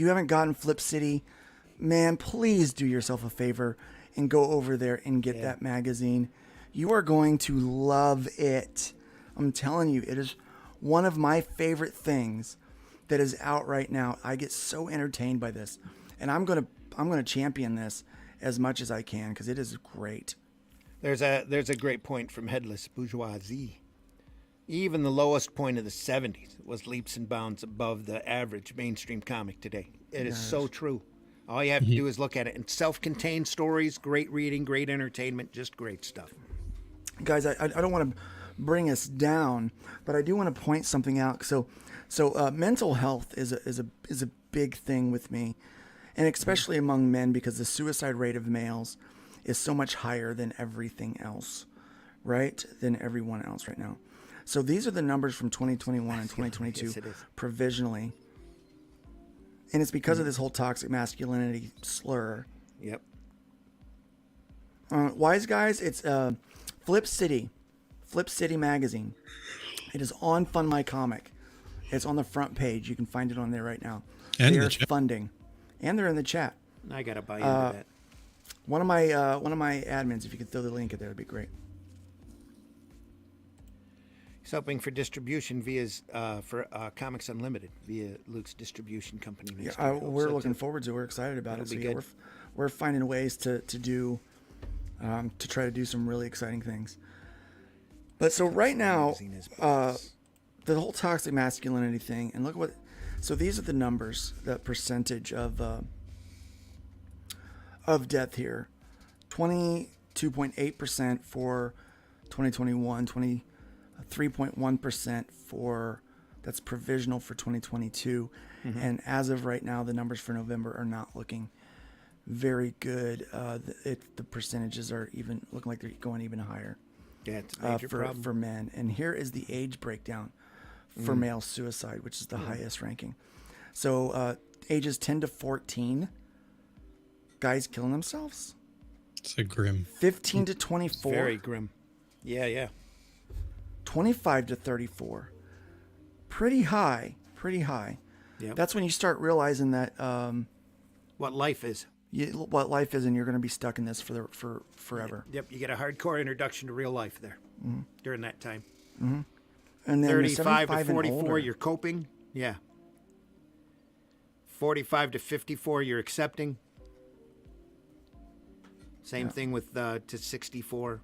haven't gotten Flip City, man, please do yourself a favor and go over there and get that magazine. You are going to love it. I'm telling you, it is one of my favorite things that is out right now. I get so entertained by this, and I'm gonna champion this as much as I can because it is great. There's a great point from Headless Bourgeoisie. Even the lowest point of the 70s was leaps and bounds above the average mainstream comic today. It is so true. All you have to do is look at it. And self-contained stories, great reading, great entertainment, just great stuff. Guys, I don't want to bring us down, but I do want to point something out. So mental health is a big thing with me, and especially among men, because the suicide rate of males is so much higher than everything else, right? Than everyone else right now. So these are the numbers from 2021 and 2022 Yes, it is. provisionally. And it's because of this whole toxic masculinity slur. Yep. Wise guys, it's Flip City magazine. It is on Fund My Comic. It's on the front page. You can find it on there right now. And they're funding, and they're in the chat. I gotta buy into that. One of my admins, if you could throw the link in there, it'd be great. He's hoping for distribution for Comics Unlimited via Luke's distribution company. Yeah, we're looking forward to it. We're excited about it. So yeah, we're finding ways to try to do some really exciting things. But so right now, the whole toxic masculinity thing, and look what. So these are the numbers, the percentage of death here: 22.8% for 2021, 3.1% for, that's provisional for 2022. Mm-hmm. And as of right now, the numbers for November are not looking very good. The percentages are even looking like they're going even higher. Yeah, it's a major problem for men. And here is the age breakdown for male suicide, which is the highest ranking. So ages 10 to 14, guys killing themselves. It's a grim. 15 to 24. It's very grim. Yeah. 25 to 34. Pretty high. Yep. That's when you start realizing that what life is. What life is, and you're going to be stuck in this for forever. Yep, you get a hardcore introduction to real life there during that time. Mm-hmm. And then 35 to 44, and older, you're coping. Yeah. 45 to 54, you're accepting. Same thing with to 64.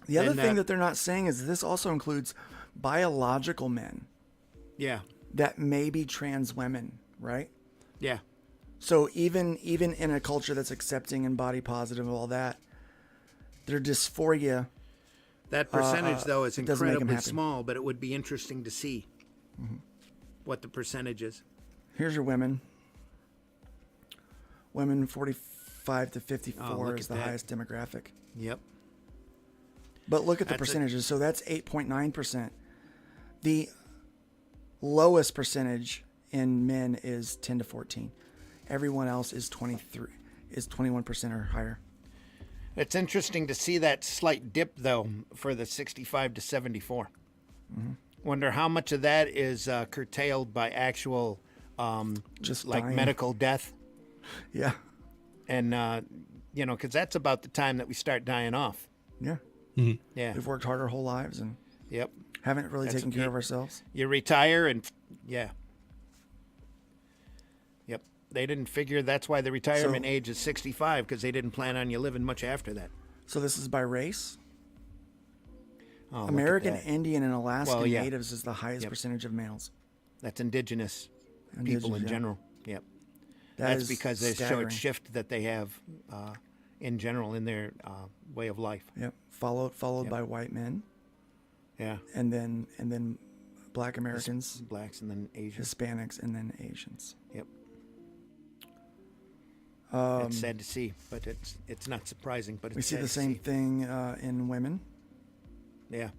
The other thing that they're not saying is this also includes biological men. Yeah. That may be trans women, right? Yeah. So even in a culture that's accepting and body positive and all that, their dysphoria. That percentage, though, is incredibly happy. small, but it would be interesting to see what the percentage is. Here's your women. Women 45 to 54 is the highest demographic. Yep. But look at the percentages. So that's 8.9%. The lowest percentage in men is 10 to 14. Everyone else is 21% or higher. It's interesting to see that slight dip, though, for the 65 to 74. Wonder how much of that is curtailed by actual, just like dying. medical death. Yeah. And, because that's about the time that we start dying off. Yeah. Yeah. We've worked hard our whole lives and haven't really taken care of ourselves. You retire and, Yep. They didn't figure that's why the retirement age is 65, because they didn't plan on you living much after that. So this is by race? Oh, American Indian and Alaskan yeah. Natives is the highest percentage of males. That's indigenous people in general. Yep. That's because they show a shift that they have in general in their way of life. Yep. Followed by white men. Yeah. And then Black Americans. Blacks and then Asians. Hispanics and then Asians. Yep. It's sad to see, but it's not surprising. But it's we see sad the to same see. thing in women. Yeah.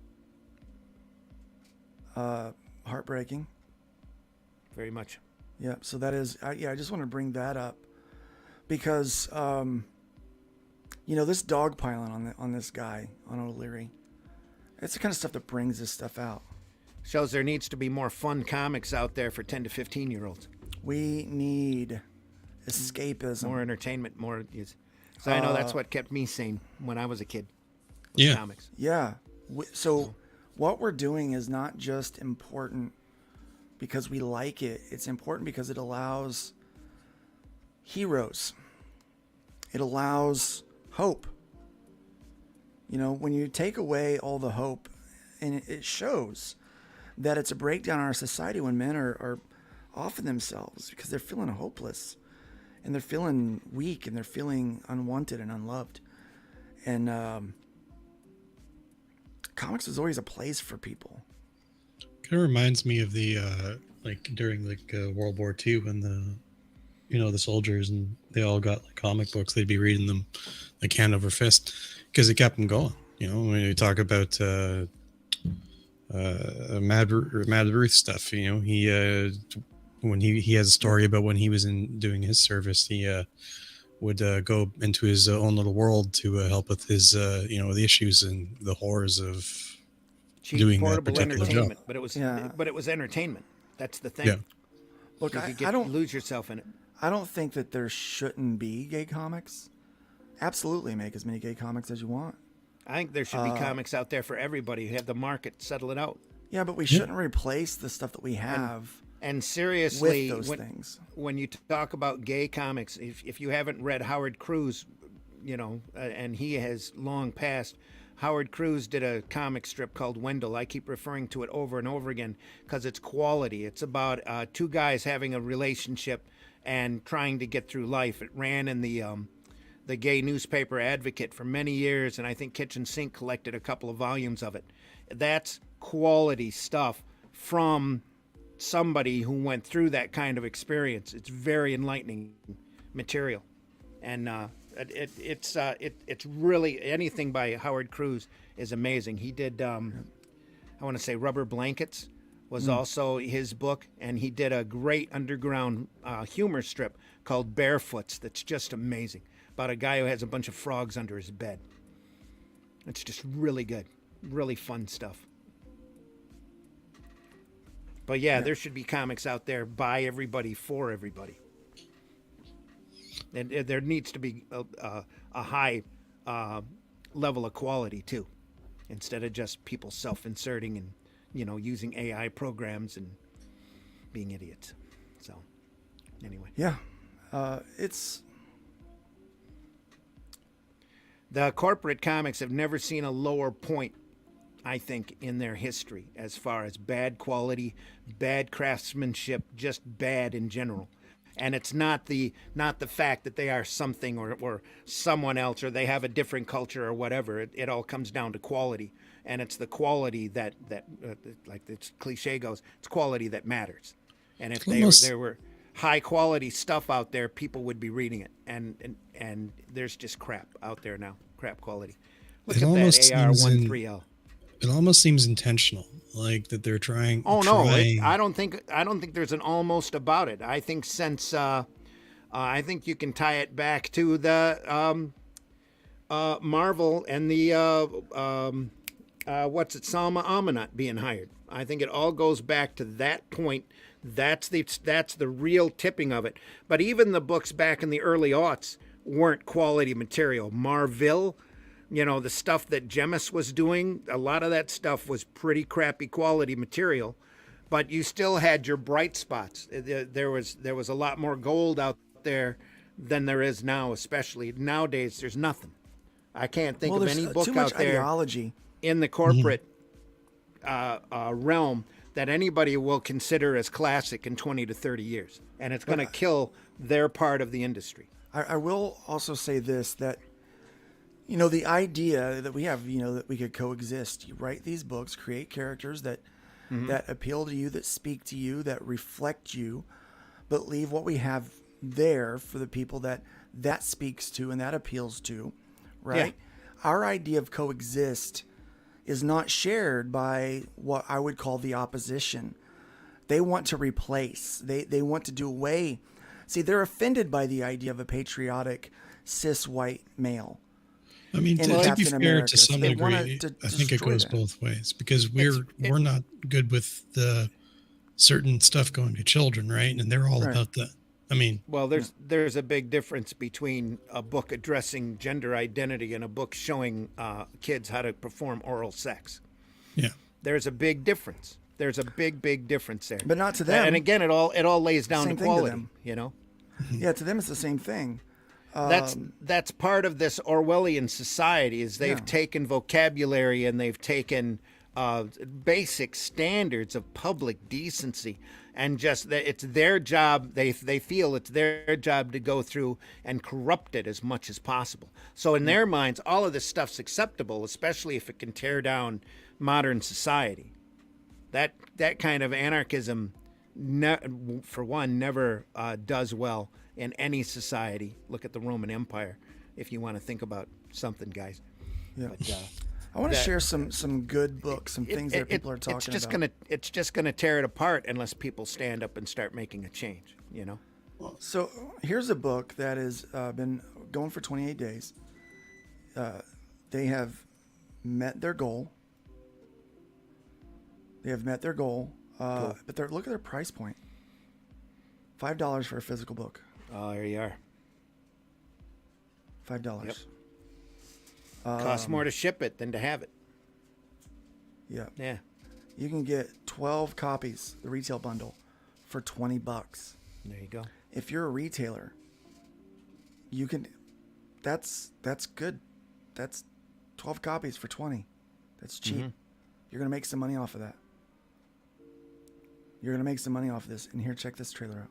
Heartbreaking. Very much. Yeah. So that is, I just want to bring that up because, this dogpiling on this guy, on O'Leary, it's the kind of stuff that brings this stuff out. Shows there needs to be more fun comics out there for 10 to 15-year-olds. We need escapism. More entertainment, So I know that's what kept me sane when I was a kid. Comics. Yeah. So what we're doing is not just important because we like it. It's important because it allows heroes. It allows hope. When you take away all the hope, and it shows that it's a breakdown in our society when men are off of themselves because they're feeling hopeless and they're feeling weak and they're feeling unwanted and unloved. And comics was always a place for people. Kind of reminds me of the during World War II when the soldiers and they all got comic books. They'd be reading them like hand over fist because it kept them going. When you talk about Mad Ruth stuff, he when he has a story about when he was doing his service, he would go into his own little world to help with his the issues and the horrors of doing that particular job. But it was entertainment. That's the thing. Yeah. Look, I don't lose yourself in it. I don't think that there shouldn't be gay comics. Absolutely, make as many gay comics as you want. I think there should be comics out there for everybody. You have the market settle it out. Yeah, but we shouldn't replace the stuff that we have. And seriously, with those things. When you talk about gay comics, if you haven't read Howard Cruz, and he has long passed, Howard Cruz did a comic strip called Wendell. I keep referring to it over and over again because it's quality. It's about two guys having a relationship and trying to get through life. It ran in the gay newspaper Advocate for many years, and I think Kitchen Sink collected a couple of volumes of it. That's quality stuff from somebody who went through that kind of experience. It's very enlightening material, and it's really anything by Howard Cruz is amazing. He did I want to say Rubber Blankets was also his book, and he did a great underground humor strip called Barefoots that's just amazing about a guy who has a bunch of frogs under his bed. It's just really good, really fun stuff. But yeah, there should be comics out there by everybody for everybody. And there needs to be a high level of quality too, instead of just people self-inserting and using AI programs and being idiots. So anyway, yeah, it's the corporate comics have never seen a lower point, I think, in their history as far as bad quality, bad craftsmanship, just bad in general. And it's not the fact that they are something or someone else, or they have a different culture or whatever. It all comes down to quality, and it's the quality that like the cliche goes, it's quality that matters. And if there were high quality stuff out there, people would be reading it. And there's just crap out there now, crap quality. Look at that AR-13L. It almost seems intentional, like that they're trying. Oh no, I don't think there's an almost about it. I think since I think you can tie it back to the Marvel and the Salma Amanat being hired. I think it all goes back to that point. That's the real tipping of it. But even the books back in the early aughts weren't quality material. Marvel. The stuff that Gemis was doing, a lot of that stuff was pretty crappy quality material, but you still had your bright spots. There was a lot more gold out there than there is now, especially nowadays. There's nothing. I can't think of any book too much out there ideology in the corporate realm that anybody will consider as classic in 20 to 30 years, and it's going to kill their part of the industry. I will also say this, that the idea that we have, that we could coexist. You write these books, create characters that appeal to you, that speak to you, that reflect you, but leave what we have there for the people that speaks to and that appeals to, right? Yeah. Our idea of coexist is not shared by what I would call the opposition. They want to replace. They want to do away. See, they're offended by the idea of a patriotic cis white male. I mean, to be fair, to some degree, I think it goes both ways, because we're not good with the certain stuff going to children, right? And they're all about that. I mean, well, there's a big difference between a book addressing gender identity and a book showing kids how to perform oral sex. Yeah, there's a big difference. There's a big difference there. But not to them. And again, it all lays down to quality. To Yeah, to them it's the same thing. That's part of this Orwellian society, is they've taken vocabulary and they've taken basic standards of public decency, and just that it's their job. They feel it's their job to go through and corrupt it as much as possible. So in their minds, all of this stuff's acceptable, especially if it can tear down modern society. That kind of anarchism, for one, never does well in any society. Look at the Roman Empire, if you want to think about something, guys. Yeah. But, I want to share some good books, some things that people are talking about. It's just gonna tear it apart unless people stand up and start making a change. So here's a book that has been going for 28 days. They have met their goal. Cool. But look at their price point. $5 for a physical book. Oh, there you are. $5. Yep. Costs more to ship it than to have it. Yeah. Yeah. You can get 12 copies, the retail bundle, for $20. There you go. If you're a retailer, you can. That's good. That's 12 copies for $20. That's cheap. Mm-hmm. You're gonna make some money off of that. You're gonna make some money off of this. And here, check this trailer out.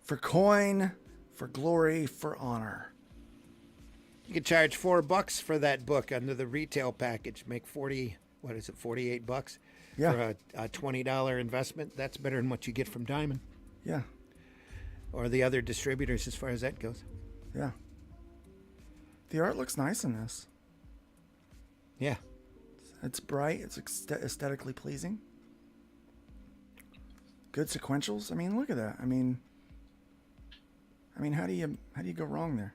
For coin, for glory, for honor. You could charge $4 for that book under the retail package. Make 48 bucks Yeah. for a $20 investment. That's better than what you get from Diamond. Yeah. Or the other distributors as far as that goes. Yeah. The art looks nice in this. Yeah. It's bright. It's aesthetically pleasing. Good sequentials. I mean, look at that. I mean, how do you go wrong there?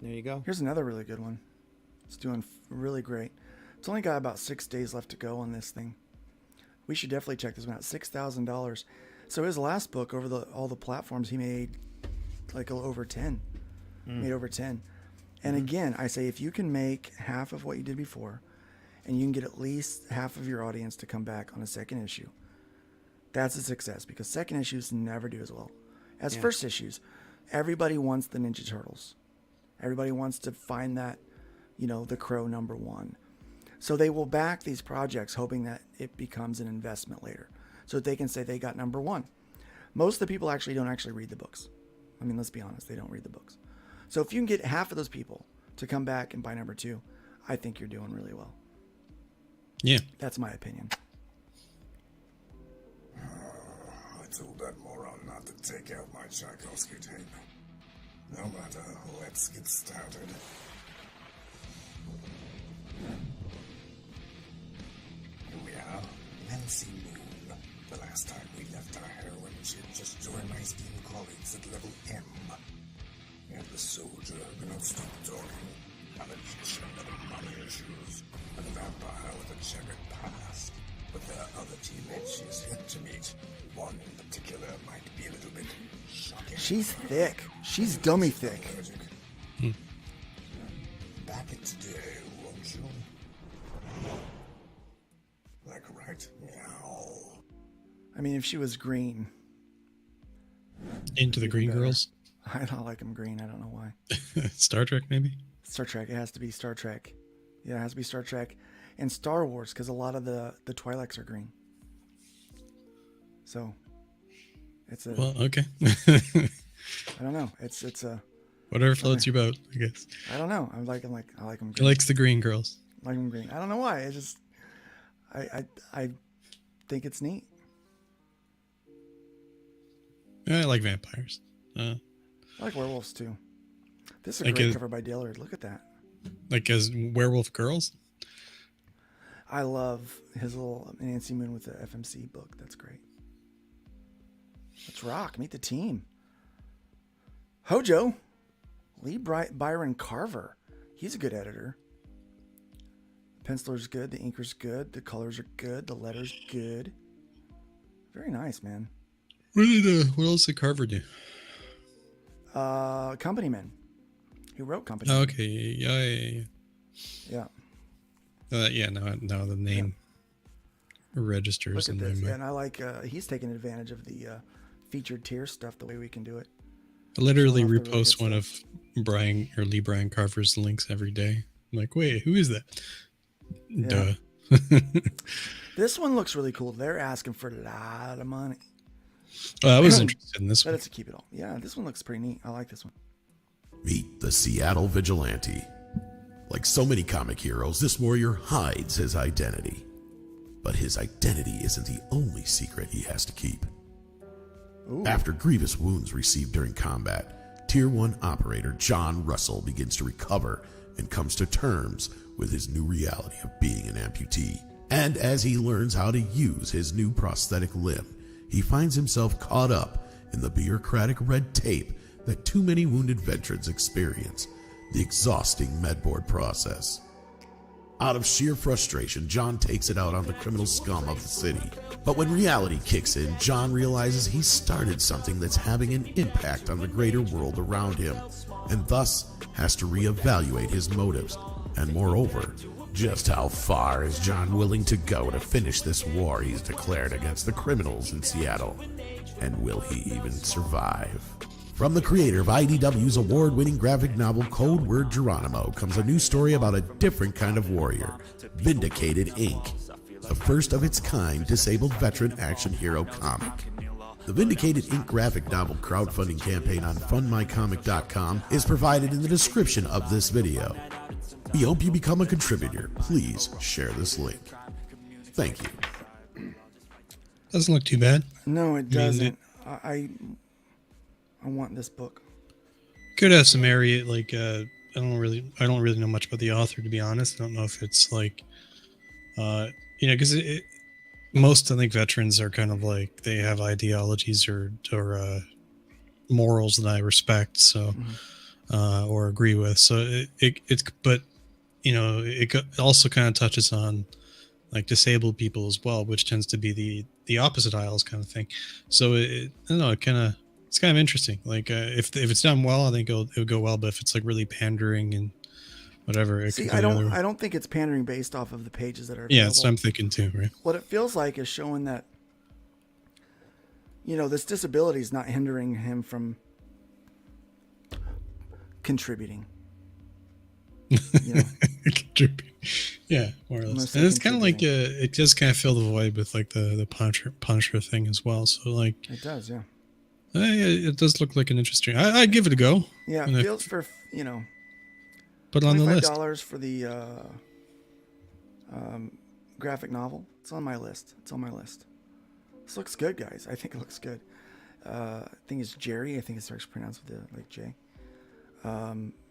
There you go. Here's another really good one. It's doing really great. It's only got about 6 days left to go on this thing. We should definitely check this one out. $6,000. So his last book over all the platforms, he made like over 10. Made over 10. And again, I say if you can make half of what you did before, and you can get at least half of your audience to come back on a second issue, that's a success, because second issues never do as well as first issues. Everybody wants the Ninja Turtles. Everybody wants to find that, the Crow #1. So they will back these projects hoping that it becomes an investment later, so that they can say they got #1. Most of the people actually don't read the books. I mean, let's be honest, they don't read the books. So if you can get half of those people to come back and buy #2, I think you're doing really well. Yeah. That's my opinion. I told that moron not to take out my Tchaikovsky tape. No matter, let's get started. Here we are, Nancy Moon. The last time we left our heroine, she had just joined my esteemed colleagues at level M. And the soldier had not stopped talking. A magician with money issues. A vampire with a checkered past. But there are other teammates she has yet to meet. One in particular might be a little bit shocking. She's thick. She's dummy thick. Back it today, won't you? Like right now. I mean, if she was green. Into the Green Girls? I don't like them green. I don't know why. Star Trek, maybe? Star Trek. It has to be Star Trek. Yeah, it has to be Star Trek. And Star Wars, because a lot of the Twi'leks are green. So, it's a... Well, okay. I don't know. It's a... Whatever floats your boat, I guess. I don't know. I like them green. He likes the Green Girls. I like them green. I don't know why. I just... I think it's neat. I like vampires. I like werewolves, too. This is a Like great a- cover by Dillard. Look at that. Like as Werewolf Girls? I love his little Nancy Moon with the FMC book. That's great. Let's rock. Meet the team. Hojo. Lee Byron Carver. He's a good editor. The penciler's good. The inker's good. The colors are good. The letter's good. Very nice, man. What else did Carver do? Company Man. He wrote Company. Oh, okay. Yeah. Yeah. Now the name registers Look in at my this. mind. Yeah, and I like he's taking advantage of the featured tier stuff the way we can do it. I literally Showing off the really repost good one stuff. of Lee Brian Carver's links every day. I'm like, wait, who is that? Yeah. Duh. This one looks really cool. They're asking for a lot of money. I was interested in this But one. it's a keep it all. Yeah, this one looks pretty neat. I like this one. Meet the Seattle Vigilante. Like so many comic heroes, this warrior hides his identity. But his identity isn't the only secret he has to keep. Ooh. After grievous wounds received during combat, Tier 1 operator John Russell begins to recover and comes to terms with his new reality of being an amputee. And as he learns how to use his new prosthetic limb, he finds himself caught up in the bureaucratic red tape that too many wounded veterans experience, the exhausting medboard process. Out of sheer frustration, John takes it out on the criminal scum of the city. But when reality kicks in, John realizes he started something that's having an impact on the greater world around him, and thus has to reevaluate his motives. And moreover, just how far is John willing to go to finish this war he's declared against the criminals in Seattle? And will he even survive? From the creator of IDW's award-winning graphic novel Code Word Geronimo comes a new story about a different kind of warrior, Vindicated Inc., the first of its kind disabled veteran action hero comic. The Vindicated Inc. graphic novel crowdfunding campaign on fundmycomic.com is provided in the description of this video. We hope you become a contributor. Please share this link. Thank you. Doesn't look too bad. No, it doesn't. I want this book. Could have some area like I don't really know much about the author, to be honest. I don't know if it's like because most, I think, veterans are kind of like they have ideologies or morals that I respect, so or agree with. So it's but it also kind of touches on like disabled people as well, which tends to be the opposite aisles kind of thing. So I don't know, it's kind of interesting. Like if it's done well, I think it'll go well. But if it's like really pandering and whatever, I don't think it's pandering based off of the pages that are available. Yeah, that's what I'm thinking too, right? What it feels like is showing that this disability is not hindering him from contributing. Yeah, more or less. And it's kind of like it does kind of fill the void with like the Punisher thing as well. So like it does, yeah. It does look like an interesting. I'd give it a go. Yeah, it feels for Put it on the list. $25 for the graphic novel. It's on my list. This looks good, guys. I think it looks good. I think it's Jerry. I think it's actually pronounced with the J.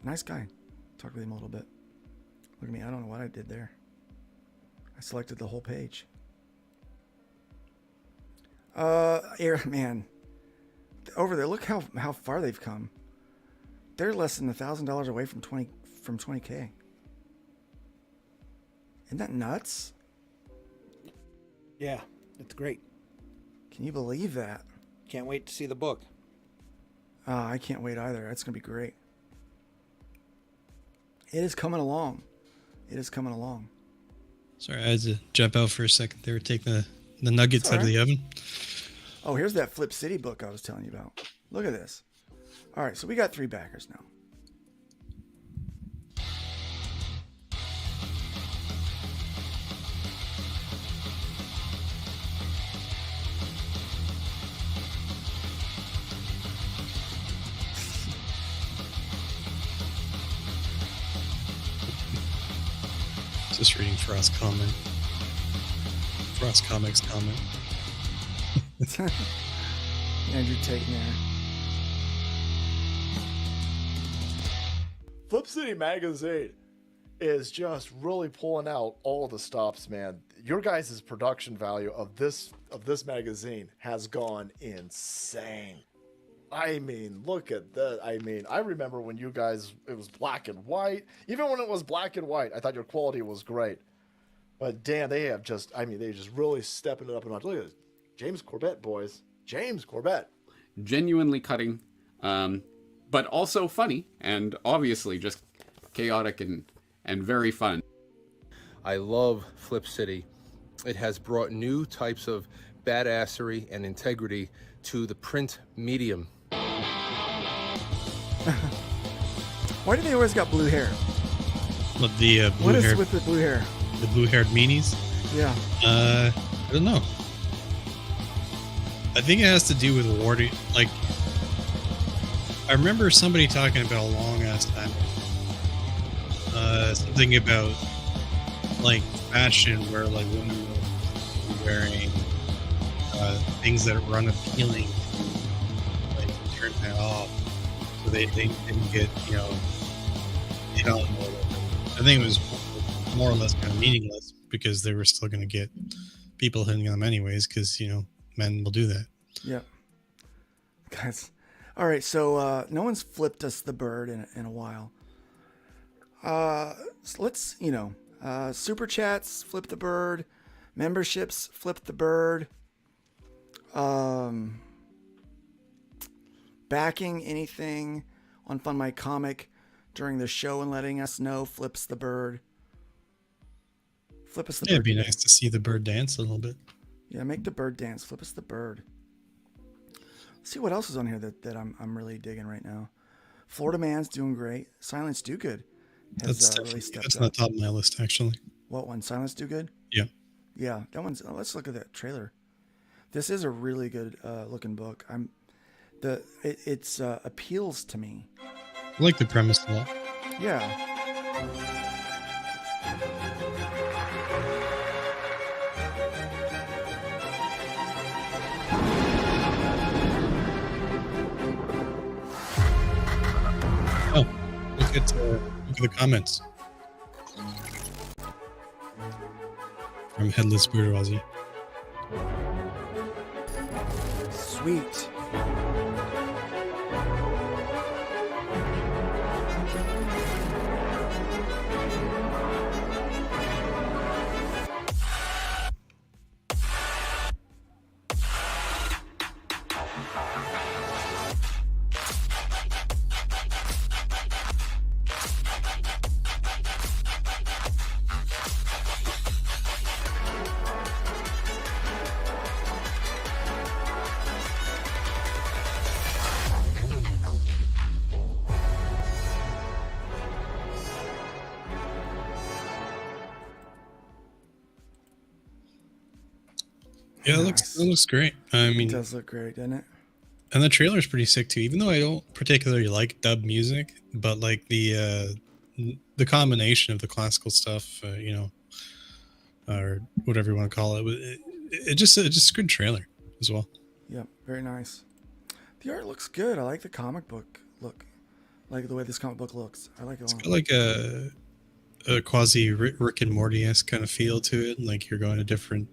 Nice guy. Talk with him a little bit. Look at me. I don't know what I did there. I selected the whole page. Man, over there. Look how far they've come. They're less than $1,000 away from 20K. Isn't that nuts? Yeah, it's great. Can you believe that? Can't wait to see the book. I can't wait either. That's going to be great. It is coming along. Sorry, I had to jump out for a second there. Take the nuggets out of the oven. Oh, here's that Flip City book I was telling you about. Look at this. All right, so we got 3 backers now. Just reading Frost comment. Frost Comics comment. Andrew Tate there. Flip City Magazine is just really pulling out all the stops, man. Your guys' production value of this magazine has gone insane. I mean, look at that. I mean, I remember when you guys, it was black and white. Even when it was black and white, I thought your quality was great. But damn, they just really stepping it up a notch. Look at this. James Corbett, boys. James Corbett. Genuinely cutting, but also funny, and obviously just chaotic and very fun. I love Flip City. It has brought new types of badassery and integrity to the print medium. Why do they always got blue hair? But the blue what is haired, with the blue hair? The blue-haired meanies? Yeah. I don't know. I think it has to do with awarding. Like, I remember somebody talking about a long ass time. Something about like fashion, where like women were wearing things that were unappealing, like turn that off, so they didn't get talent. I think it was more or less kind of meaningless because they were still going to get people hitting them anyways, because men will do that. Yeah. Guys. All right. So no one's flipped us the bird in a while. So let's, super chats, flip the bird, memberships, flip the bird, backing anything on Fund My Comic during the show and letting us know flips the bird. Flip us the bird. It'd be nice to see the bird dance a little bit. Yeah, make the bird dance. Flip us the bird. Let's see what else is on here that I'm really digging right now. Florida Man's doing great. Silence Do Good has really stepped that's up. on the top of my list, actually. What one? Silence Do Good? Yeah. Yeah, that one's. Let's look at that trailer. This is a really good looking book. It's appeals to me. I like the premise a lot. Yeah. Oh, look at the comments from Headless Bourgeoisie. Sweet. Yeah, it looks great. I mean, It does look great, doesn't it? and the trailer's pretty sick too. Even though I don't particularly like dub music, but like the combination of the classical stuff, or whatever you want to call it, it's just a good trailer as well. Yep, very nice. The art looks good. I like the comic book look. I like the way this comic book looks. I like it a lot. Got like a quasi Rick and Morty-esque kind of feel to it. Like you're going to different,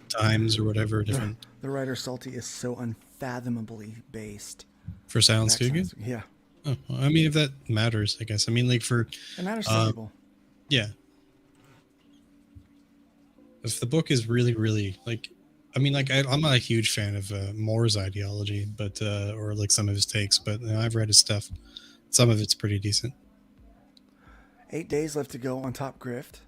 times or whatever. Different. The writer Salty is so unfathomably based. For Silent Studio? Yeah. Oh, well, I mean, if that matters, I guess. I mean, like for... It matters to people. Yeah. If the book is really, really, like... I mean, like, I'm not a huge fan of Moore's ideology, but or like some of his takes, but I've read his stuff. Some of it's pretty decent. 8 days left to go on Top Grift.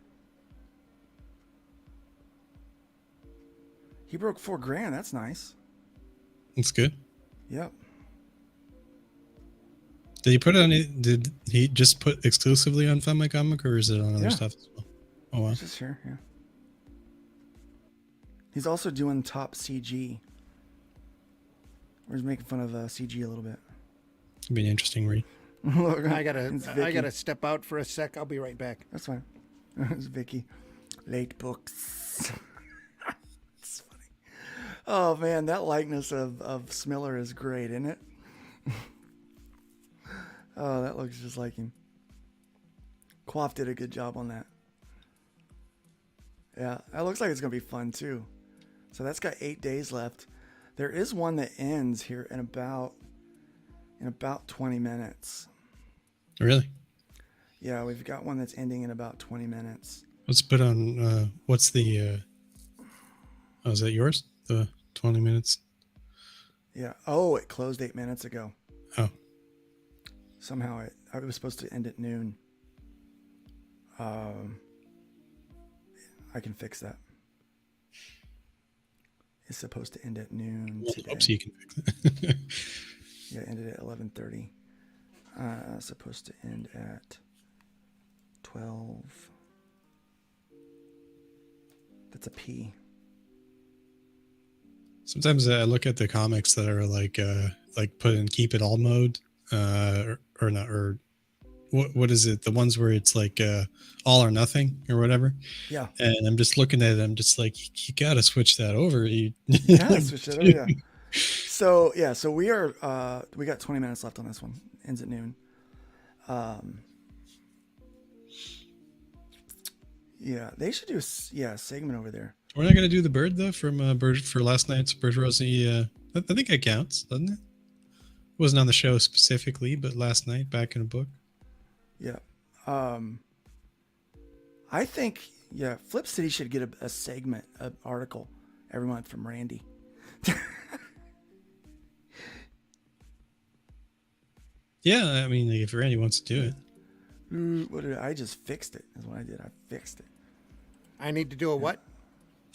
He broke $4,000. That's nice. That's good. Yep. Did he put it on? Did he just put exclusively on Find My Comic, or is it on other stuff as well? Oh wow. Just here, yeah. He's also doing Top CG. Where he's making fun of CG a little bit. It'd be an interesting read. I gotta step out for a sec. I'll be right back. That's fine. It's Vicky. Late books. It's funny. Oh man, that likeness of Smiller is great, isn't it? Oh, that looks just like him. Quaff did a good job on that. Yeah, that looks like it's gonna be fun too. So that's got 8 days left. There is one that ends here in about 20 minutes. Really? Yeah, we've got one that's ending in about 20 minutes. Let's put on. What's the? Oh, is that yours? The 20 minutes. Yeah. Oh, it closed 8 minutes ago. Oh. Somehow I was supposed to end at noon. I can fix that. It's supposed to end at noon today. Hope so you can fix it. Yeah, it ended at 11:30. Supposed to end at 12. That's a P. Sometimes I look at the comics that are like put in keep it all mode, or not, or what is it? The ones where it's like all or nothing or whatever. Yeah. And I'm just looking at it. I'm just like, you got to switch that over. Yeah, switch it over. Yeah. So yeah, so we got 20 minutes left on this one. Ends at noon. Yeah, they should do a segment over there. We're not gonna do the bird though from bird for last night's Bourgeoisie. I think it counts, doesn't it? It wasn't on the show specifically, but last night back in a book. Yeah. I think Flip City should get a segment, an article every month from Randy. Yeah, I mean, like, if Randy wants to do it. I just fixed it. Is what I did. I fixed it. I need to do a what?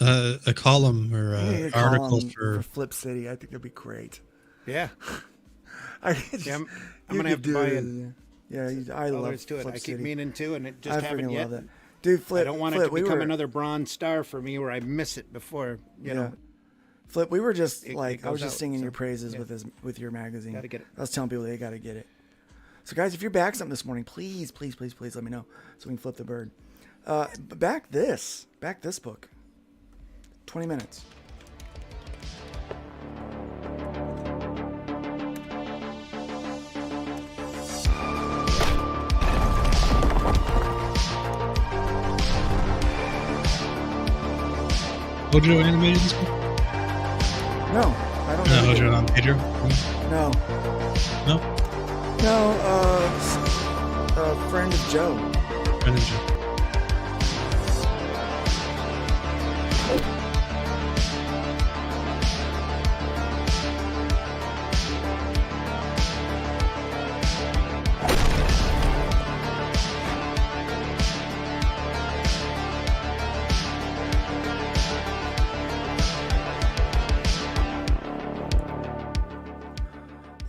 A column or an article for Flip City. I think that'd be great. Yeah. I'm gonna have to buy it. Yeah, I love it. Flip I keep City. meaning to, and it just haven't yet. Love that. Dude, Flip. I don't want it to become another bronze star for me where I miss it before. You know. Flip, we were just It I was goes just out, singing so, your praises yeah. with your magazine. Gotta get it. I was telling people they got to get it. So guys, if you're back something this morning, please let me know so we can flip the bird. Back this book. 20 minutes. Hojo animated this one? No, I don't No, know. Hojo on Pedro? No. No? No, a friend of Joe. Friend of Joe.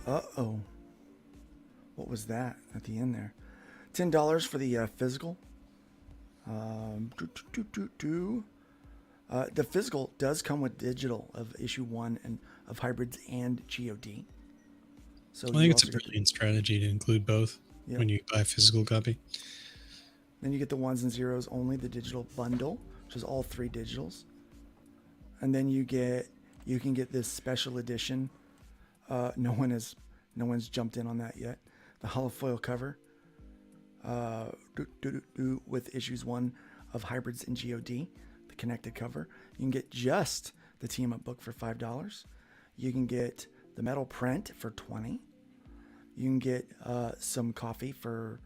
Uh-oh. What was that at the end there? $10 for the physical. The physical does come with digital of issue 1 and of hybrids and GOD. So I you think it's a also get- brilliant strategy to include both Yep. when you buy a physical copy. Then you get the ones and zeros only, the digital bundle, which is all 3 digitals. And then you can get this special edition. No one's jumped in on that yet. The holofoil cover with issues 1 of hybrids and GOD, the connected cover. You can get just the team up book for $5. You can get the metal print for $20. You can get some coffee for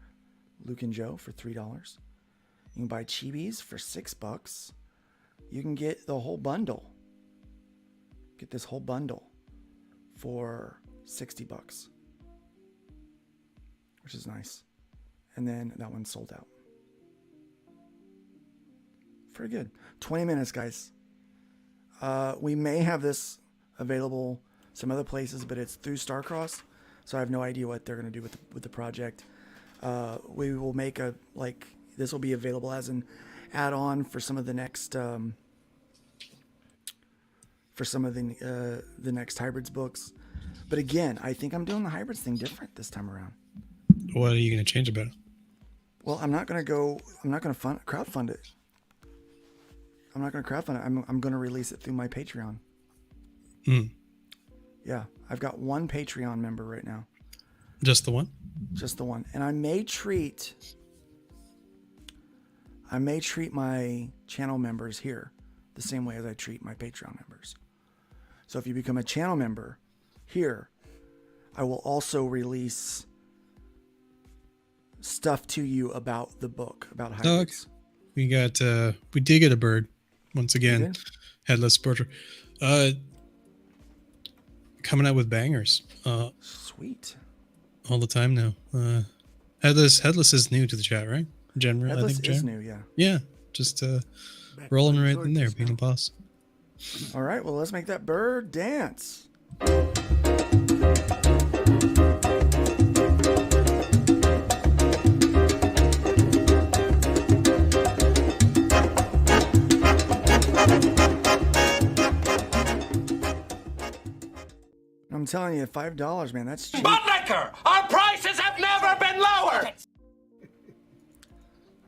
Luke and Joe for $3. You can buy chibis for $6. You can get the whole bundle. Get this whole bundle for $60, which is nice. And then that one's sold out. Pretty good. 20 minutes, guys. We may have this available some other places, but it's through Starcross, so I have no idea what they're going to do with the project. We will make this will be available as an add-on for some of the next the next hybrids books. But again, I think I'm doing the hybrids thing different this time around. What are you going to change about it? Well, I'm not going to crowdfund it. I'm not going to crowdfund it. I'm going to release it through my Patreon. Yeah, I've got one Patreon member right now. Just the one? Just the one. And I may treat my channel members here the same way as I treat my Patreon members. So if you become a channel member here, I will also release stuff to you about the book, about hybrids. We did get a bird once again. Headless portrait. Coming out with bangers. Sweet. All the time now. Headless is new to the chat, right? General, Headless I think. is new, yeah. Yeah, just rolling right in there, being a boss. All right, well, let's make that bird dance. I'm telling you, $5, man, that's cheap. Bud Liquor! Our prices have never been lower!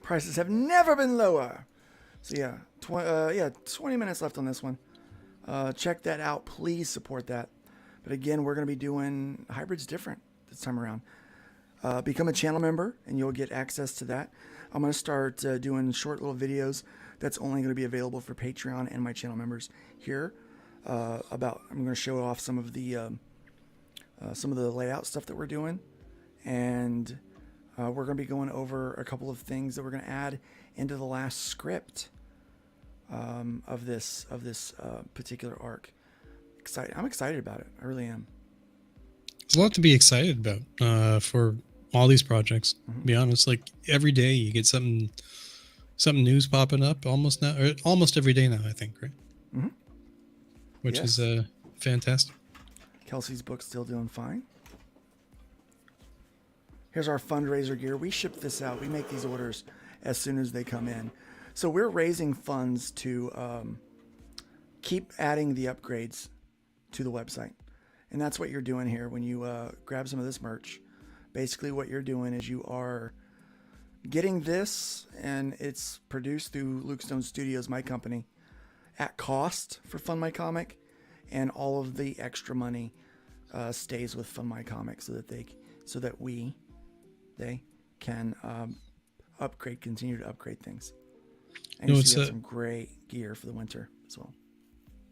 Prices have never been lower. So yeah, 20 minutes left on this one. Check that out. Please support that. But again, we're going to be doing hybrids different this time around. Become a channel member and you'll get access to that. I'm going to start doing short little videos that's only going to be available for Patreon and my channel members here. I'm going to show off some of the layout stuff that we're doing, and we're going to be going over a couple of things that we're going to add into the last script of this particular arc. I'm excited about it. I really am. There's a lot to be excited about for all these projects. To be honest, like every day you get something news popping up almost every day now. I think, right? Mm-hmm. Which is fantastic. Kelsey's book's still doing fine. Here's our fundraiser gear. We ship this out. We make these orders as soon as they come in. So we're raising funds to keep adding the upgrades to the website. And that's what you're doing here when you grab some of this merch. Basically what you're doing is you are getting this, and it's produced through Luke Stone Studios, my company, at cost for Fund My Comic, and all of the extra money stays with Fund My Comic so that they can continue to upgrade things. And No, you it's see some great gear for the winter as well.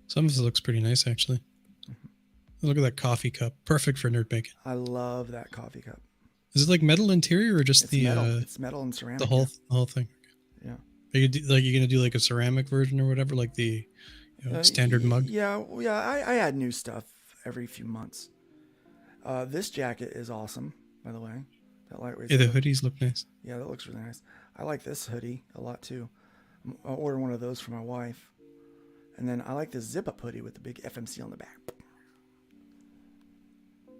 Some of it looks pretty nice, actually. Look at that coffee cup. Perfect for nerd bacon. I love that coffee cup. Is it like metal interior or just It's the metal. It's metal and ceramic. the whole thing? Yeah. Are you gonna do like a ceramic version or whatever, like the standard mug? Yeah. I add new stuff every few months. This jacket is awesome, by the way. That lightweight. Yeah, the hoodies look nice. Yeah, that looks really nice. I like this hoodie a lot too. I'll order one of those for my wife. And then I like this zip-up hoodie with the big FMC on the back.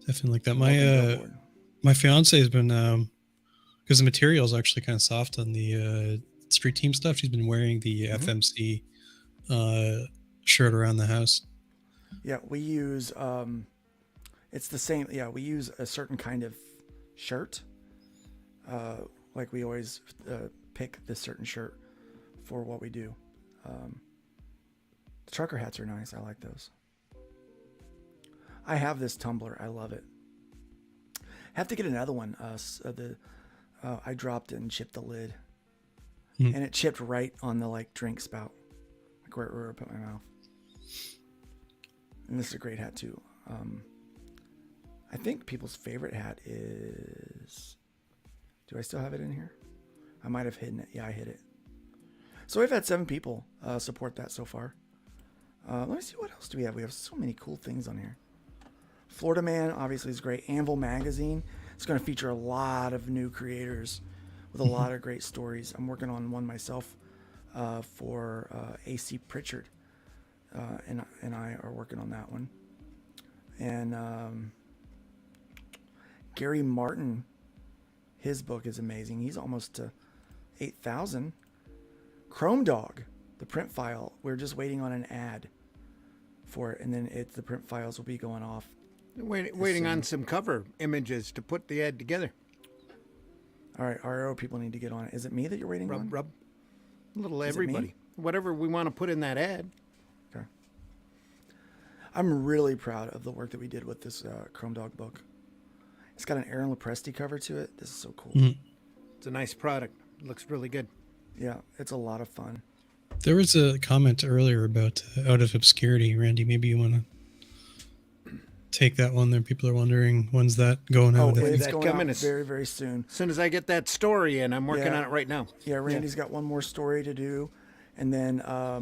Definitely like that. My fiance has been, because the material is actually kind of soft on the street team stuff. She's been wearing the FMC shirt around the house. Yeah, we use it's the same. Yeah, we use a certain kind of shirt. Like we always pick this certain shirt for what we do. The trucker hats are nice. I like those. I have this tumbler. I love it. Have to get another one. I dropped it and chipped the lid, and it chipped right on the drink spout, like right where I put my mouth. And this is a great hat too. I think people's favorite hat is. Do I still have it in here? I might have hidden it. Yeah, I hid it. So we've had 7 people support that so far. Let me see, what else do we have? We have so many cool things on here. Florida Man obviously is great. Anvil Magazine. It's going to feature a lot of new creators with a lot of great stories. I'm working on one myself for AC Pritchard, and I are working on that one. And Gary Martin, his book is amazing. He's almost to 8,000. Chrome Dog, the print file. We're just waiting on an ad for it, and then the print files will be going off. Waiting on some cover images to put the ad together. All right, RO people need to get on it. Is it me that you're waiting on? Rub. A little Is it me? everybody. Whatever we want to put in that ad. Okay. I'm really proud of the work that we did with this Chrome Dog book. It's got an Aaron Lopresti cover to it. This is so cool. It's a nice product. It looks really good. Yeah, it's a lot of fun. There was a comment earlier about Out of Obscurity. Randy, maybe you want to take that one there. People are wondering, when's that going out? It's going out very, very soon. As soon as I get that story in, I'm working on it right now. Yeah, Randy's got one more story to do. And then all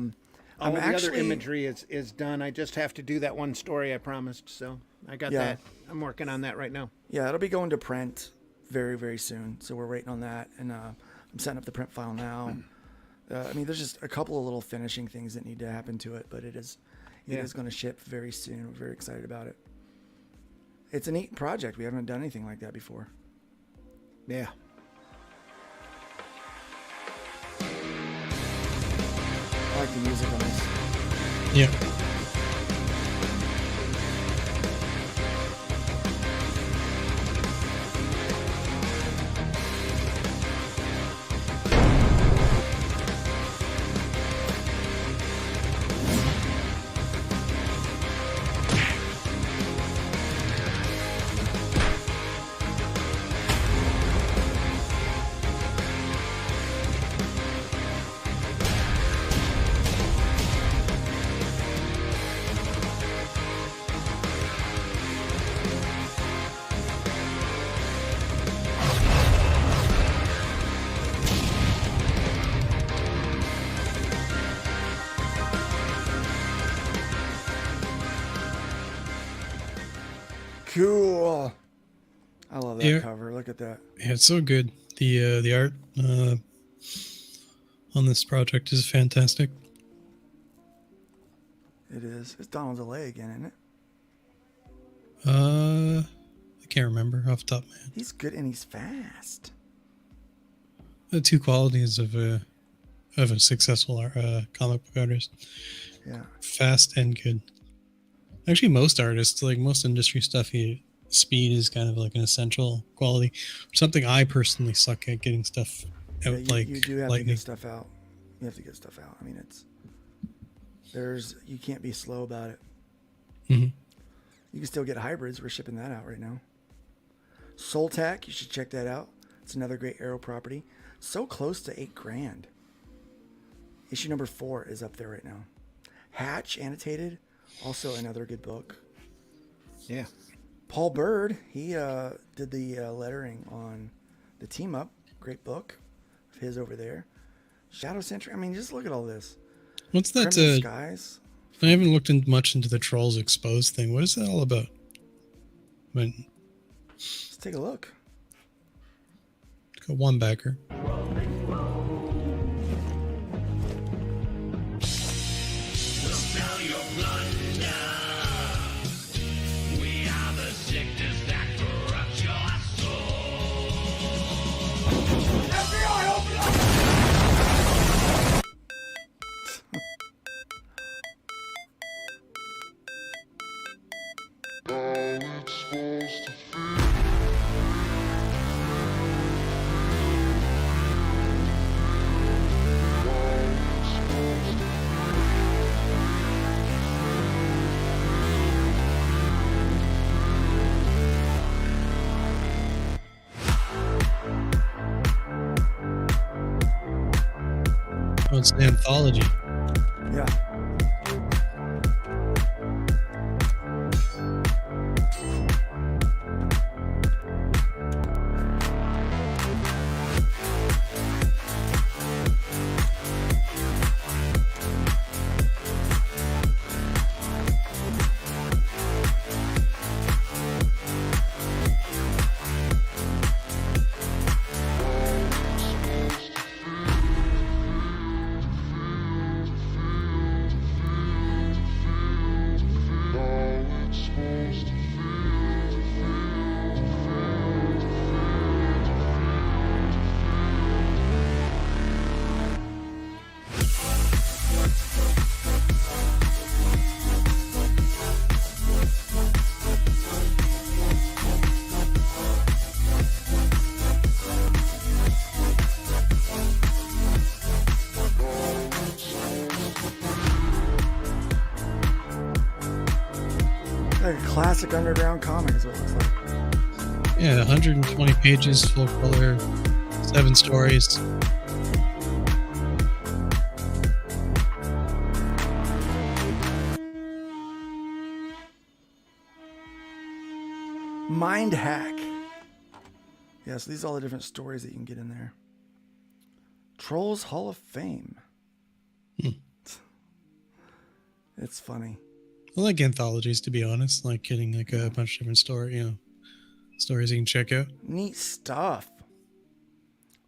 the other imagery is done. I just have to do that one story I promised. So I got that. I'm working on that right now. Yeah, it'll be going to print very, very soon. So we're waiting on that. And I'm setting up the print file now. I mean, there's just a couple of little finishing things that need to happen to it, but it is going to ship very soon. We're very excited about it. It's a neat project. We haven't done anything like that before. Yeah. I like the music on this. Yeah. Cool. I love that cover. Look at that. Yeah, it's so good. The art on this project is fantastic. It is. It's Donald DeLay again, isn't it? I can't remember off the top of my head. He's good and he's fast. The two qualities of of a successful comic book artist. Yeah. Fast and good. Actually, most artists, like most industry stuff, speed is kind of like an essential quality. Something I personally suck at getting stuff out You do have lightning. to get stuff out. You have to get stuff out. I mean, you can't be slow about it. Mm-hmm. You can still get hybrids. We're shipping that out right now. Soltac, you should check that out. It's another great Arrow property. So close to $8,000. Issue number 4 is up there right now. Hatch annotated, also another good book. Yeah. Paul Bird, he did the lettering on the Team Up. Great book of his over there. Shadow Century. I mean, just look at all this. What's that? Crimson Skies. I haven't looked much into the Trolls Exposed thing. What is that all about? Let's take a look. Go one backer. Oh, it's an anthology. Yeah. Like a classic underground comic is what it looks like. Yeah, 120 pages, full color, 7 stories. Mind Hack. Yeah, so these are all the different stories that you can get in there. Trolls Hall of Fame. It's funny. I like anthologies, to be honest. Like getting like a bunch of different stories you can check out. Neat stuff.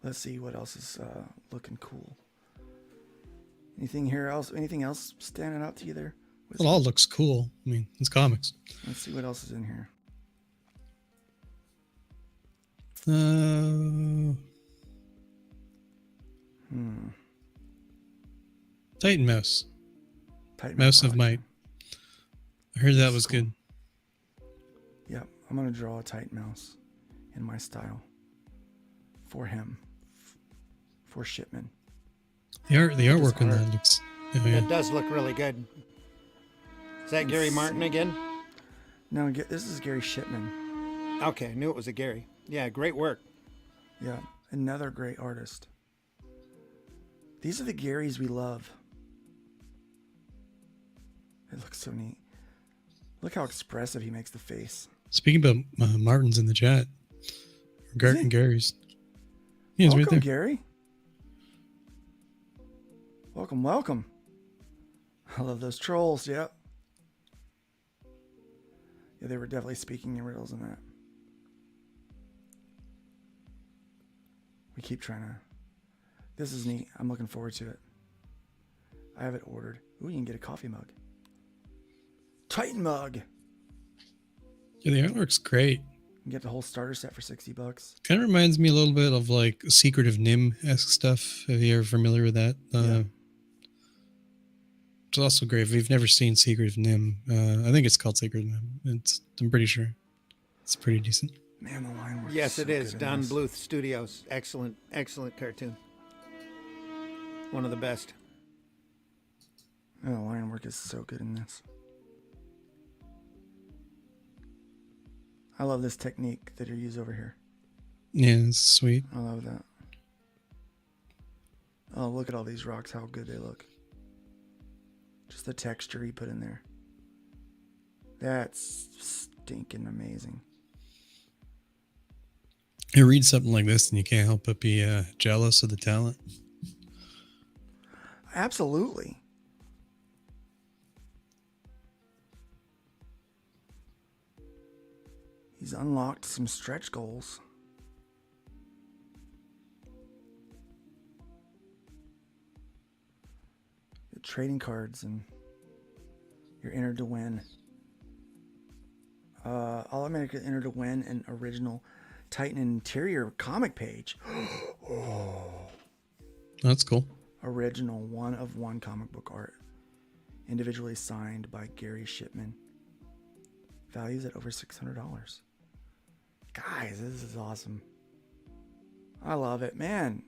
Let's see what else is looking cool. Anything else standing out to you there? It all looks cool. I mean, it's comics. Let's see what else is in here. Titan Mouse. Titan Mouse of Might. I heard that was good. Yep, I'm gonna draw a Titan Mouse in my style for him, for Shipman. The artwork on that looks. It does look really good. Is that Gary Martin again? No, this is Gary Shipman. Okay, I knew it was a Gary. Yeah, great work. Yeah, another great artist. These are the Garys we love. It looks so neat. Look how expressive he makes the face. Speaking about Martin's in the chat. Gary's. Yeah, he's welcome, right there. Gary. Welcome, welcome. I love those trolls, yep. Yeah, they were definitely speaking in riddles in that. We keep trying to... This is neat. I'm looking forward to it. I have it ordered. Ooh, you can get a coffee mug. Titan mug. Yeah, the artwork's great. You can get the whole starter set for $60. Kind of reminds me a little bit of like Secret of Nim-esque stuff. If you're familiar with that. It's also great. If you've never seen Secret of Nim, I think it's called Secret of Nim. I'm pretty sure. It's pretty decent. Man, the line work. Yes, so it is. good in Don this. Bluth Studios. Excellent, excellent cartoon. One of the best. Oh, the line work is so good in this. I love this technique that you use over here. Yeah, it's sweet. I love that. Oh, look at all these rocks, how good they look. Just the texture he put in there. That's stinking amazing. You read something like this and you can't help but be jealous of the talent. Absolutely. He's unlocked some stretch goals. The trading cards and you're entered to win. All America entered to win an original Titan interior comic page. Oh. That's cool. Original 1-of-1 comic book art. Individually signed by Gary Shipman. Values at over $600. Guys, this is awesome. I love it, man.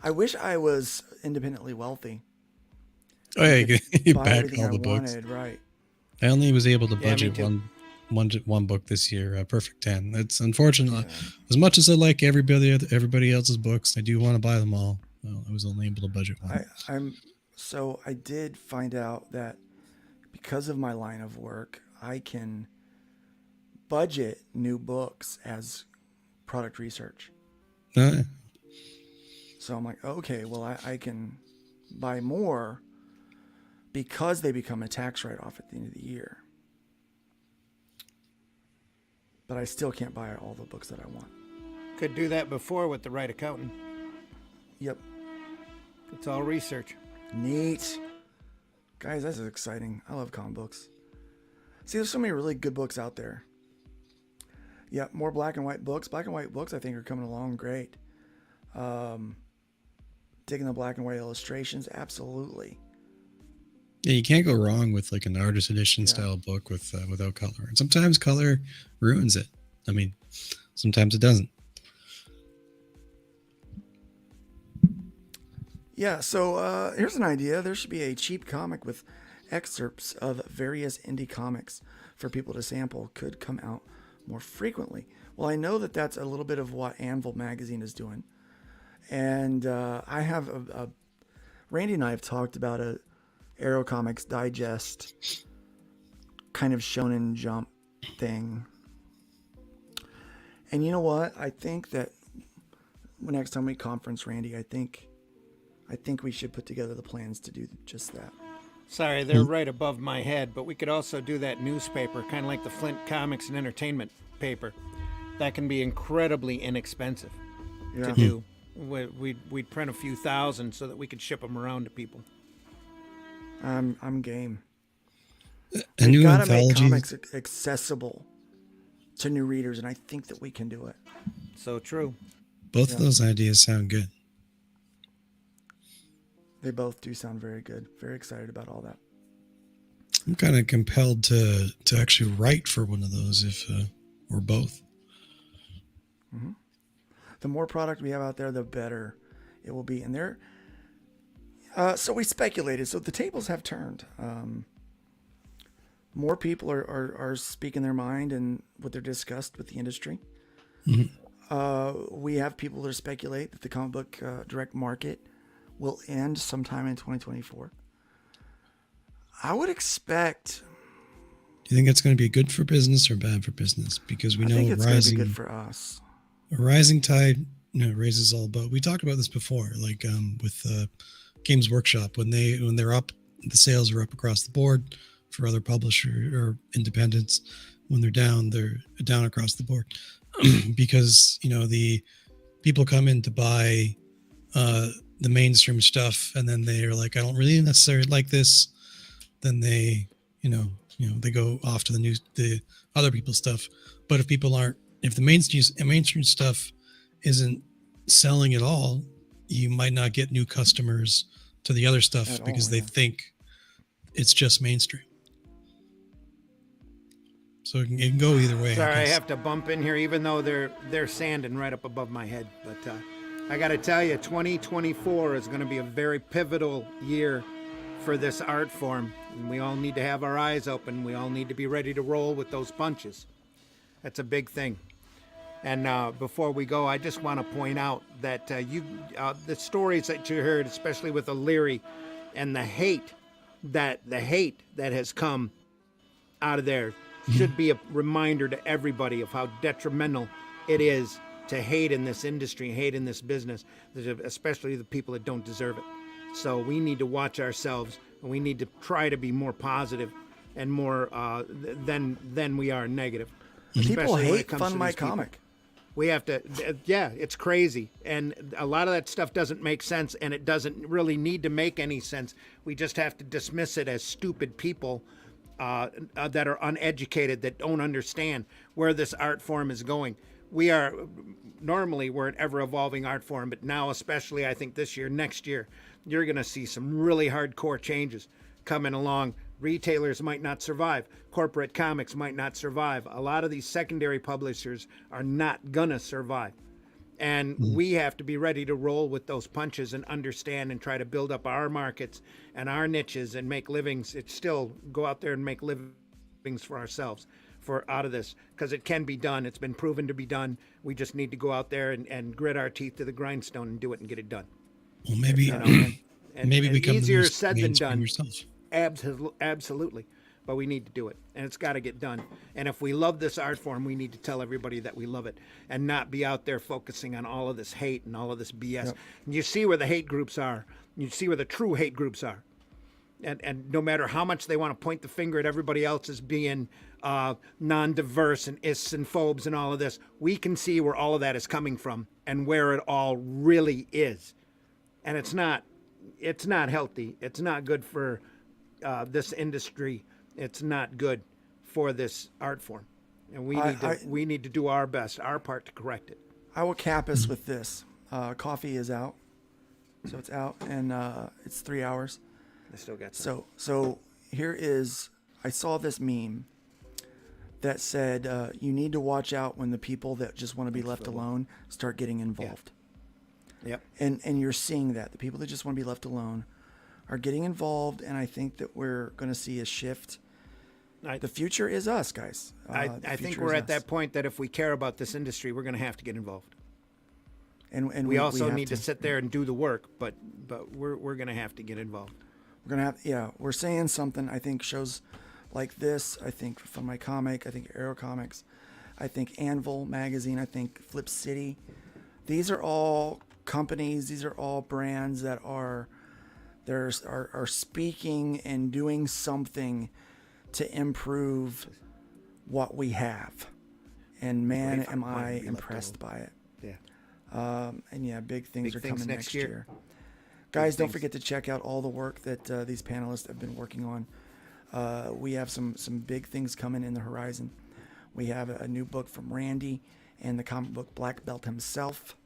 I wish I was independently wealthy. Oh yeah, you Buy back everything all I the books. wanted, right? I only was able to Yeah, me budget too. one book this year, Perfect 10. That's unfortunate. As much as I like everybody else's books, I do want to buy them all. Well, I was only able to budget one. I did find out that because of my line of work, I can budget new books as product research. So I'm like, okay, well, I can buy more because they become a tax write-off at the end of the year. But I still can't buy all the books that I want. Could do that before with the right accountant. Yep. It's all research. Neat. Guys, this is exciting. I love comic books. See, there's so many really good books out there. Yeah, more black and white books. Black and white books, I think, are coming along great. Digging the black and white illustrations, absolutely. Yeah, you can't go wrong with like an artist edition style book with without color. And sometimes color ruins it. I mean, sometimes it doesn't. Yeah, so here's an idea. There should be a cheap comic with excerpts of various indie comics for people to sample. Could come out more frequently. Well, I know that that's a little bit of what Anvil Magazine is doing. And I have Randy and I have talked about a Aero Comics Digest kind of Shonen Jump thing. And you know what? I think that next time we conference, Randy, I think we should put together the plans to do just that. Sorry, they're right above my head, but we could also do that newspaper, kind of like the Flint Comics and Entertainment paper. That can be incredibly inexpensive to do. We'd print a few thousand so that we could ship them around to people. I'm game. A new We've got to make anthology. comics accessible to new readers, and I think that we can do it. So true. Both of those ideas sound good. They both do sound very good. Very excited about all that. I'm kind of compelled to actually write for one of those if or both. Mm-hmm. The more product we have out there, the better it will be. And there, so we speculated. So the tables have turned. More people are speaking their mind and what they're discussed with the industry. Mm-hmm. We have people that speculate that the comic book direct market will end sometime in 2024. I would expect. Do you think it's going to be good for business or bad for business? Because we know I think it's going to rising be good for us. a rising tide, raises all boats. We talked about this before, like with Games Workshop when they're up, the sales are up across the board. For other publishers or independents, when they're down across the board, because the people come in to buy the mainstream stuff, and then they're like, I don't really necessarily like this. Then they, they go off to the other people's stuff. But if people aren't if the mainstream stuff isn't selling at all, you might not get new customers to the other stuff At because all, they yeah. think it's just mainstream. So it can go either way. Sorry, I guess. have to bump in here, even though they're sanding right up above my head. But I got to tell you, 2024 is going to be a very pivotal year for this art form. And we all need to have our eyes open. We all need to be ready to roll with those punches. That's a big thing. And before we go, I just want to point out that the stories that you heard, especially with O'Leary, and the hate that has come out of there, should be a reminder to everybody of how detrimental it is to hate in this industry, hate in this business, especially the people that don't deserve it. So we need to watch ourselves, and we need to try to be more positive and more than we are negative. People especially when it hate comes Fun to My these people. Comic. We have to, yeah, it's crazy. And a lot of that stuff doesn't make sense, and it doesn't really need to make any sense. We just have to dismiss it as stupid people that are uneducated, that don't understand where this art form is going. Normally we're an ever-evolving art form, but now especially I think this year, next year, you're going to see some really hardcore changes coming along. Retailers might not survive. Corporate comics might not survive. A lot of these secondary publishers are not gonna survive. And we have to be ready to roll with those punches and understand and try to build up our markets and our niches and make livings. It's still go out there and make livings for ourselves out of this, because it can be done. It's been proven to be done. We just need to go out there and grit our teeth to the grindstone and do it and get it done. Well, maybe maybe and become easier the said than mainstream done. yourself. Absolutely. But we need to do it, and it's got to get done. And if we love this art form, we need to tell everybody that we love it and not be out there focusing on all of this hate and all of this BS. Yep. And you see where the hate groups are. You see where the true hate groups are. And no matter how much they want to point the finger at everybody else as being non-diverse and ists and phobes and all of this, we can see where all of that is coming from and where it all really is. And it's not healthy. It's not good for this industry. It's not good for this art form, and we need to do our best, our part to correct it. I will cap us with this. Coffee is out, so it's out, and it's 3 hours. I still got some. So here is. I saw this meme that said you need to watch out when the people that just want to be left alone start getting involved. Yep. And you're seeing that the people that just want to be left alone are getting involved, and I think that we're going to see a shift. The future is us, guys. I think we're at that point that if we care about this industry, we're going to have to get involved. And we also have need to sit there and do the work, but we're going to have to get involved. We're going to have, we're saying something. I think shows like this, I think Fun My Comic, I think Arrow Comics, I think Anvil Magazine, I think Flip City. These are all companies, these are all brands that are speaking and doing something to improve what we have. And man, am I impressed by it. Yeah. And big things are coming next year. Guys, don't forget to check out all the work that these panelists have been working on. We have some big things coming in the horizon. We have a new book from Randy and the comic book Black Belt himself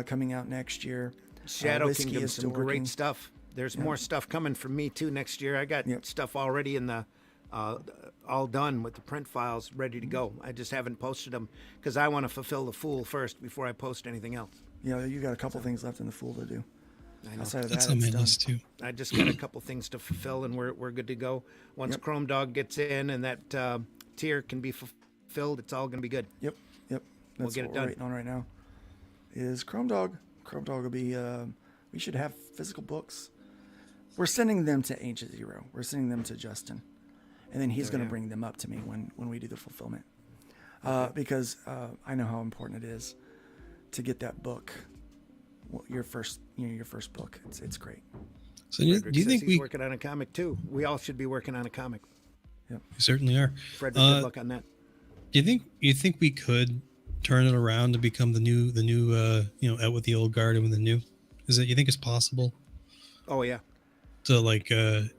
coming out next year. Shadow Whiskey Kingdom, is still some great working. stuff. There's more stuff coming from me too next year. I got stuff already in the all done with the print files ready to go. I just haven't posted them because I want to fulfill the Fool first before I post anything else. Yeah, you got a couple things left in the Fool to do. I know. Outside of That's that, on my it's done. list too. I just got a couple things to fulfill, and we're good to go. Once Chrome Dog gets in and that tier can be fulfilled, it's all going to be good. Yep. That's We'll get what it we're done. waiting on right now. Is Chrome Dog. Chrome Dog will be. We should have physical books. We're sending them to Ancient Zero. We're sending them to Justin, and then he's going to bring them up to me when we do the fulfillment. Because I know how important it is to get that book. Your first book. It's great. So do you think he's working on a comic too? We all should be working on a comic. Yep. We certainly are. Frederick, good luck on that. Do you think we could turn it around to become the new out with the old guard and with the new? You think it's possible? Oh yeah. to like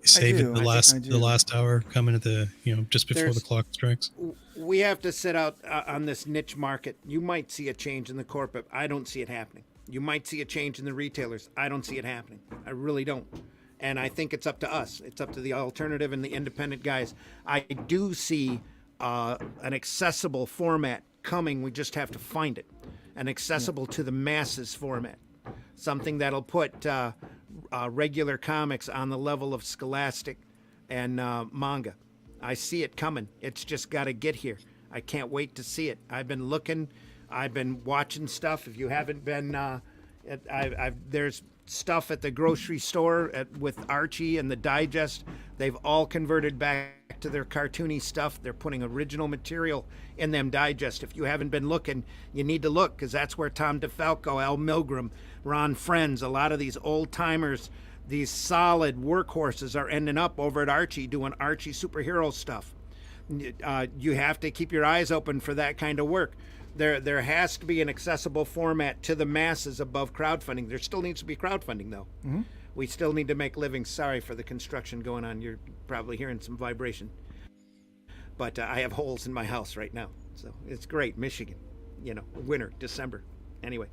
save it the do. last hour coming at the just before There's- the clock strikes? We have to sit out on this niche market. You might see a change in the corporate. I don't see it happening. You might see a change in the retailers. I don't see it happening. I really don't. And I think it's up to us. It's up to the alternative and the independent guys. I do see an accessible format coming. We just have to find it. An accessible to the masses format. Something that'll put regular comics on the level of Scholastic and manga. I see it coming. It's just got to get here. I can't wait to see it. I've been looking. I've been watching stuff. If you haven't been, there's stuff at the grocery store with Archie and the Digest. They've all converted back to their cartoony stuff. They're putting original material in them Digest. If you haven't been looking, you need to look, because that's where Tom DeFalco, Al Milgram, Ron Frenz, a lot of these old timers, these solid workhorses are ending up over at Archie doing Archie superhero stuff. You have to keep your eyes open for that kind of work. There has to be an accessible format to the masses above crowdfunding. There still needs to be crowdfunding, though. Mm-hmm. We still need to make livings. Sorry for the construction going on. You're probably hearing some vibration. But I have holes in my house right now. So it's great. Michigan, winter, December. Anyway,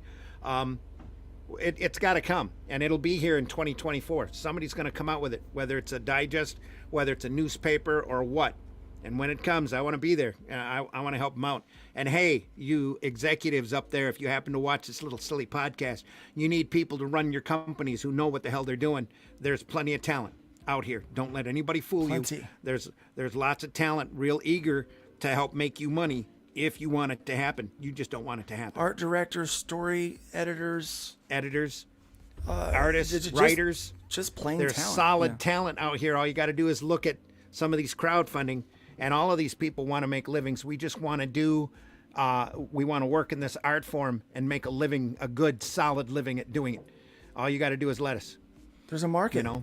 it's got to come, and it'll be here in 2024. Somebody's going to come out with it, whether it's a digest, whether it's a newspaper, or what. And when it comes, I want to be there. I want to help them out. And hey, you executives up there, if you happen to watch this little silly podcast, you need people to run your companies who know what the hell they're doing. There's plenty of talent out here. Don't let anybody fool you. There's lots of talent, real eager to help make you money if you want it to happen. You just don't want it to happen. Art directors, story editors, artists, writers. Just plain There's talent. solid talent out here. All you got to do is look at some of these crowdfunding. And all of these people want to make livings. We just want to we want to work in this art form and make a living, a good, solid living at doing it. All you got to do is let us. There's a market. Do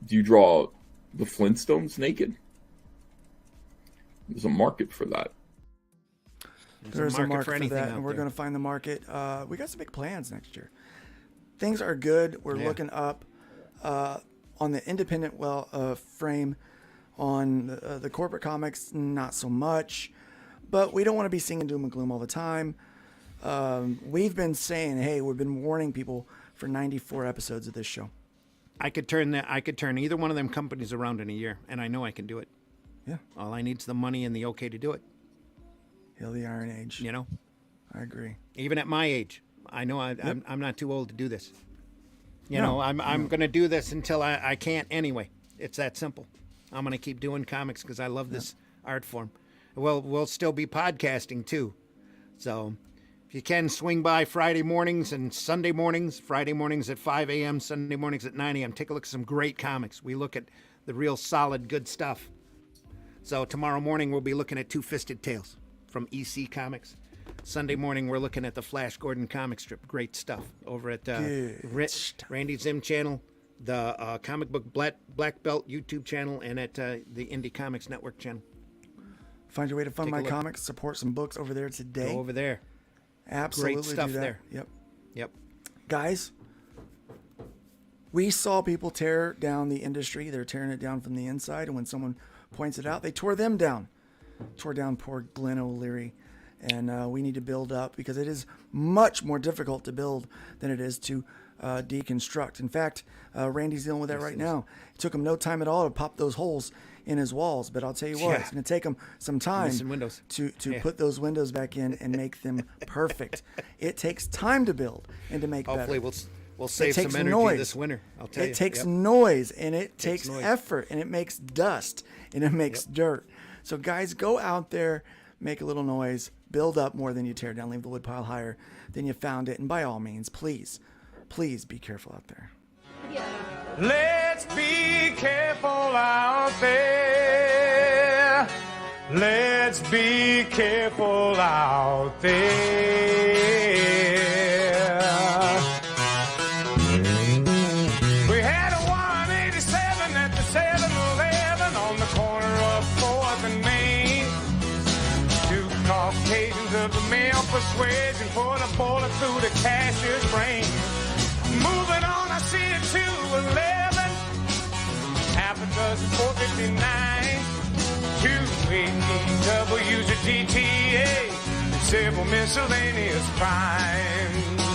you draw the Flintstones naked? There's a market for that. There's a market for anything that, out and we're there. going to find the market. We got some big plans next year. Things are good. We're looking up on the independent frame. On the corporate comics, not so much, but we don't want to be singing doom and gloom all the time. We've been saying, hey, we've been warning people for 94 episodes of this show. I could turn either one of them companies around in a year, and I know I can do it. Yeah. All I need is the money and the okay to do it. Hail the Iron Age. I agree. Even at my age, I know I'm not too old to do this. I'm going to do this until I can't anyway. It's that simple. I'm going to keep doing comics because I love this art form. Well, we'll still be podcasting too. So if you can, swing by Friday mornings and Sunday mornings, Friday mornings at 5 a.m., Sunday mornings at 9 a.m. Take a look at some great comics. We look at the real solid, good stuff. So tomorrow morning, we'll be looking at Two-Fisted Tales from EC Comics. Sunday morning, we're looking at the Flash Gordon comic strip. Great stuff over at Randy Zim channel, the Comic Book Black Belt YouTube channel, and at the Indie Comics Network channel. Find your way to fund my comics. Support some books over there today. Go over there. Absolutely. Great stuff do that. there. Yep. Guys, we saw people tear down the industry. They're tearing it down from the inside. And when someone points it out, they tore them down. Tore down poor Glenn O'Leary. And we need to build up because it is much more difficult to build than it is to deconstruct. In fact, Randy's dealing with that right now. It took him no time at all to pop those holes in his walls, but I'll tell you what, it's going to take him some time to put those windows back in and make them perfect. It takes time to build and to make Hopefully better. we'll save some energy this winter. I'll tell you. It takes noise, and it takes effort, and it makes dust, and it makes dirt. So guys, go out there, make a little noise, build up more than you tear down, leave the wood pile higher than you found it, and by all means, please be careful out there. Let's be careful out there. Let's be careful out there. We had a 187 at the 7-Eleven on the corner of 4th and Main. Two Caucasians of the male persuasion put a bullet through the cashier's brain. Moving on, I see a 211 dozen 459s, 2 APWs, a GTA, and several miscellaneous crimes.